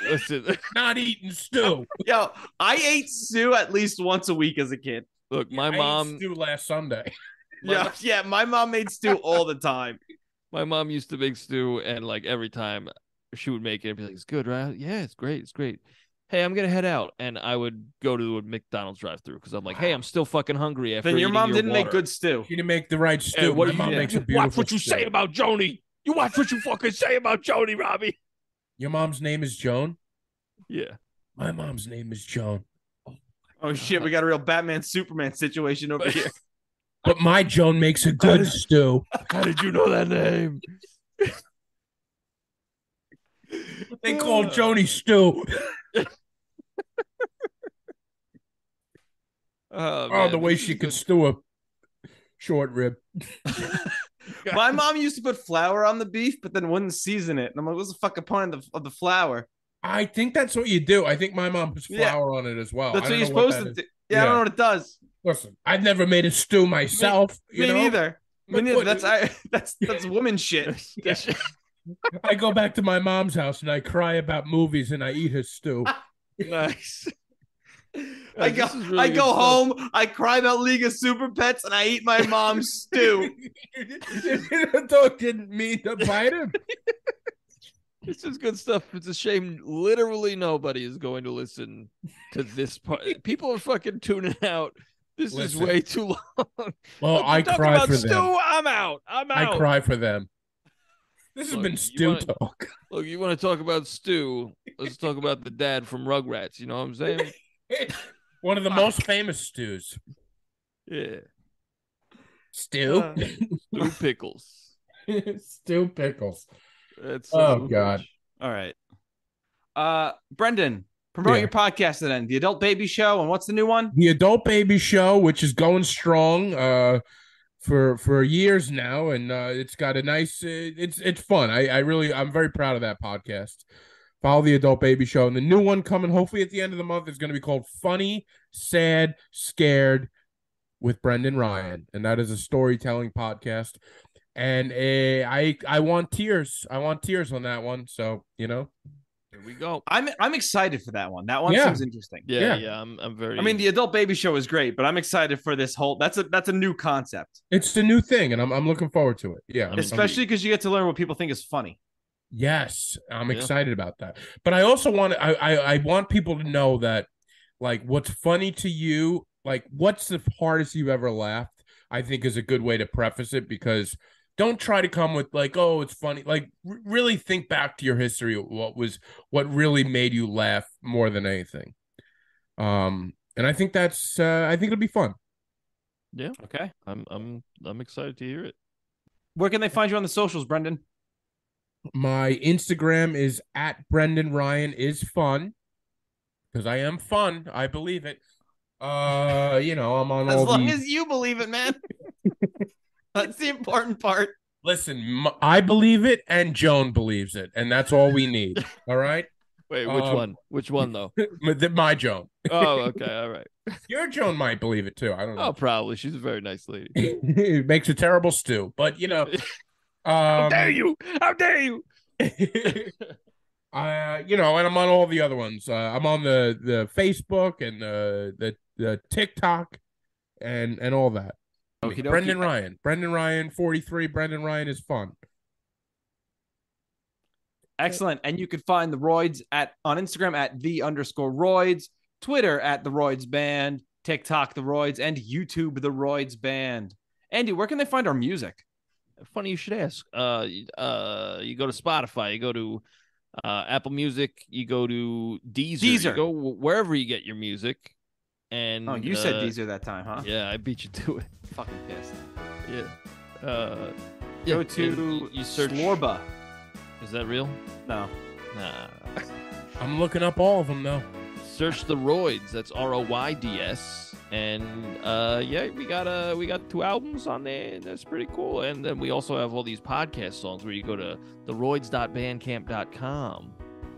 Listen, not eating stew. yo. I ate stew at least once a week as a kid. look, my I ate mom, stew last Sunday. Yeah. My mom made stew all the time. my mom used to make stew, and like every time she would make it, I'd be like, "It's good, right? Yeah, it's great. It's great. Hey, I'm gonna head out," and I would go to a McDonald's drive-through because I'm like, "Hey, I'm still fucking hungry after." Then your eating mom didn't make water." good stew. She didn't make the right Hey, stew. what My do mom you makes a watch beautiful what you stew. say about Joni. You watch what you fucking say about Joni, Robbie. Your mom's name is Joan? Yeah. My mom's name is Joan. Oh shit, we got a real Batman Superman situation over here. But my Joan makes a good stew. How did you know that name? They call Joni stew. Oh, Oh, man, the way this she is could good. stew a short rib. My mom used to put flour on the beef, but then wouldn't season it. And I'm like, what's the fucking point of the flour? I think that's what you do. I think my mom puts Yeah. flour on it as well. That's I what don't you're know supposed to that do. is. Yeah, I don't know what it does. Listen, I've never made a stew myself. Me you know? neither. Me But neither. what- That's woman shit. I go back to my mom's house and I cry about movies and I eat her stew. Nice. I go, This is really I good go stuff. home, I cry about League of Super Pets, and I eat my mom's stew. The dog didn't mean to bite him. It's just good stuff. It's a shame literally nobody is going to listen to this part. People are fucking tuning out. This Listen. is way too long. Well, I Talk cry about for stew, them. I'm out. I'm out. I cry for them. This has Look, been you stew wanna- talk. Look, you want to talk about stew? Let's talk about the dad from Rugrats. You know what I'm saying? One of the most famous stews. Yeah. Stew? Stew pickles. Stew pickles. That's Oh, God. All right. Brendan, promote Yeah. your podcast then. The Adult Baby Show, and what's the new one? The Adult Baby Show, which is going strong for years now, and it's got a nice it's fun. I'm very proud of that podcast. Follow the Adult Baby Show, and the new one coming hopefully at the end of the month is going to be called Funny, Sad, Scared with Brendan Ryan, and that is a storytelling podcast. And I want tears. I want tears on that one. So Here we go. I'm excited for that one. That one Yeah. seems interesting. Yeah. I'm very. I mean, the Adult Baby Show is great, but I'm excited for this whole. That's a new concept, it's the new thing, and I'm looking forward to it. Yeah, especially because you get to learn what people think is funny. Yes, I'm Yeah. excited about that. But I also want I want people to know that like what's funny to you like, what's the hardest you've ever laughed? I think is a good way to preface it, because don't try to come with like, oh, it's funny. Like, really think back to your history. What really made you laugh more than anything. And I think I think it'll be fun. Yeah. Okay. I'm excited to hear it. Where can they find you on the socials, Brendan? My Instagram is at Brendan Ryan is fun, because I am fun. I believe it. I'm on As all long the. as you believe it, man. That's the important part. Listen, I believe it, and Joan believes it, and that's all we need. All right. Wait, which one? Which one though? My Joan. Oh, okay, all right. Your Joan might believe it too. I don't know. Oh, probably. She's a very nice lady. It makes a terrible stew, but How dare you? How dare you? and I'm on all the other ones. I'm on the Facebook and the TikTok and all that. Okey-dokey. Brendan Ryan 43. Brendan Ryan is fun. Excellent. And you can find the Royds on Instagram at @the_Royds, Twitter at TheRoydsBand, TikTok The Royds, and YouTube TheRoydsBand. Andy, where can they find our music? Funny you should ask. You go to Spotify, you go to Apple Music, you go to Deezer. You go wherever you get your music. And you said Deezer that time, huh? Yeah, I beat you to it. Fucking pissed. Yeah. Go to you search Slorba. Is that real? No. Nah. I'm looking up all of them though. Search the Royds. That's ROYDS. And we got 2 albums on there. That's pretty cool. And then we also have all these podcast songs where you go to TheRoyds.bandcamp.com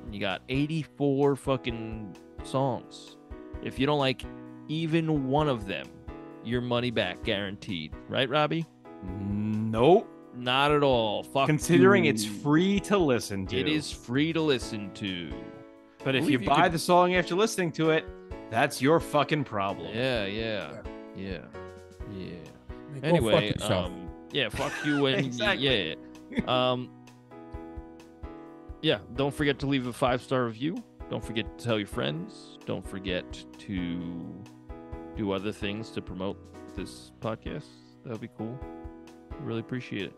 and you got 84 fucking songs. If you don't like even one of them, your money back guaranteed. Right, Robbie? Nope. Not at all. Fuck Considering you. it's free to listen to. It is free to listen to. But if you buy the song after listening to it, that's your fucking problem. Yeah. Go Anyway, fuck yourself. Fuck you and Exactly. Don't forget to leave a 5-star review. Don't forget to tell your friends. Don't forget to do other things to promote this podcast. That would be cool. Really appreciate it.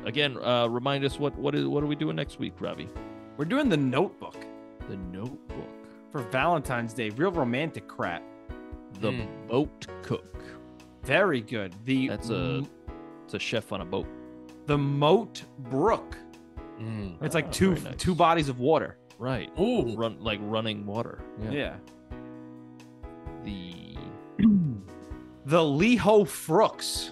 Again, remind us what are we doing next week, Robbie? We're doing The Notebook. The Notebook. For Valentine's Day. Real romantic crap. The Boat Cook. Very good. It's a chef on a boat. The Moat Brook. It's like two bodies of water. Right. Ooh. Like running water. Yeah. The Liho Frooks.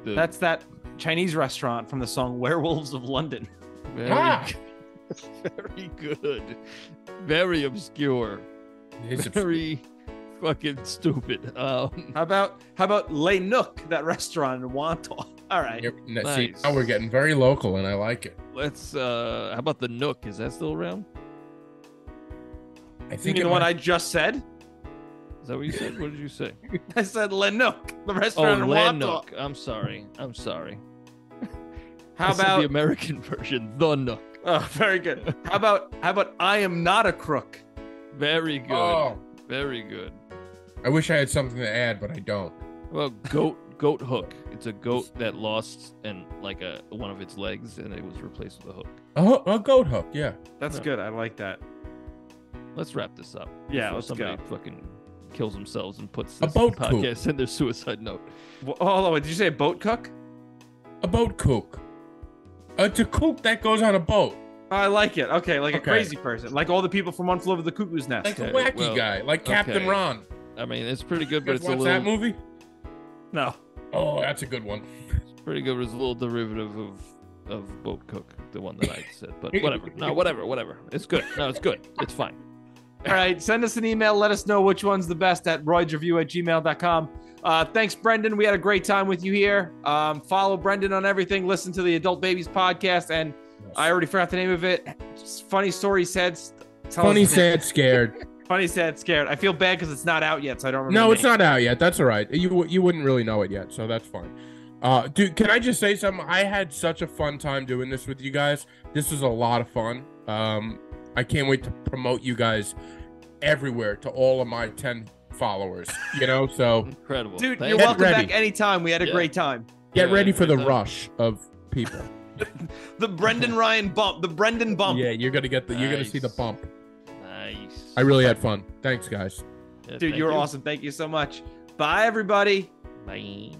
The- That's that Chinese restaurant from the song Werewolves of London. Very good. Very obscure. Very fucking stupid. How about Le Nook, that restaurant in Wantagh? All right. Nice. See, now we're getting very local, and I like it. Let's. How about the Nook? Is that still around? I think the one I just said. Is that what you said? What did you say? I said Le Nook, the restaurant in Wantagh. Nook. I'm sorry. How I said about the American version? The Nook. Oh, very good. How about I Am Not a Crook? Very good. Oh. Very good. I wish I had something to add, but I don't. Well, goat hook. It's a goat that lost one of its legs, and it was replaced with a hook. A goat hook, yeah. That's good. I like that. Let's wrap this up. Yeah, before let's somebody go. fucking kills themselves and puts A this boat podcast in their suicide note. Well, hold on. Did you say a boat cook? A boat kook. It's a kook that goes on a boat. I like it. Okay, like a crazy person. Like all the people from One Flew Over the Cuckoo's Nest. Like a wacky guy. Like Captain Ron. I mean, it's pretty good, but it's a Watch little... that movie? No. Oh, that's a good one. It's pretty good, but it's a little derivative of boat cook, the one that I said. But whatever. No, whatever. It's good. No, it's good. It's fine. All right, send us an email. Let us know which one's the best at roydsreview@gmail.com. Thanks, Brendan. We had a great time with you here. Follow Brendan on everything. Listen to the Adult Babies podcast. And I already forgot the name of it. Just Funny Story Said. Funny, Sad, Scared. Funny, Sad, Scared. I feel bad because it's not out yet, so I don't remember. No, it's not out yet. That's all right. You wouldn't really know it yet, so that's fine. Dude, can I just say something? I had such a fun time doing this with you guys. This was a lot of fun. I can't wait to promote you guys everywhere to all of my 10 followers, you know. So Incredible. Dude, Thank you're you. welcome ready. back anytime. We had a Yeah. great time. get Yeah, ready for the great time. rush of people. The Brendan Ryan bump. The Brendan bump. Yeah, you're gonna see the Nice. bump. Nice. I really had fun. Thanks, guys. Yeah, Dude, thank you're you. awesome. Thank you so much. Bye, everybody. Bye.